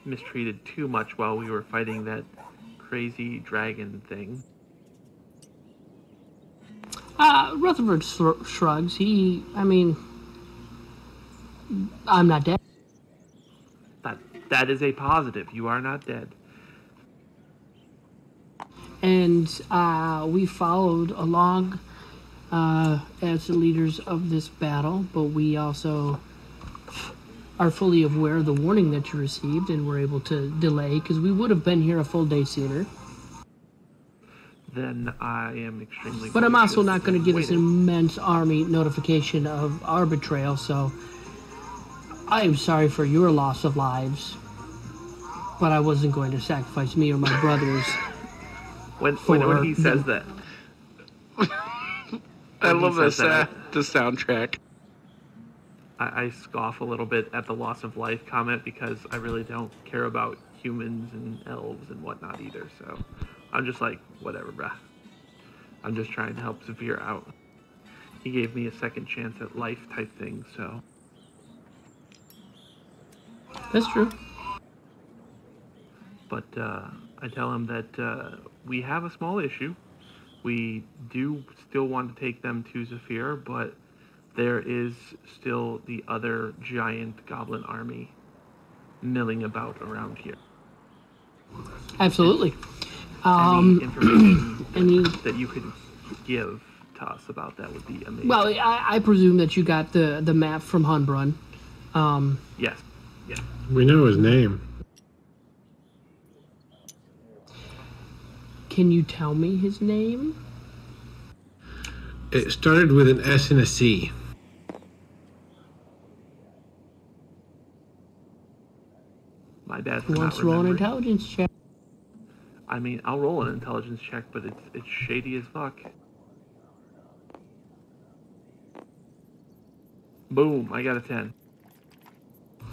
mistreated too much while we were fighting that crazy dragon thing. Rutherford shrugs. I'm not dead. That is a positive. You are not dead. And we followed along as the leaders of this battle, but we also are fully aware of the warning that you received and were able to delay, because we would have been here a full day sooner. Then I am extremely. But I'm also not going to give this waiting. immense army notification of our betrayal, so I am sorry for your loss of lives. But I wasn't going to sacrifice me or my brothers. When he for says that. I When he love says the that, soundtrack. I scoff a little bit at the loss of life comment because I really don't care about humans and elves and whatnot either. So I'm just like, whatever, bruh. I'm just trying to help Zephyr out. He gave me a second chance at life type thing, so. That's true. But I tell him that we have a small issue. We do still want to take them to Zephyr, but there is still the other giant goblin army milling about around here. Absolutely. Any information any- that you could give to us about that would be amazing. Well, I presume that you got the map from Hunbrun. Yes. Yes. We know his name. Can you tell me his name? It started with an S and a C. My bad Who for wants not to roll an remembering. intelligence check? I mean, I'll roll an intelligence check, but it's shady as fuck. Boom, I got a 10.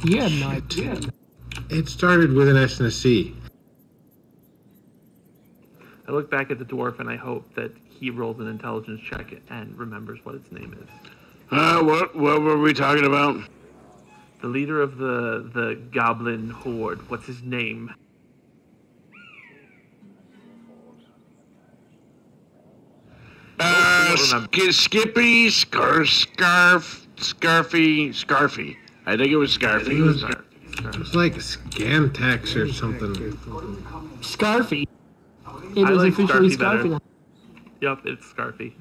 You have no idea. It started with an S and a C. I look back at the dwarf and I hope that he rolls an intelligence check and remembers what its name is. What were we talking about? The leader of the goblin horde, what's his name? Skippy, Scarfy. I think it was Scarfy. It's like Scantax or something. Scarfy. It I is like officially Scarfy better. Scarfy now. Yup, it's Scarfy.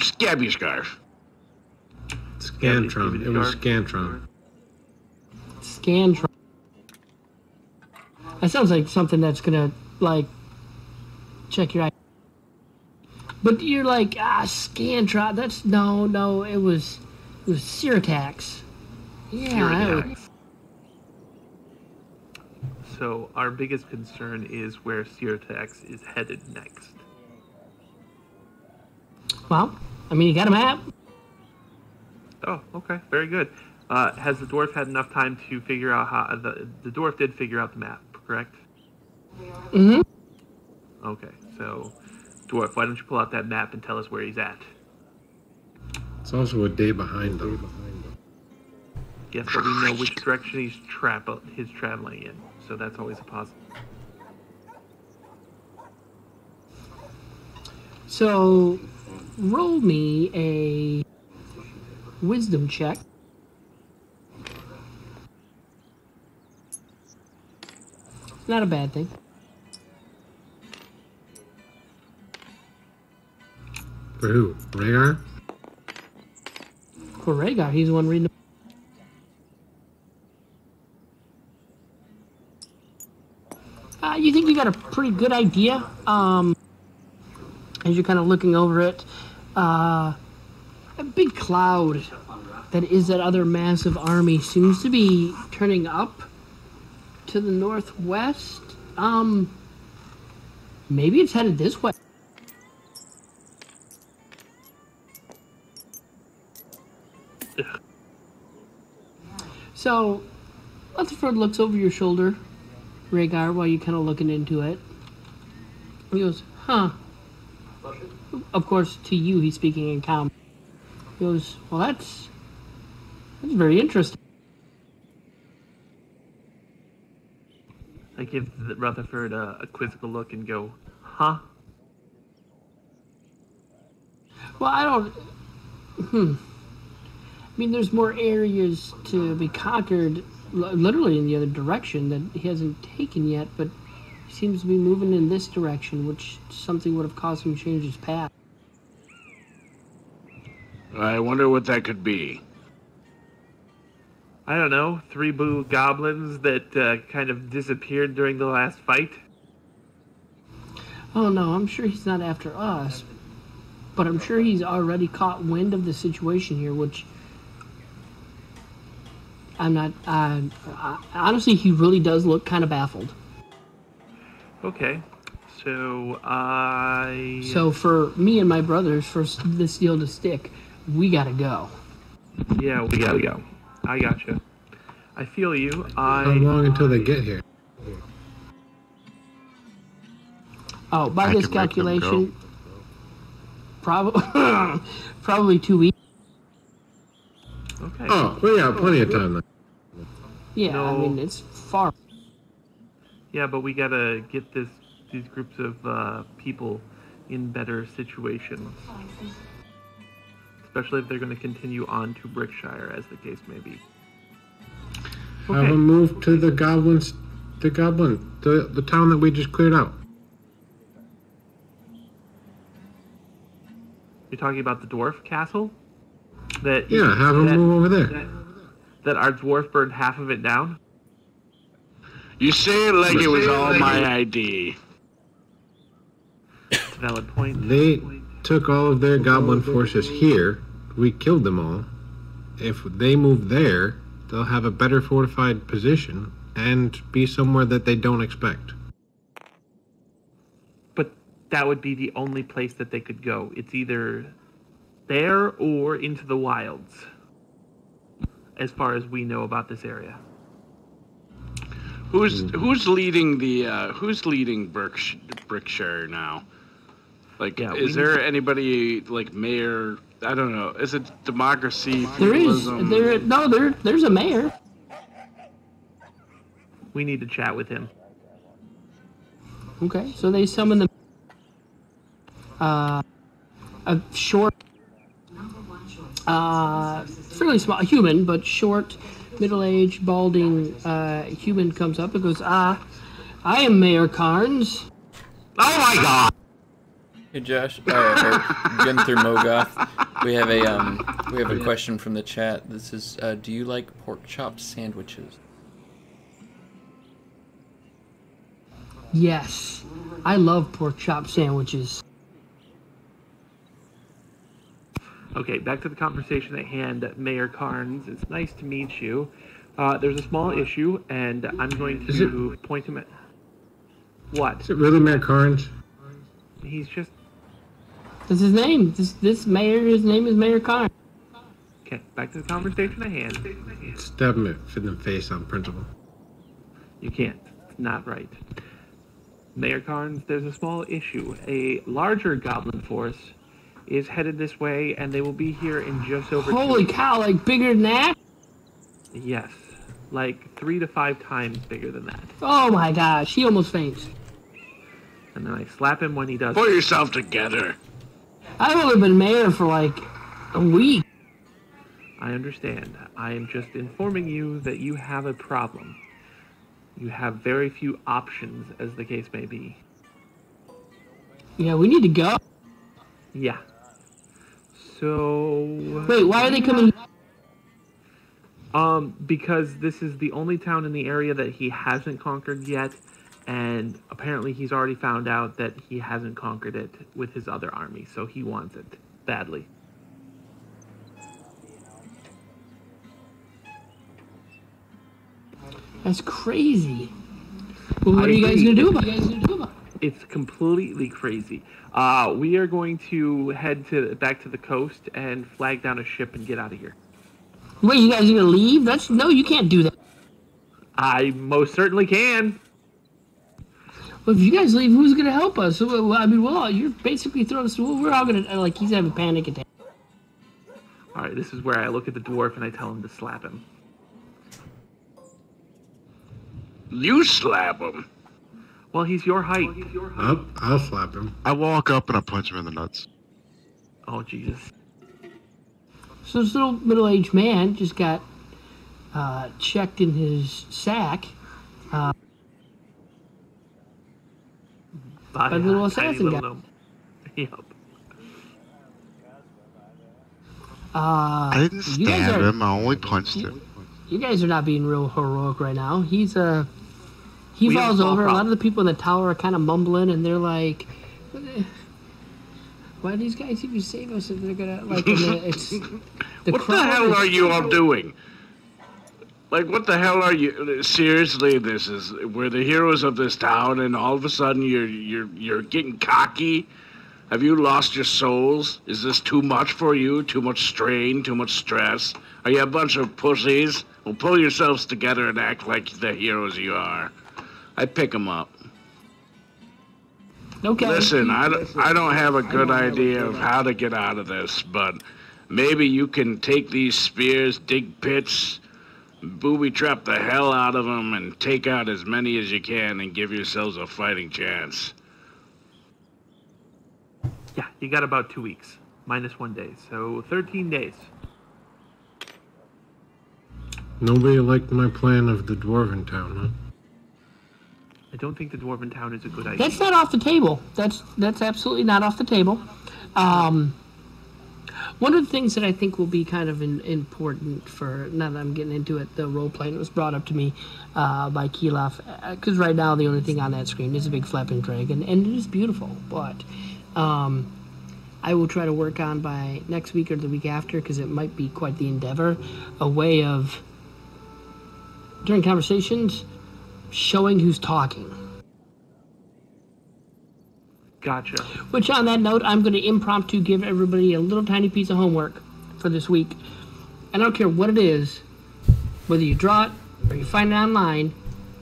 Scabby Scarf. Scantron. It was Scantron. Scantron. That sounds like something that's gonna, like, check your eye. But you're like, Scantron, that's, no, it was Sirtax. Yeah. Sirtax. So our biggest concern is where Sirtax is headed next. Well, I mean, you got a map. Oh, okay, very good. Has the dwarf had enough time to figure out how the dwarf did figure out the map, correct? Mm-hmm. Okay, so dwarf, why don't you pull out that map and tell us where he's at? It's also a day behind them. Yes, but we know which direction he's traveling in, so that's always a positive. So, roll me a wisdom check. Not a bad thing. For who? Rhaegar? For Rhaegar, he's the one reading. You think you got a pretty good idea, as you're kind of looking over it. A big cloud that is that other massive army seems to be turning up to the northwest. Maybe it's headed this way. So, Rutherford looks over your shoulder, Rhaegar, while you're kind of looking into it. He goes, huh. Of course, to you, he's speaking in common. He goes, well, that's very interesting. I give Rutherford a quizzical look and go, huh? Well, I don't... I mean, there's more areas to be conquered, literally in the other direction, that he hasn't taken yet, but seems to be moving in this direction, which something would have caused him to change his path. I wonder what that could be. I don't know, 3 blue goblins that kind of disappeared during the last fight. Oh no, I'm sure he's not after us, but I'm sure he's already caught wind of the situation here, which I'm not. Honestly, he really does look kind of baffled. Okay, so So for me and my brothers, for this deal to stick, we gotta go. Yeah, we gotta go. I gotcha. I feel you. How long until they get here? Oh, by I this can make them calculation, probably 2 weeks. Okay. Oh, we got plenty of time left. Yeah, I No. mean it's far. Yeah, but we gotta get these groups of people in better situations. Especially if they're going to continue on to Brickshire, as the case may be. Have them move to the the town that we just cleared out. You're talking about the dwarf castle? That Yeah, have them move over there. That our dwarf burned half of it down? You say it like it was all my idea. That's a valid point. They took all of their goblin forces here. We killed them all. If they move there, they'll have a better fortified position and be somewhere that they don't expect. But that would be the only place that they could go. It's either there or into the wilds, as far as we know about this area. Who's leading Brickshire now? Like, Yeah, is there anybody like mayor? I don't know. Is it democracy? There is. Feudalism? There's a mayor. We need to chat with him. Okay, so they summon the a short, fairly small human, but short, middle-aged, balding human comes up and goes, I am Mayor Carnes. Oh my god! Hey Josh, or Gunther Mogoth, we have a question from the chat. This is, do you like pork chop sandwiches? Yes, I love pork chop sandwiches. Okay, back to the conversation at hand, Mayor Carnes. It's nice to meet you. There's a small issue, and I'm going to point him at... What? Is it really Mayor Carnes? He's just... That's his name. This mayor, his name is Mayor Carnes. Okay, back to the conversation at hand. Stab him in the face on principle. You can't. It's not right. Mayor Carnes, there's a small issue. A larger goblin force is headed this way, and they will be here in just over... Holy cow, like bigger than that? Yes. Like 3 to 5 times bigger than that. Oh my gosh, he almost faints. And then I slap him when he does. Pull yourself together. I've only been mayor for like a week. I understand. I am just informing you that you have a problem. You have very few options, as the case may be. Yeah, we need to go. Yeah. So... Wait, why are they coming? Because this is the only town in the area that he hasn't conquered yet, and apparently he's already found out that he hasn't conquered it with his other army, so he wants it badly. That's crazy. Well, what are you guys gonna do about it? It's completely crazy. We are going to head back to the coast and flag down a ship and get out of here. Wait, you guys are gonna leave? No, you can't do that. I most certainly can. Well, if you guys leave, who's gonna help us? Well, you're basically throwing us. We're all gonna like. He's having a panic attack. All right, this is where I look at the dwarf and I tell him to slap him. You slap him. Well, he's your height. I'll slap him. I walk up and I punch him in the nuts. Oh, Jesus. So this little middle-aged man just got checked in his sack. by the little tiny assassin little guy. gnome. Yep. I didn't You guys stab are- him. I only punched him. You guys are not being real heroic right now. He We have falls a small over. A lot problem. of the people in the tower are kind of mumbling, and they're like, "Why do these guys even save us if they're gonna like?" It's the What the crowd hell is- are you all doing? Like, what the hell are you? Seriously, we're the heroes of this town, and all of a sudden you're getting cocky. Have you lost your souls? Is this too much for you? Too much strain? Too much stress? Are you a bunch of pussies? Well, pull yourselves together and act like the heroes you are. I pick 'em up. Okay. Listen, I don't have a good idea of how to get out of this, but maybe you can take these spears, dig pits, booby trap the hell out of them, and take out as many as you can and give yourselves a fighting chance. Yeah, you got about 2 weeks, minus 1 day, so 13 days. Nobody liked my plan of the dwarven town, huh? I don't think the dwarven town is a good idea. That's not off the table. That's absolutely not off the table. One of the things that I think will be kind of important for, now that I'm getting into it, the role playing was brought up to me by Keelof, because right now the only thing on that screen is a big flapping dragon, and it is beautiful, but I will try to work on by next week or the week after, because it might be quite the endeavor, a way of, during conversations, showing who's talking. Gotcha. Which, on that note, I'm going to impromptu give everybody a little tiny piece of homework for this week. And I don't care what it is, whether you draw it or you find it online,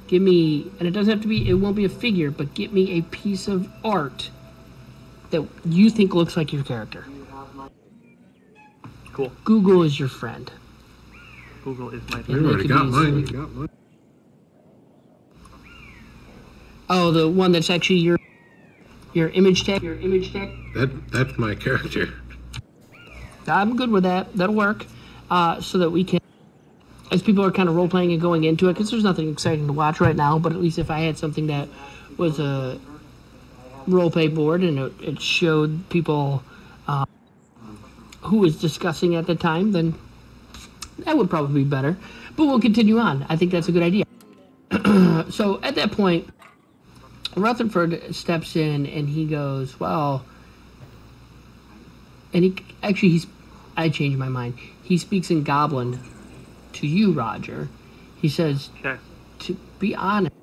give me, and it doesn't have to be, it won't be a figure, but get me a piece of art that you think looks like your character. Cool. Google is your friend. Google is my You favorite. already got could be mine. Oh, the one that's actually your image tag? Your image tag? That's my character. I'm good with that. That'll work. So that we can, as people are kind of role-playing and going into it, because there's nothing exciting to watch right now, but at least if I had something that was a role-play board and it showed people who was discussing at the time, then that would probably be better. But we'll continue on. I think that's a good idea. So at that point, Rutherford steps in and he goes, well, and I changed my mind. He speaks in Goblin to you, Roger. He says, Okay. to be honest,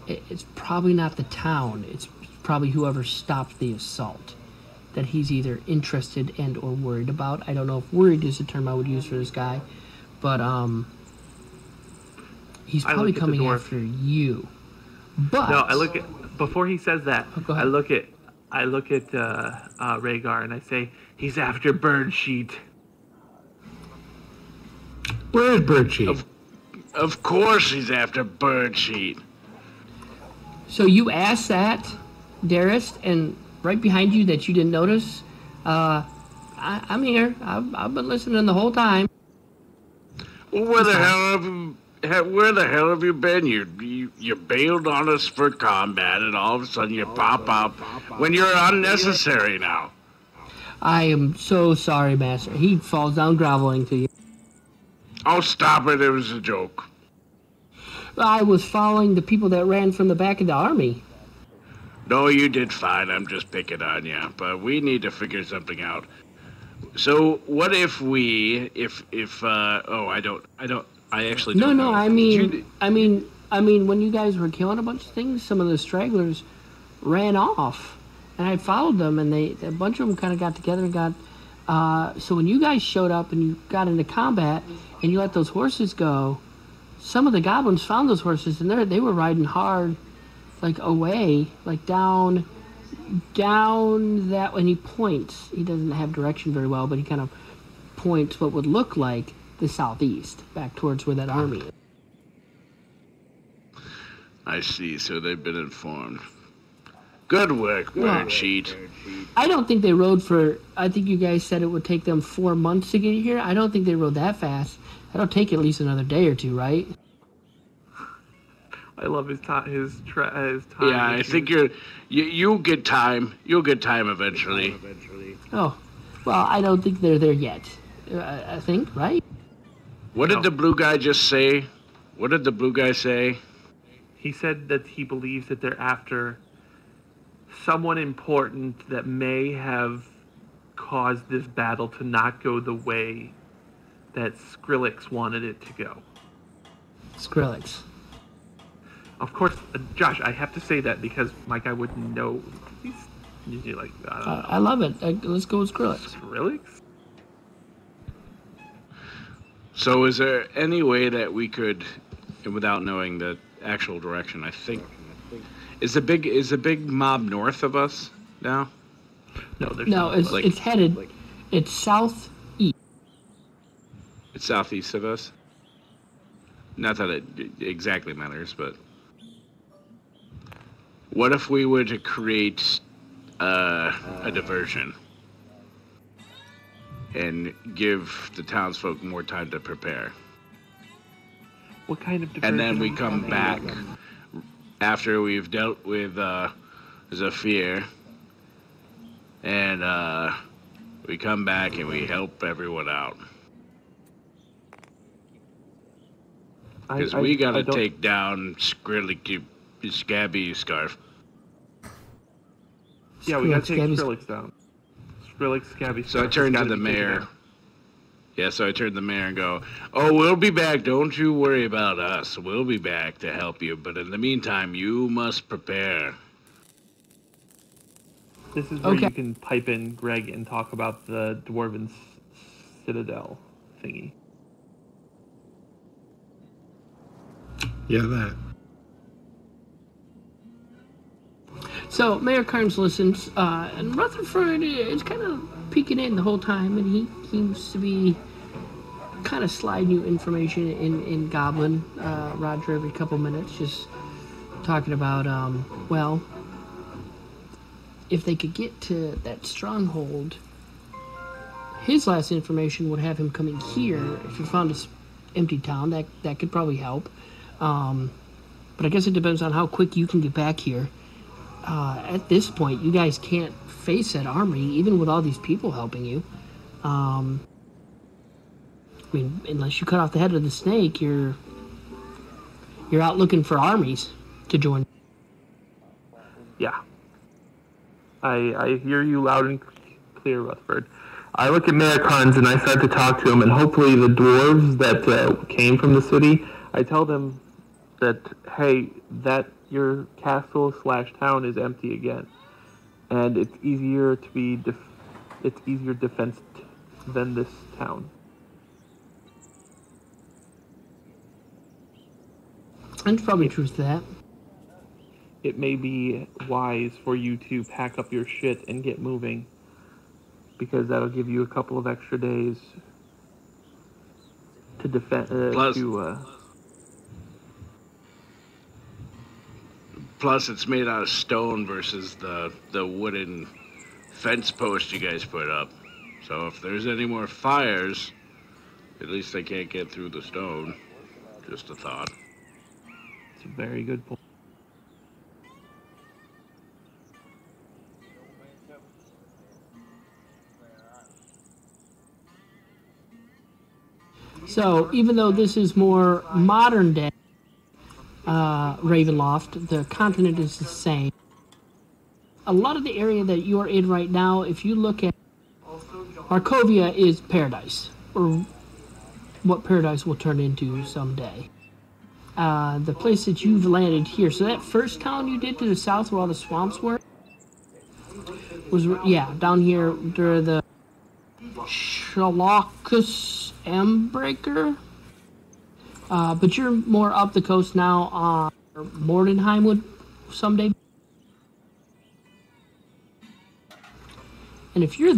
it's probably not the town. It's probably whoever stopped the assault that he's either interested and or worried about. I don't know if worried is the term I would use for this guy, but he's I probably look at the coming dwarf. after you. But No, I look at, before he says that, go ahead. I look at Rhaegar and I say, he's after Birdsheet. Where is Birdsheet? Of course he's after Birdsheet. So you asked that, Darist, and right behind you that you didn't notice. I'm here. I've been listening the whole time. Well, where the hell have you been? You bailed on us for combat, and all of a sudden you pop up when you're unnecessary now. I am so sorry, Master. He falls down groveling to you. Oh, stop it! It was a joke. I was following the people that ran from the back of the army. No, you did fine. I'm just picking on you, but we need to figure something out. So, what if we, I actually don't know. I mean, when you guys were killing a bunch of things, some of the stragglers ran off, and I followed them, and a bunch of them kind of got together and got. So when you guys showed up and you got into combat and you let those horses go, some of the goblins found those horses and they were riding hard, like away, like down that. When he points, he doesn't have direction very well, but he kind of points what would look like the southeast, back towards where that army is. I see. So they've been informed. Good work, Birdsheet. I don't think they rode I think you guys said it would take them 4 months to get here. I don't think they rode that fast. That'll take at least another day or two, right? I love his time. His time. Yeah, I think you'll get time. You'll get time eventually. Oh, well, I don't think they're there yet. I think, right? What did the blue guy just say? What did the blue guy say? He said that he believes that they're after someone important that may have caused this battle to not go the way that Skrillex wanted it to go. Skrillex. Of course, Josh, I have to say that because my guy wouldn't know. He's usually like, I don't know. I love it. Let's go with Skrillex. Skrillex? So is there any way that we could, without knowing the actual direction, I think, is the big mob north of us now? No, there's No, it's headed. It's southeast. It's southeast of us. Not that it exactly matters, but what if we were to create a diversion and give the townsfolk more time to prepare? What kind of And then diversion we are come talking back about? after we've dealt with Zafir, and we come back and we help everyone out. Because we gotta take down Scabby Scarf. Yeah, we gotta take Skrillex. Skrillex down. Skrillex, Scabby. So I Scarf turned to gotta the be taken mayor. down. Yeah, so I turned to the mayor and go, "Oh, we'll be back. Don't you worry about us. We'll be back to help you. But in the meantime, you must prepare." This is where Okay. you can pipe in Greg and talk about the Dwarven Citadel thingy. Yeah, that. So Mayor Carnes listens, and Rutherford is kind of peeking in the whole time, and he seems to be kind of sliding you information in Goblin, Roger, every couple minutes, just talking about, well, if they could get to that stronghold, his last information would have him coming here. If you found this empty town, that could probably help. But I guess it depends on how quick you can get back here. At this point, you guys can't face that army, even with all these people helping you. I mean, unless you cut off the head of the snake, you're out looking for armies to join. Yeah. I hear you loud and clear, Rutherford. I look at Mayor Carnes and I start to talk to him, and hopefully the dwarves that came from the city, I tell them that, hey, that your castle/town is empty again, and it's easier to be it's easier defense than this town. There's probably truth to that. It may be wise for you to pack up your shit and get moving, because that'll give you a couple of extra days to defend. Plus, it's made out of stone versus the wooden fence post you guys put up. So if there's any more fires, at least they can't get through the stone. Just a thought. It's a very good point. So even though this is more modern day Ravenloft, the continent is the same. A lot of the area that you're in right now, if you look at Arkovia, is paradise, or what paradise will turn into someday. The place that you've landed here, so that first town you did to the south where all the swamps were, was, yeah, down here where the Shalockus Embreaker. But you're more up the coast now on Mordenheim would someday. And if you're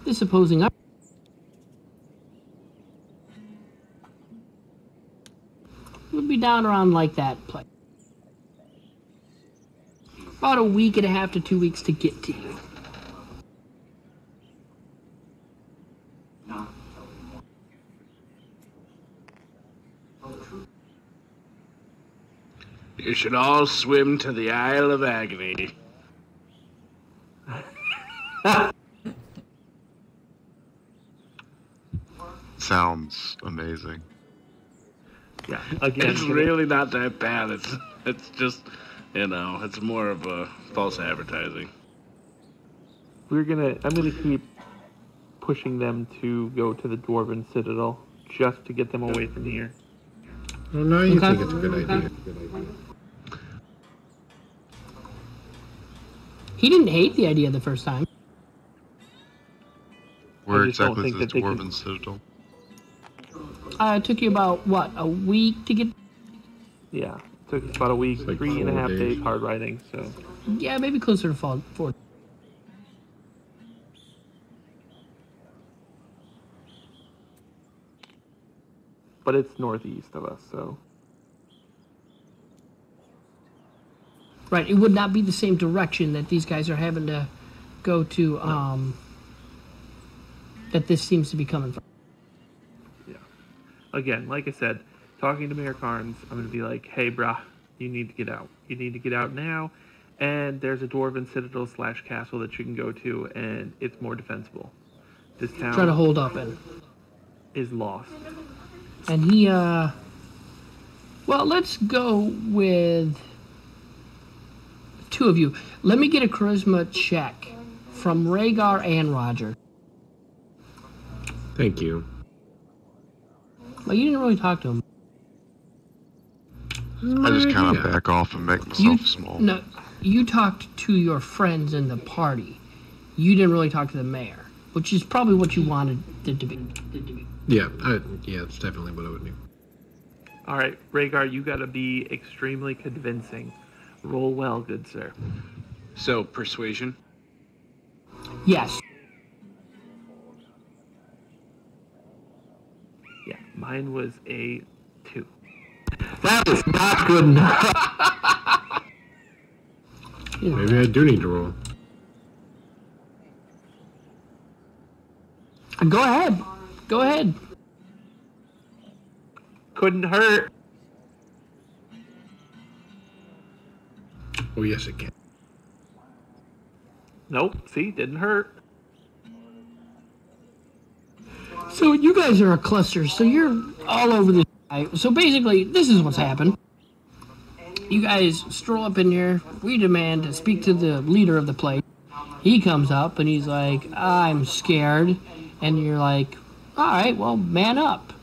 this opposing would be down around like that place. About a week and a half to 2 weeks to get to you. You should all swim to the Isle of Agony. Sounds amazing. Yeah, again, It's really not that bad. It's just, it's more of a false advertising. I'm gonna keep pushing them to go to the Dwarven Citadel just to get them away from here. Well, now you Okay. think it's a good idea. He didn't hate the idea the first time. Where just don't exactly is think the that they can- Dwarven Citadel? It took you about, what, a week to get... Yeah, took us about a week, like 3.5 4 days days. hard riding. So Yeah, maybe closer to fall. 4. but it's northeast of us, so Right, it would not be the same direction that these guys are having to go to, that this seems to be coming from. yeah. Again, like I said, talking to Mayor Carnes, I'm gonna be like, hey, brah, you need to get out. You need to get out now. And there's a Dwarven Citadel / castle that you can go to, and it's more defensible. This town Try to hold up in. is lost. And he, well, let's go with 2 of you. Let me get a charisma check from Rhaegar and Roger. Thank you. Well, you didn't really talk to him. I just kind of Yeah. back off and make You, myself small. no, you talked to your friends in the party. You didn't really talk to the mayor, which is probably what you wanted it to be. Yeah, it's definitely what I would do. All right, Rhaegar, you gotta be extremely convincing. Roll well, good sir. So, persuasion? Yes. Yeah, mine was a 2. That is not good enough. Maybe I do need to roll. Go ahead. Go ahead. Couldn't hurt. Oh, yes, it can. Nope, see, didn't hurt. So you guys are a cluster, so you're all over the... So basically, this is what's happened. You guys stroll up in here. We demand to speak to the leader of the place. He comes up and he's like, I'm scared. And you're like, all right, well, man up.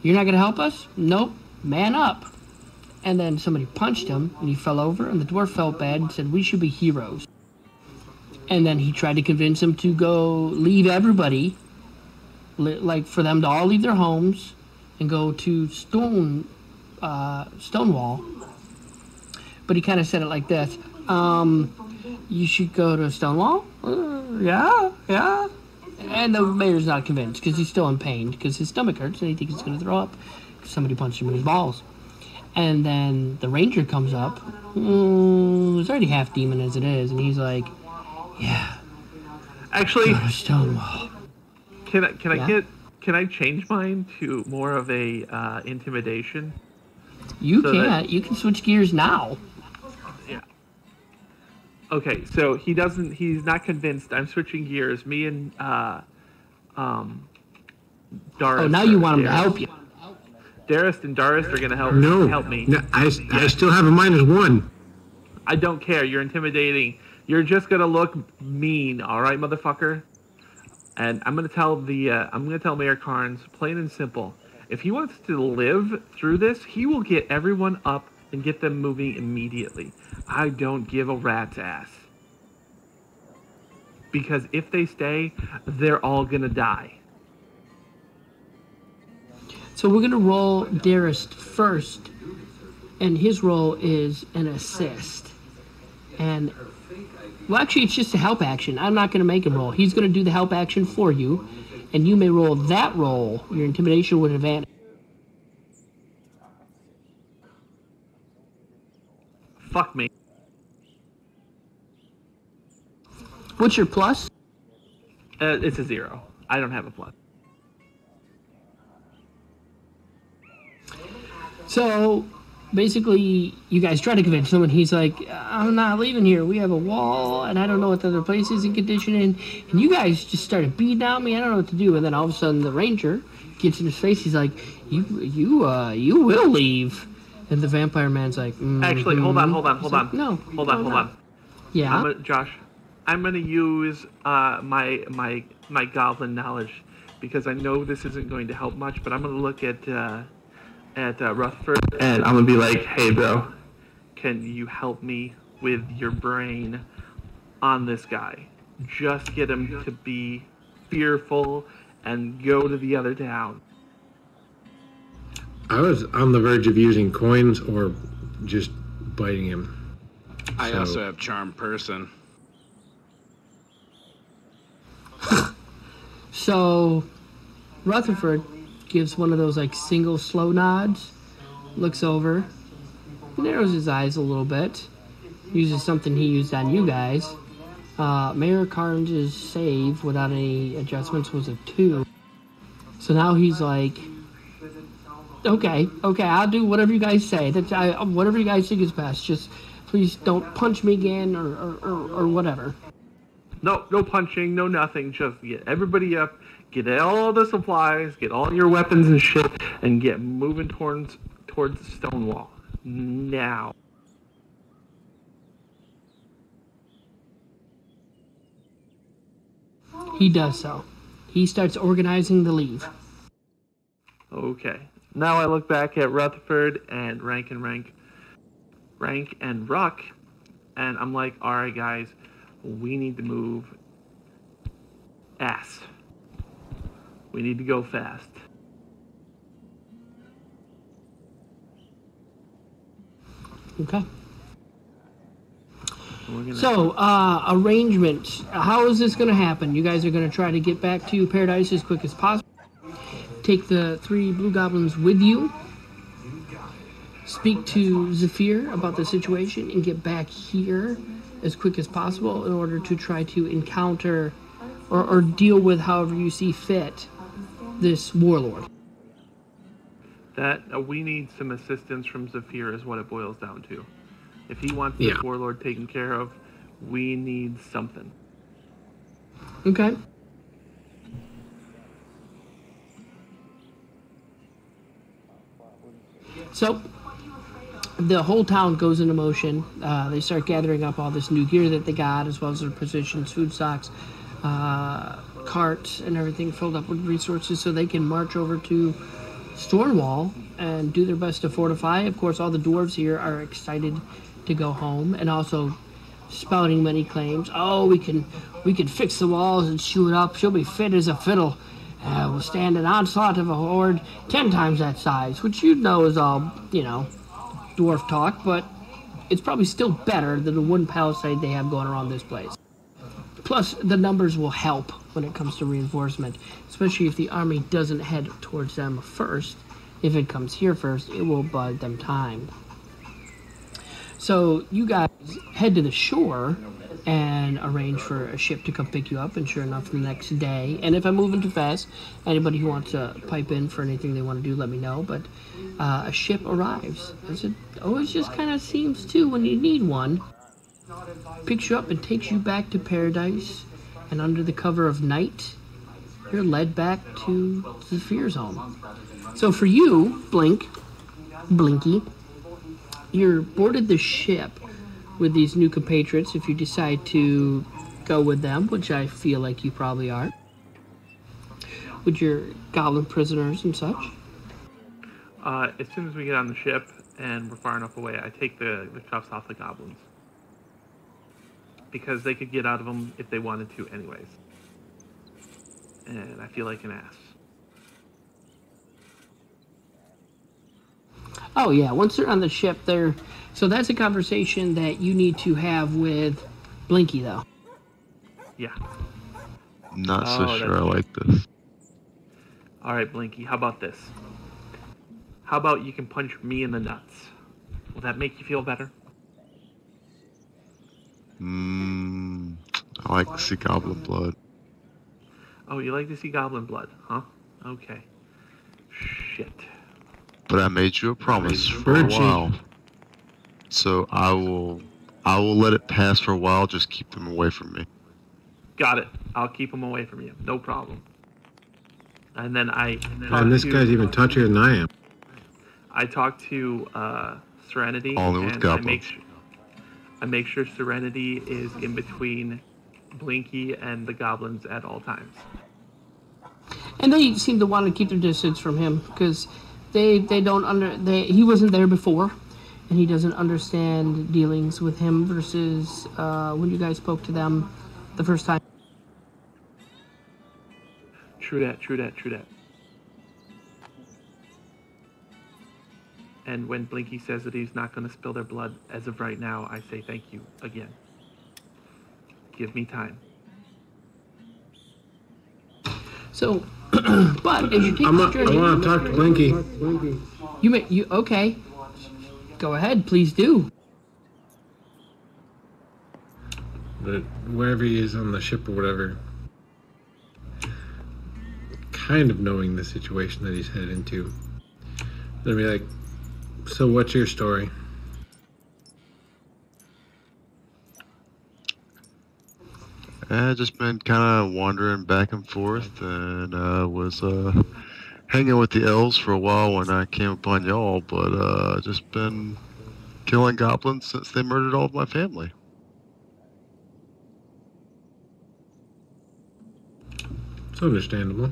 You're not going to help us? Nope, man up. And then somebody punched him and he fell over and the dwarf felt bad and said, we should be heroes. And then he tried to convince him to go leave everybody, like for them to all leave their homes and go to Stonewall. But he kind of said it like this. You should go to Stonewall? Yeah. And the mayor's not convinced because he's still in pain because his stomach hurts and he thinks he's going to throw up because somebody punched him in his balls. And then the ranger comes up. He's already half demon as it is. And he's like, yeah, Actually, go to Stonewall. can I change mine to more of a intimidation? You So can't. You can switch gears now. Yeah. Okay, so he's not convinced. I'm switching gears. Me and Darius. Oh, now you want him to help you. Darius and Darius are gonna help me. No, I still have a -1. I don't care. You're intimidating. You're just gonna look mean, all right, motherfucker. And I'm gonna tell Mayor Carnes, plain and simple. If he wants to live through this, he will get everyone up and get them moving immediately. I don't give a rat's ass. Because if they stay, they're all gonna die. So we're gonna roll Darius first, and his role is an assist. And well, actually, it's just a help action. I'm not gonna make him roll. He's gonna do the help action for you, and you may roll that roll. Your intimidation with advantage. Fuck me. What's your plus? It's a 0. I don't have a plus. So basically, you guys try to convince him, and he's like, I'm not leaving here. We have a wall, and I don't know what the other place is in condition. And you guys just started beating on me. I don't know what to do. And then all of a sudden, the ranger gets in his face. He's like, you will leave. And the vampire man's like, Actually, hold on. Like, no. Hold on. Yeah? Josh, I'm going to use my goblin knowledge, because I know this isn't going to help much, but I'm going to look at Rutherford, and I'm going to be like, hey, bro, can you help me with your brain on this guy? Just get him to be fearful and go to the other town. I was on the verge of using coins or just biting him. I also have charm person. So, Rutherford gives one of those like single slow nods, looks over, narrows his eyes a little bit, uses something he used on you guys. Mayor Carnes' save without any adjustments was a 2. So now he's like, okay, I'll do whatever you guys say. Whatever you guys think is best. Just please don't punch me again or whatever. No punching, no nothing. Just get everybody up, get all the supplies, get all your weapons and shit, and get moving towards the stone wall. Now. He does so. He starts organizing the leave. Okay. Now I look back at Rutherford and Rank and Ruck, and I'm like, all right, guys, we need to move ass. We need to go fast. Okay. So, arrangement. How is this going to happen? You guys are going to try to get back to Paradise as quick as possible. Take the 3 blue goblins with you. Speak to Zephyr about the situation and get back here as quick as possible in order to try to encounter or deal with, however you see fit, this warlord. That we need some assistance from Zephyr is what it boils down to. If he wants this warlord taken care of, we need something. Okay. So, the whole town goes into motion. They start gathering up all this new gear that they got, as well as their positions, food stocks, carts, and everything filled up with resources so they can march over to Stormwall and do their best to fortify. Of course, all the dwarves here are excited to go home, and also spouting many claims. Oh, we can fix the walls and shoot it up. She'll be fit as a fiddle. We'll stand an onslaught of a horde 10 times that size, which you know is all, dwarf talk, but it's probably still better than the wooden palisade they have going around this place. Plus, the numbers will help when it comes to reinforcement, especially if the army doesn't head towards them first. If it comes here first, it will buy them time. So you guys head to the shore and arrange for a ship to come pick you up, and sure enough, the next day, and if I'm moving too fast, anybody who wants to pipe in for anything they want to do, let me know, but a ship arrives, as it always just kind of seems to when you need one, picks you up and takes you back to Paradise, and under the cover of night, you're led back to Zephyr's home. So for you, Blinky, you're boarded the ship with these new compatriots if you decide to go with them, which I feel like you probably are, with your goblin prisoners and such. As soon as we get on the ship and we're far enough away, I take the cuffs off the goblins. Because they could get out of them if they wanted to anyways. And I feel like an ass. Oh yeah, once they're on the ship, so that's a conversation that you need to have with Blinky, though. Yeah. Not so sure I like this. Alright, Blinky, how about this? How about you can punch me in the nuts? Will that make you feel better? I like to see goblin blood. Oh, you like to see goblin blood, huh? Okay. Shit. But I made you a promise for a Virgie. while. So I will let it pass for a while. Just keep them away from me. Got it. I'll keep them away from you. No problem. And then And this guy's even touchier than I am. I talk to Serenity, Only with and goblins. I make sure Serenity is in between Blinky and the goblins at all times. And they seem to want to keep their distance from him because he wasn't there before, and he doesn't understand dealings with him versus when you guys spoke to them the first time. True that. And when Blinky says that he's not going to spill their blood as of right now, I say thank you again. Give me time. So, but as you take this journey, I want to talk to Blinky. okay. Go ahead, please do. But wherever he is on the ship or whatever, kind of knowing the situation that he's headed into, they'll be like, so what's your story? I just been kind of wandering back and forth, and was hanging with the elves for a while when I came upon y'all. But just been killing goblins since they murdered all of my family. It's understandable.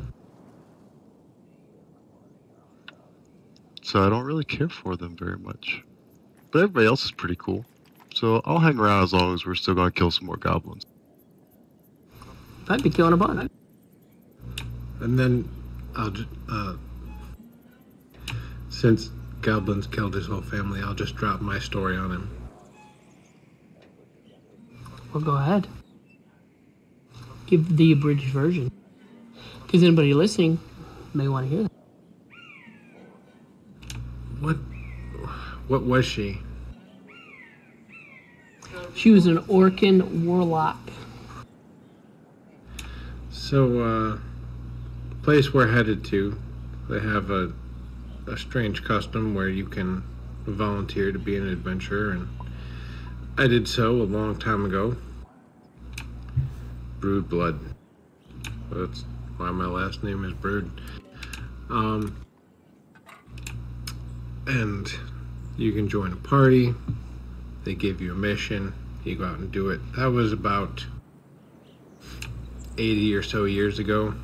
So I don't really care for them very much. But everybody else is pretty cool. So I'll hang around as long as we're still going to kill some more goblins. I'd be killing a bunch. And then I'll just, since goblins killed his whole family, I'll just drop my story on him. Well, go ahead. Give the abridged version. Because anybody listening may want to hear that. What was she? She was an Orcan warlock. So, place we're headed to, they have a strange custom where you can volunteer to be an adventurer, and I did so a long time ago. Brood blood. That's why my last name is Brood. And you can join a party. They give you a mission. You go out and do it. That was about 80 or so years ago.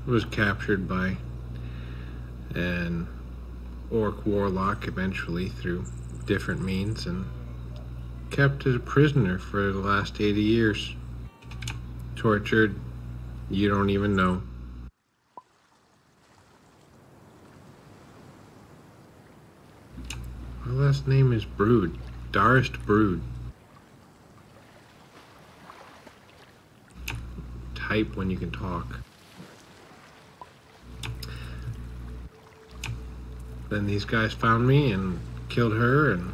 It was captured by an orc warlock eventually through different means and kept as a prisoner for the last 80 years. Tortured. You don't even know. My last name is Brood. Darist Brood. Type when you can talk. Then these guys found me and killed her, and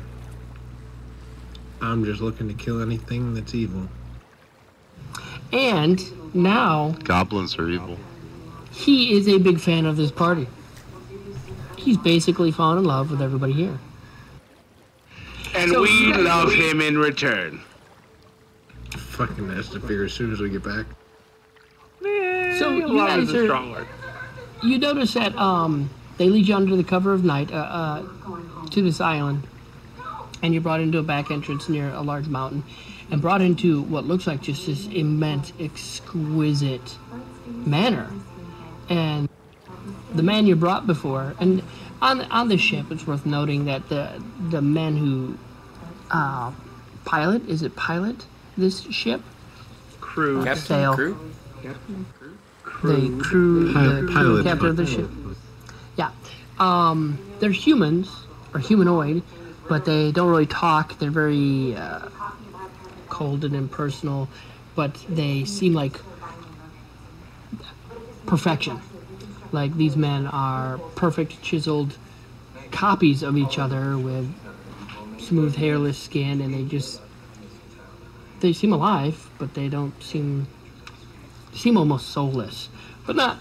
I'm just looking to kill anything that's evil. And now Goblins are evil. he is a big fan of this party. He's basically fallen in love with everybody here. And So- we love him in return. Fucking has to figure as soon as we get back. So you Love guys is a are. strong word. You notice that they lead you under the cover of night to this island, and you're brought into a back entrance near a large mountain, and brought into what looks like just this immense, exquisite manor. And the man you brought before, and on the ship, it's worth noting that the men who pilot this ship, Crew. Captain, sail. crew? the crew, the Pilot. captain of the ship. Yeah. They're humans, or humanoid, but they don't really talk. They're very cold and impersonal, but they seem like perfection. Like these men are perfect, chiseled copies of each other with smooth, hairless skin, and they seem alive, but they don't seem almost soulless, but not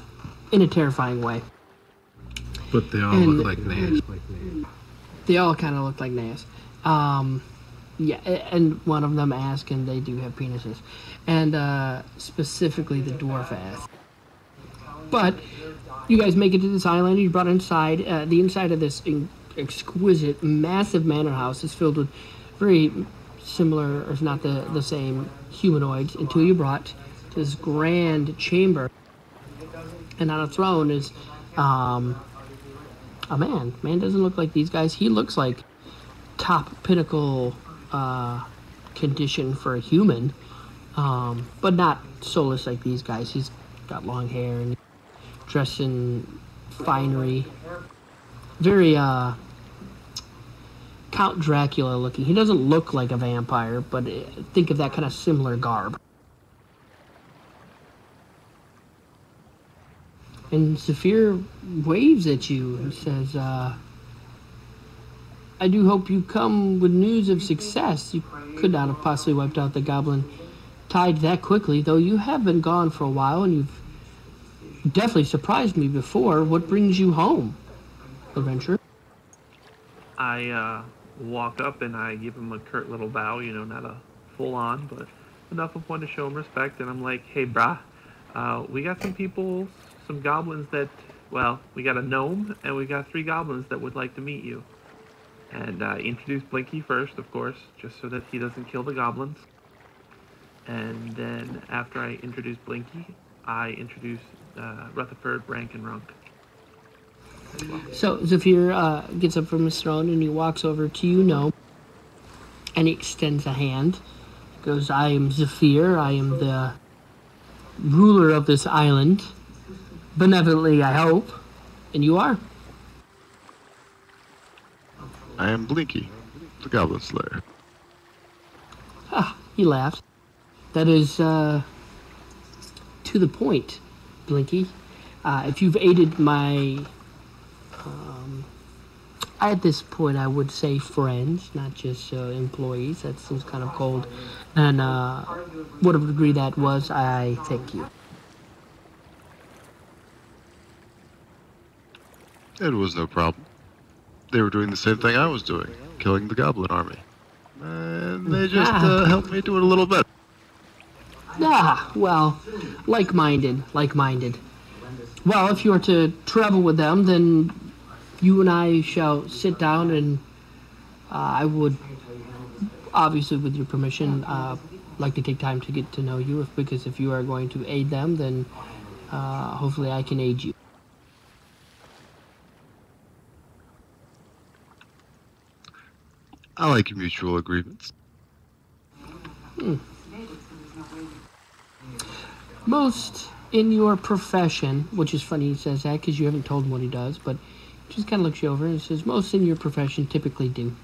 in a terrifying way. But they all And- look like Nash. They all kind of look like Nas. Yeah, and one of them asked, and they do have penises. And specifically the dwarf ass. But you guys make it to this island. You're brought inside. The inside of this exquisite, massive manor house is filled with very similar, or if not the same, humanoids until you're brought to this grand chamber. And on a throne is a man. Man doesn't look like these guys. He looks like top pinnacle condition for a human, but not soulless like these guys. He's got long hair and dressed in finery. Very Count Dracula looking. He doesn't look like a vampire, but think of that kind of similar garb. And Zephyr waves at you and says, I do hope you come with news of success. You could not have possibly wiped out the goblin tide that quickly, though you have been gone for a while, and you've definitely surprised me before. What brings you home, adventurer? I walk up and I give him a curt little bow, not a full on, but enough of one to show him respect. And I'm like, hey, brah, we got some people, some goblins that, we got a gnome and we got 3 goblins that would like to meet you. And I introduce Blinky first, of course, just so that he doesn't kill the goblins. And then after I introduce Blinky, I introduce Rutherford, Rank, and Runk. So Zephyr gets up from his throne and he walks over to you, Gnome, and he extends a hand. He goes, I am Zephyr. I am the ruler of this island. Benevolently, I hope. And you are? I am Blinky, the Goblin Slayer. Ah, he laughs. That is to the point, Blinky. If you've aided my... at this point, I would say friends, not just employees. That seems kind of cold. And whatever degree that was, I thank you. It was no problem. They were doing the same thing I was doing, killing the Goblin Army. And they just helped me do it a little bit. Ah, well, like-minded. Well, if you are to travel with them, then you and I shall sit down and I would, obviously with your permission, like to take time to get to know you, because if you are going to aid them, then hopefully I can aid you. I like mutual agreements. Most in your profession, which is funny he says that because you haven't told him what he does, but just kind of looks you over and says, most in your profession typically do.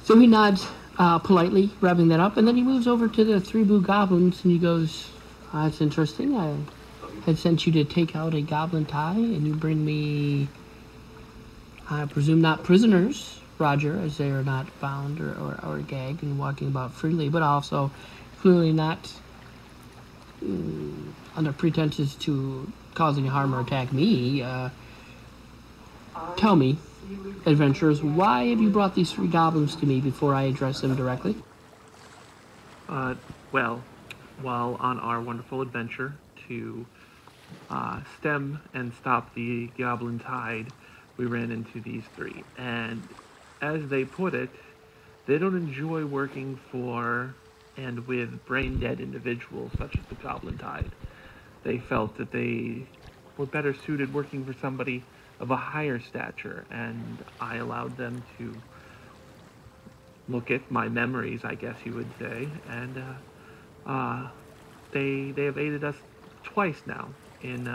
So he nods politely, wrapping that up, and then he moves over to the 3 blue goblins and he goes, that's interesting. I had sent you to take out a goblin tie, and you bring me, I presume, not prisoners, Roger, as they are not bound or gagged and walking about freely, but also clearly not under pretenses to causing harm or attack me. Tell me, adventurers, why have you brought these 3 goblins to me before I address them directly? Well, while on our wonderful adventure to stem and stop the goblin tide, we ran into these 3. And as they put it, they don't enjoy working for and with brain-dead individuals such as the goblin tide. They felt that they were better suited working for somebody of a higher stature, and I allowed them to look at my memories, I guess you would say, and they have aided us twice now in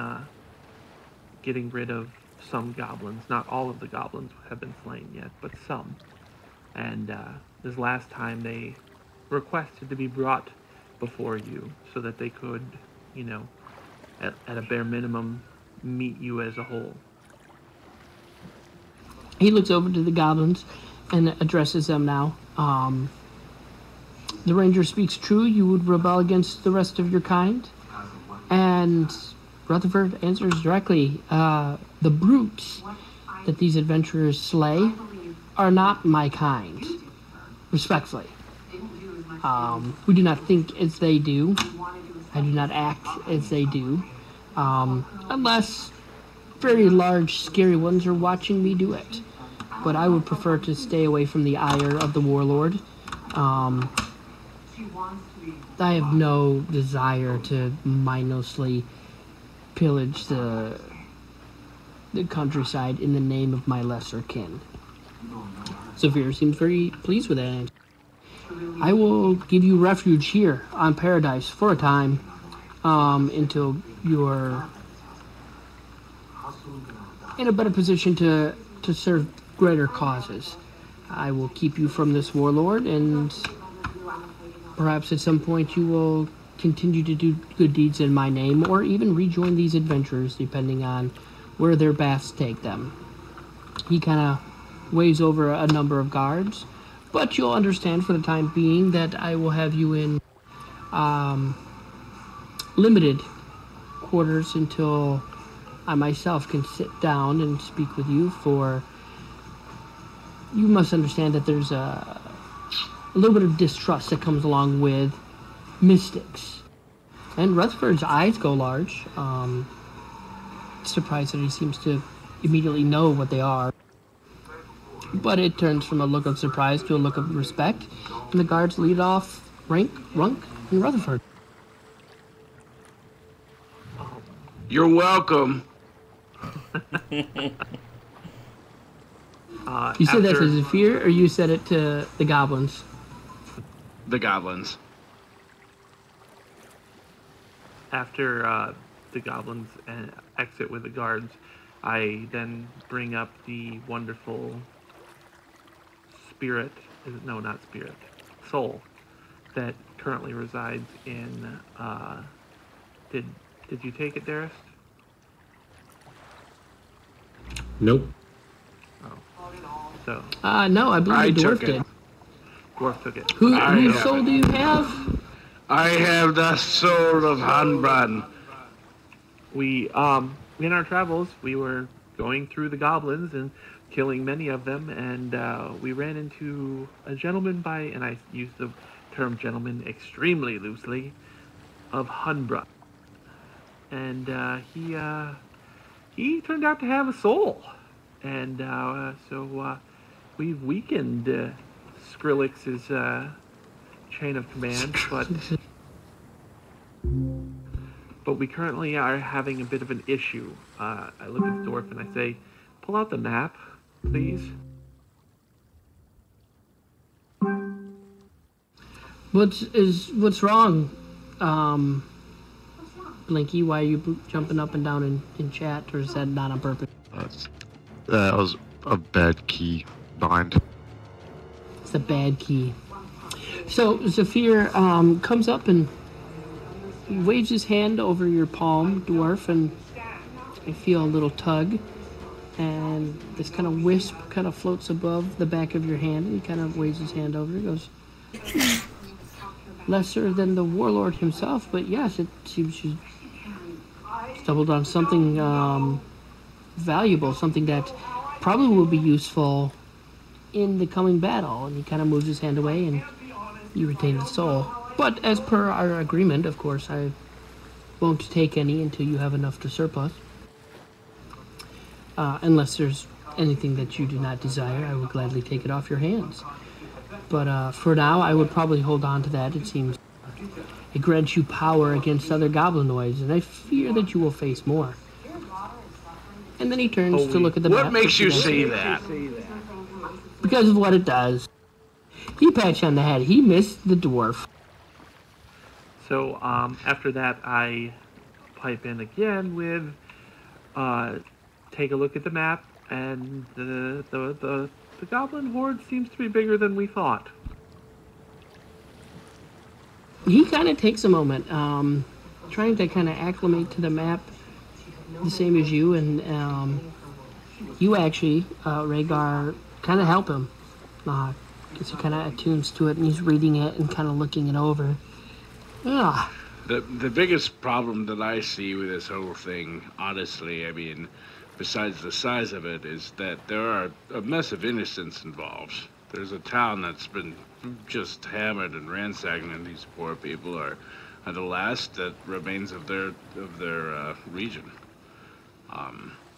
getting rid of some goblins. Not all of the goblins have been slain yet, but some. And this last time they requested to be brought before you so that they could, at a bare minimum, meet you as a whole. He looks over to the goblins and addresses them now. The ranger speaks true. You would rebel against the rest of your kind. And And Rutherford answers directly. The brutes that these adventurers slay are not my kind. Respectfully. We do not think as they do. I do not act as they do. Unless very large, scary ones are watching me do it. But I would prefer to stay away from the ire of the warlord. I have no desire to mindlessly pillage the countryside in the name of my lesser kin. Zephyr seems very pleased with that answer. I will give you refuge here on Paradise for a time, until you're in a better position to serve greater causes. I will keep you from this warlord, and perhaps at some point you will continue to do good deeds in my name, or even rejoin these adventurers, depending on where their paths take them. He kind of waves over a number of guards, but you'll understand for the time being that I will have you in limited quarters until I myself can sit down and speak with you. For you must understand that there's a little bit of distrust that comes along with mystics. And Rutherford's eyes go large. Surprised that he seems to immediately know what they are. But it turns from a look of surprise to a look of respect, and the guards lead off Runk, and Rutherford. You're welcome. You said that to Zephyr, or you said it to the goblins? The goblins. After the goblins exit with the guards, I then bring up the wonderful spirit, no, not spirit, soul, that currently resides in, did you take it, Darist? Nope. Oh. So. No, I believe the dwarf did. Dwarf took it. Whose soul do you have? I have the soul of Hanbran. We, in our travels, we were going through the goblins and killing many of them, and we ran into a gentleman by, and I use the term gentleman extremely loosely, of Hanbran. And he turned out to have a soul. And so we've weakened Skrillex's chain of command, but we currently are having a bit of an issue. I look at the dwarf and I say, pull out the map, please. What's wrong? Blinky, why are you jumping up and down in chat, or is that not on purpose? That was a bad key bind. It's a bad key. So Zephyr comes up and waves his hand over your palm, dwarf, and I feel a little tug, and this kind of wisp kind of floats above the back of your hand, and he kind of waves his hand over. He goes, lesser than the warlord himself, but yes, it seems she's stumbled on something valuable, something that probably will be useful in the coming battle. And he kind of moves his hand away, and you retain the soul. But as per our agreement, of course, I won't take any until you have enough to surplus. Unless there's anything that you do not desire, I will gladly take it off your hands. But for now, I would probably hold on to that. It seems it grants you power against other goblinoids, and I fear that you will face more. And then he turns to look at the map. What makes you say that? Because of what it does. He pats you on the head. He missed the dwarf. So after that, I pipe in again with, take a look at the map, and the goblin horde seems to be bigger than we thought. He kind of takes a moment, trying to kind of acclimate to the map, the same as you, and you actually, Rhaegar, kind of help him. Because he kind of attunes to it, and he's reading it and kind of looking it over. The biggest problem that I see with this whole thing, honestly, I mean, besides the size of it, is that there are a mess of innocents involved. There's a town that's been just hammered and ransacked, and these poor people are the last that remains of their region.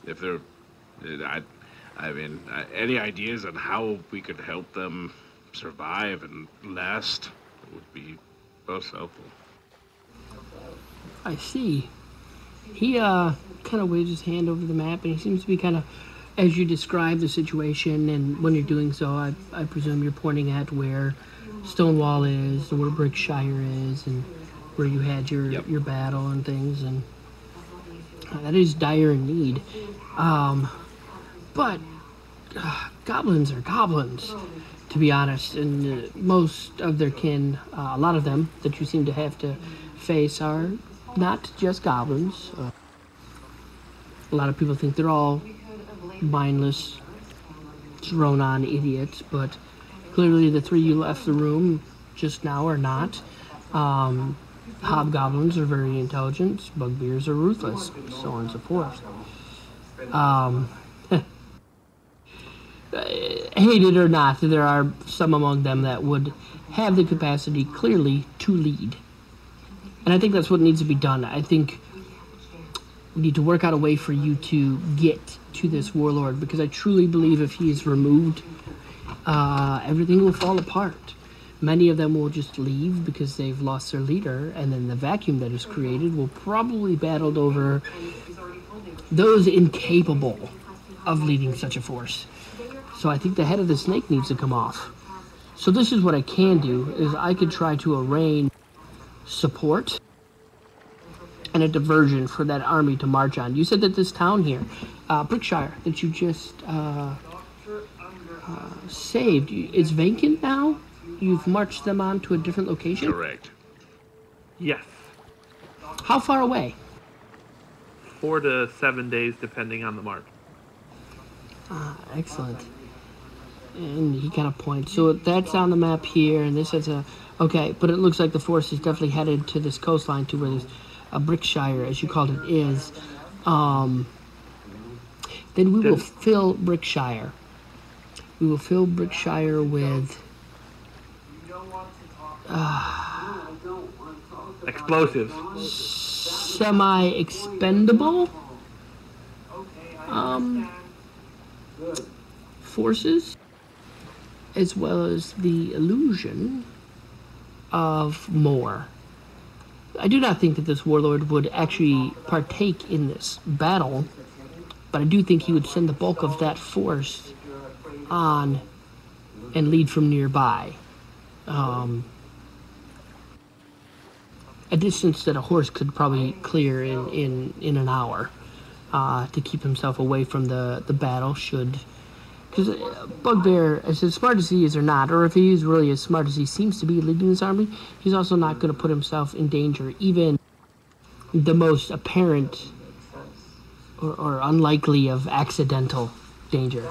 If they're, I mean, any ideas on how we could help them survive and last would be most helpful. I see. He kind of waves his hand over the map, and he seems to be kind of, as you describe the situation, and when you're doing so, I presume you're pointing at where Stonewall is, and where Brickshire is, and where you had your battle and things, and that is dire in need. But goblins are goblins, to be honest, and most of their kin, a lot of them that you seem to have to face are not just goblins. A lot of people think they're all mindless, thrown-on idiots, but clearly the three you left the room just now are not. Hobgoblins are very intelligent, bugbears are ruthless, so on and so forth. Hate it or not, there are some among them that would have the capacity clearly to lead. And I think that's what needs to be done. I think we need to work out a way for you to get to this warlord, because I truly believe if he is removed, everything will fall apart. Many of them will just leave because they've lost their leader, and then the vacuum that is created will probably be battled over those incapable of leading such a force. So I think the head of the snake needs to come off. So this is what I can do, is I could try to arrange support and a diversion for that army to march on. You said that this town here, Brickshire, that you just saved, is vacant now? You've marched them on to a different location? Correct. Yes. How far away? 4 to 7 days, depending on the march. Excellent. And he kind of points. So that's on the map here, and this is a... Okay, but it looks like the force is definitely headed to this coastline, to where there's a Brickshire, as you called it, is. Then we will fill Brickshire. We will fill Brickshire with... Explosives. Semi-expendable forces, as well as the illusion of more. I do not think that this warlord would actually partake in this battle, but I do think he would send the bulk of that force on and lead from nearby. A distance that a horse could probably clear in an hour, to keep himself away from the battle should... Because Bugbear, as smart as he is or not, or if he is really as smart as he seems to be leading this army, he's also not going to put himself in danger, even the most apparent or unlikely of accidental danger.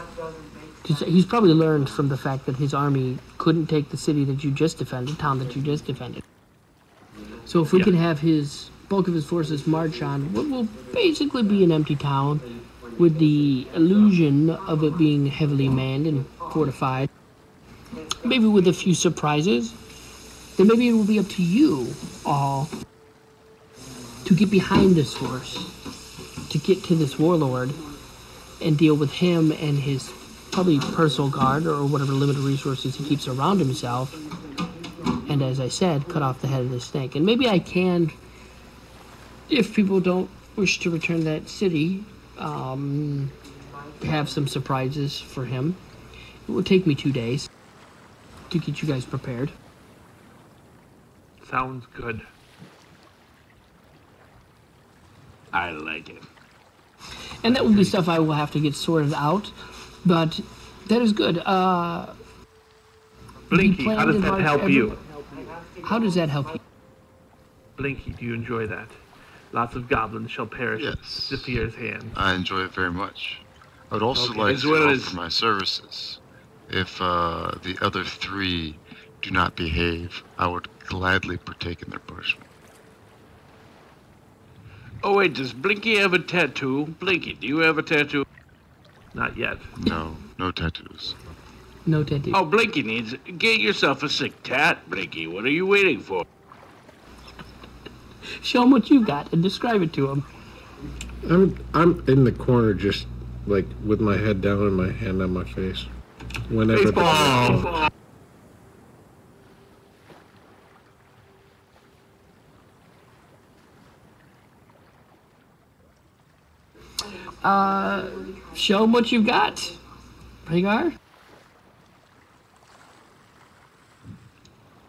Because he's probably learned from the fact that his army couldn't take the city that you just defended, town that you just defended. So if we can have his bulk of his forces march on what will basically be an empty town, with the illusion of it being heavily manned and fortified, maybe with a few surprises, then maybe it will be up to you all to get behind this force, to get to this warlord, and deal with him and his probably personal guard or whatever limited resources he keeps around himself, and as I said, cut off the head of the snake. And maybe I can, if people don't wish to return that city, have some surprises for him. It will take me 2 days to get you guys prepared. Sounds good. I like it. And that will be stuff I will have to get sorted out, but that is good. Blinky, how does that help you? How does that help you? Blinky, do you enjoy that? Lots of goblins shall perish at Zephyr's hand. I enjoy it very much. I would also Okay, like as to well offer as- my services. If the other three do not behave, I would gladly partake in their punishment. Oh wait, does Blinky have a tattoo? Blinky, do you have a tattoo? Not yet. No, no tattoos. No tattoo. Oh, Blinky needs. Get yourself a sick tat, Blinky. What are you waiting for? Show him what you got and describe it to him. I'm in the corner, just like with my head down and my hand on my face. Whenever Baseball. Show him what you've got, Rhaegar.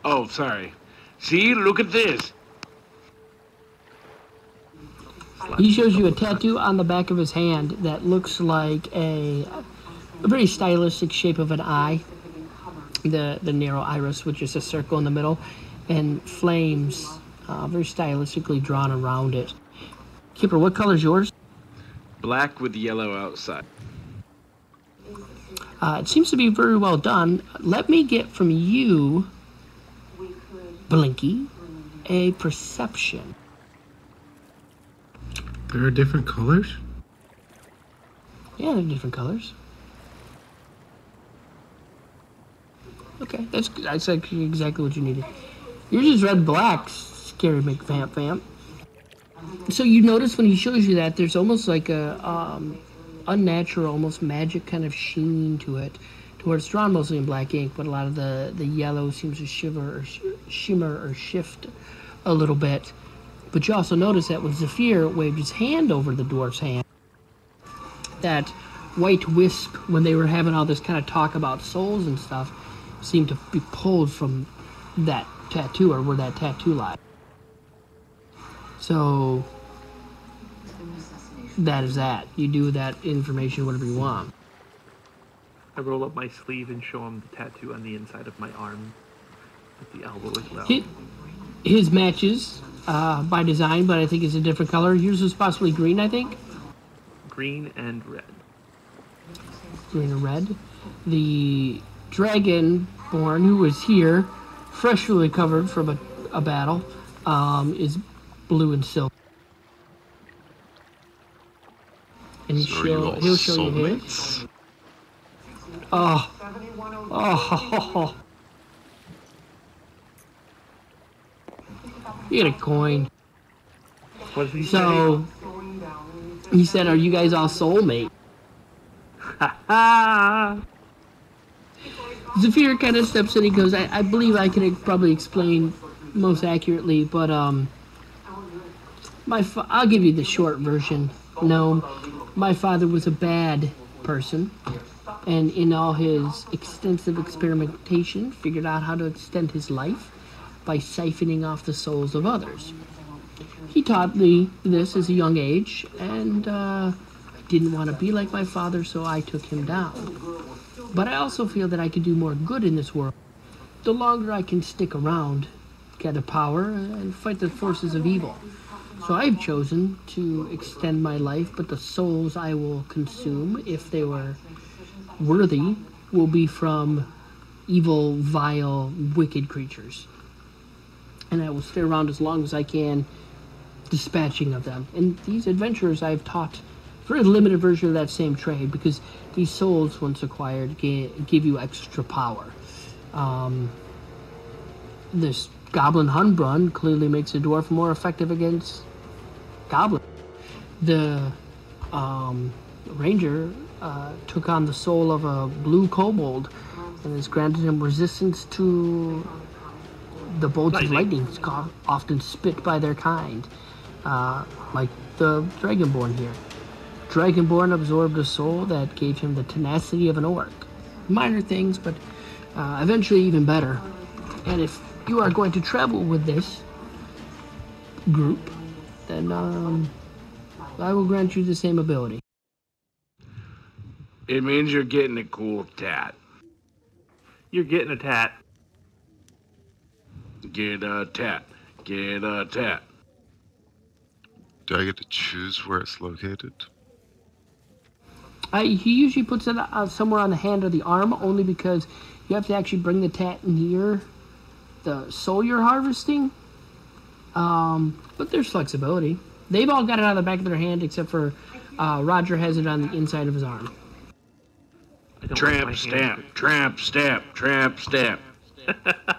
Oh, sorry. See, look at this. He shows you a tattoo on the back of his hand that looks like a very stylistic shape of an eye. The narrow iris, which is a circle in the middle, and flames very stylistically drawn around it. Kipper, what color is yours? Black with yellow outside. It seems to be very well done. Let me get from you, Blinky, a perception. There are different colors? Yeah, they're different colors. Okay, that's like exactly what you needed. Yours is red black, scary McVamp. So you notice when he shows you that there's almost like a unnatural, almost magic kind of sheen to it, to where it's drawn mostly in black ink, but a lot of the yellow seems to shimmer or shift a little bit. But you also notice that when Zephyr waved his hand over the dwarf's hand, that white wisp, when they were having all this kind of talk about souls and stuff, seemed to be pulled from that tattoo, or where that tattoo lies. So that is that. You do with that information whatever you want. I roll up my sleeve and show him the tattoo on the inside of my arm at the elbow as well. His matches by design, but I think it's a different color. Yours was possibly green, I think. Green and red. Green and red. The Dragonborn, who was here, freshly recovered from a battle, is blue and silver. And he'll show you his. Oh. You get a coin. What does he So, he said, are you guys all soulmate? say? Zephyr kind of steps in. He goes, I believe I can probably explain most accurately, but I'll give you the short version. No, my father was a bad person, and in all his extensive experimentation, figured out how to extend his life by siphoning off the souls of others. He taught me this as a young age, and I didn't want to be like my father, so I took him down. But I also feel that I can do more good in this world the longer I can stick around, gather power, and fight the forces of evil. So I've chosen to extend my life, but the souls I will consume, if they were worthy, will be from evil, vile, wicked creatures. And I will stay around as long as I can, dispatching of them. And these adventurers I've taught a very limited version of that same trade, because these souls, once acquired, give you extra power. This Goblin Hunbrun clearly makes a dwarf more effective against goblins. The ranger took on the soul of a blue kobold and has granted him resistance to the bolts of lightning, often spit by their kind, like the Dragonborn here. Dragonborn absorbed a soul that gave him the tenacity of an orc. Minor things, but eventually even better. And if you are going to travel with this group, then I will grant you the same ability. It means you're getting a cool tat. You're getting a tat. Get a tat. Get a tat. Do I get to choose where it's located? He usually puts it somewhere on the hand or the arm, only because you have to actually bring the tat near the soul you're harvesting. But there's flexibility. They've all got it on the back of their hand except for Roger has it on the inside of his arm. I don't like Tramp my stamp, hands- tramp stamp, tramp stamp. I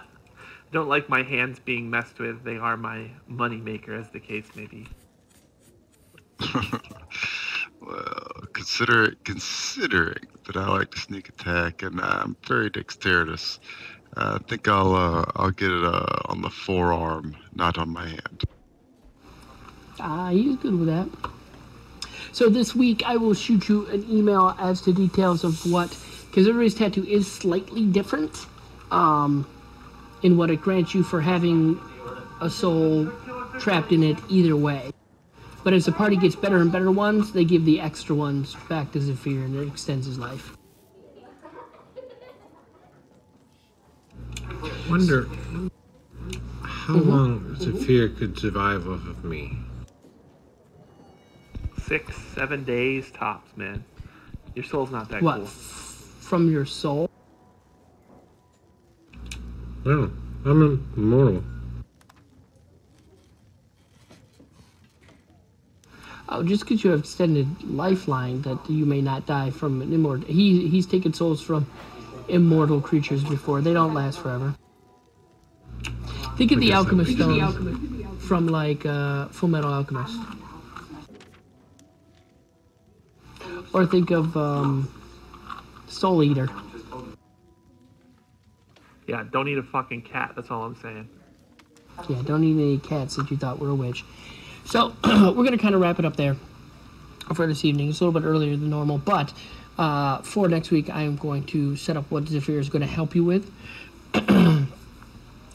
don't like my hands being messed with. They are my money maker, as the case may be. Well, considering that I like to sneak attack and I'm very dexterous, I think I'll get it on the forearm, not on my hand. He's good with that. So this week I will shoot you an email as to details of what, because everybody's tattoo is slightly different in what it grants you for having a soul trapped in it either way. But as the party gets better and better ones, they give the extra ones back to Zephyr and it extends his life. Wonder how long Zephyr could survive off of me. 6-7 days tops, man. Your soul's not that What? cool. From your soul? No, I'm immortal. Oh, just because you have extended lifeline, that you may not die from an immortal. He's taken souls from immortal creatures before. They don't last forever. Think of the alchemist stone from like Full Metal Alchemist, or think of Soul Eater. Yeah, don't eat a fucking cat. That's all I'm saying. Yeah, don't eat any cats that you thought were a witch. So, we're going to kind of wrap it up there for this evening. It's a little bit earlier than normal, but for next week, I am going to set up what Zephyr is going to help you with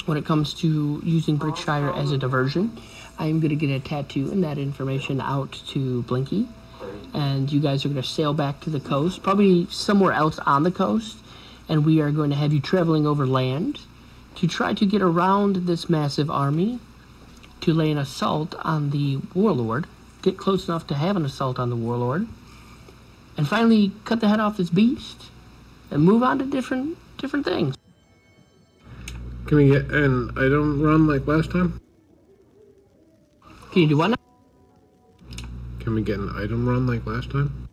when it comes to using Brickshire as a diversion. I am going to get a tattoo and that information out to Blinky, and you guys are going to sail back to the coast, probably somewhere else on the coast, and we are going to have you traveling over land to try to get around this massive army, to lay an assault on the warlord, get close enough to have an assault on the warlord, and finally cut the head off this beast, and move on to different things. Can we get an item run like last time? Can you do what now? Can we get an item run like last time?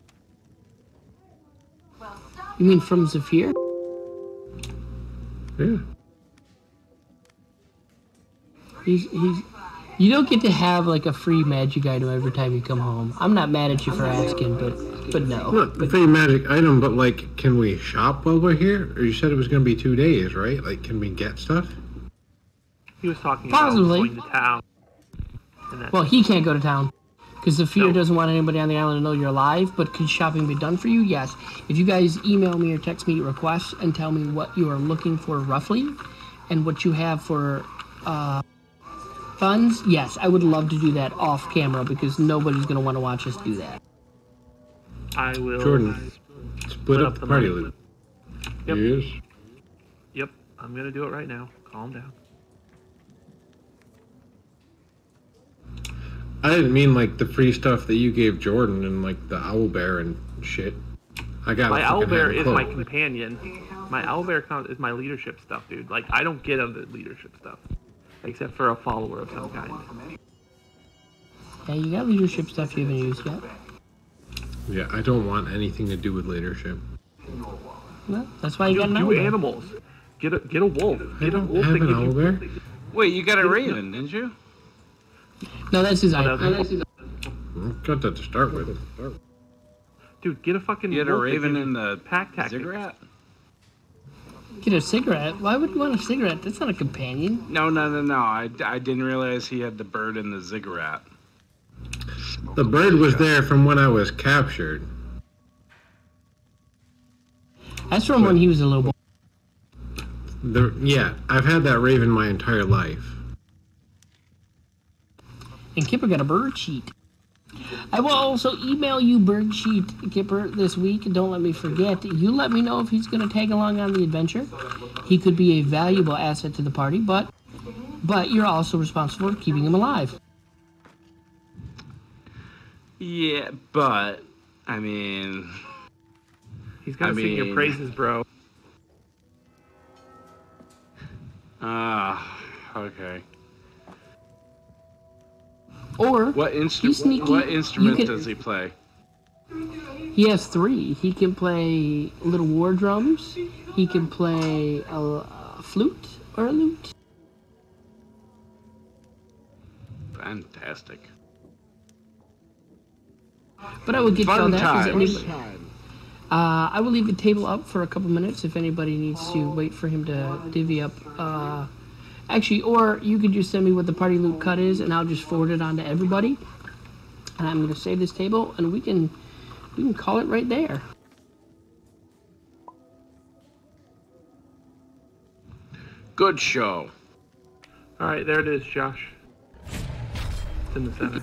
You mean from Zephyr? Yeah. He's you don't get to have like a free magic item every time you come home. I'm not mad at you for asking, but no. Not the free magic item, but like, can we shop while we're here? Or you said it was going to be 2 days, right? Like, can we get stuff? He was talking Possibly. about going to town. And that, Well, he can't go to town because Zephyr No. doesn't want anybody on the island to know you're alive. But could shopping be done for you? Yes. If you guys email me or text me requests and tell me what you are looking for roughly, and what you have for funds, yes, I would love to do that off camera because nobody's gonna want to watch us do that. I will. Jordan, split up the party money. loot. Yep. Yes. Yep, I'm gonna do it right now. Calm down. I didn't mean like the free stuff that you gave Jordan and like the owlbear and shit. I got My fucking owlbear have a is my cloak. companion. My owlbear count is my leadership stuff, dude. Like, I don't get on the leadership stuff. Except for a follower of some kind. Yeah, you got leadership stuff you haven't used yet. Yeah, I don't want anything to do with leadership. Well, that's why you got an Do owlbear. animals. Get a wolf. I Get a don't wolf have that an gives you owlbear. Wait, you got a raven, didn't you? No, that's his item. Got that to start with. Dude, get a fucking You had a wolf that raven gives in you the pack tactics. ziggurat? Get a cigarette? Why would you want a cigarette? That's not a companion. No. I didn't realize he had the bird in the ziggurat. The bird was there from when I was captured. That's from when he was a little boy. Yeah, I've had that raven my entire life. And Kipper got a bird sheet. I will also email you bird sheet, Kipper, this week. Don't let me forget. You let me know if he's going to tag along on the adventure. He could be a valuable asset to the party, but you're also responsible for keeping him alive. Yeah, but I mean, He's gonna sing your praises, bro. okay. Or What he's sneaky. instrument You can- does he play? He has 3. He can play little war drums. He can play a flute or a lute. Fantastic. But I would get you all Fun that. times. I will leave the table up for a couple minutes if anybody needs to wait for him to divvy up. Actually, or you could just send me what the party loot cut is, and I'll just forward it on to everybody. And I'm going to save this table, and we can call it right there. Good show. All right, there it is, Josh. It's in the center.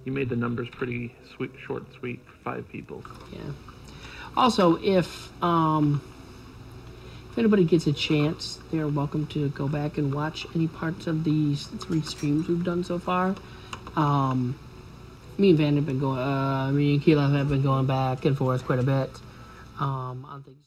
You made the numbers pretty sweet, short and sweet for 5 people. Yeah. Also, if anybody gets a chance, they're welcome to go back and watch any parts of these 3 streams we've done so far. Me and Van have been going. Me and Keelan have been going back and forth quite a bit on things.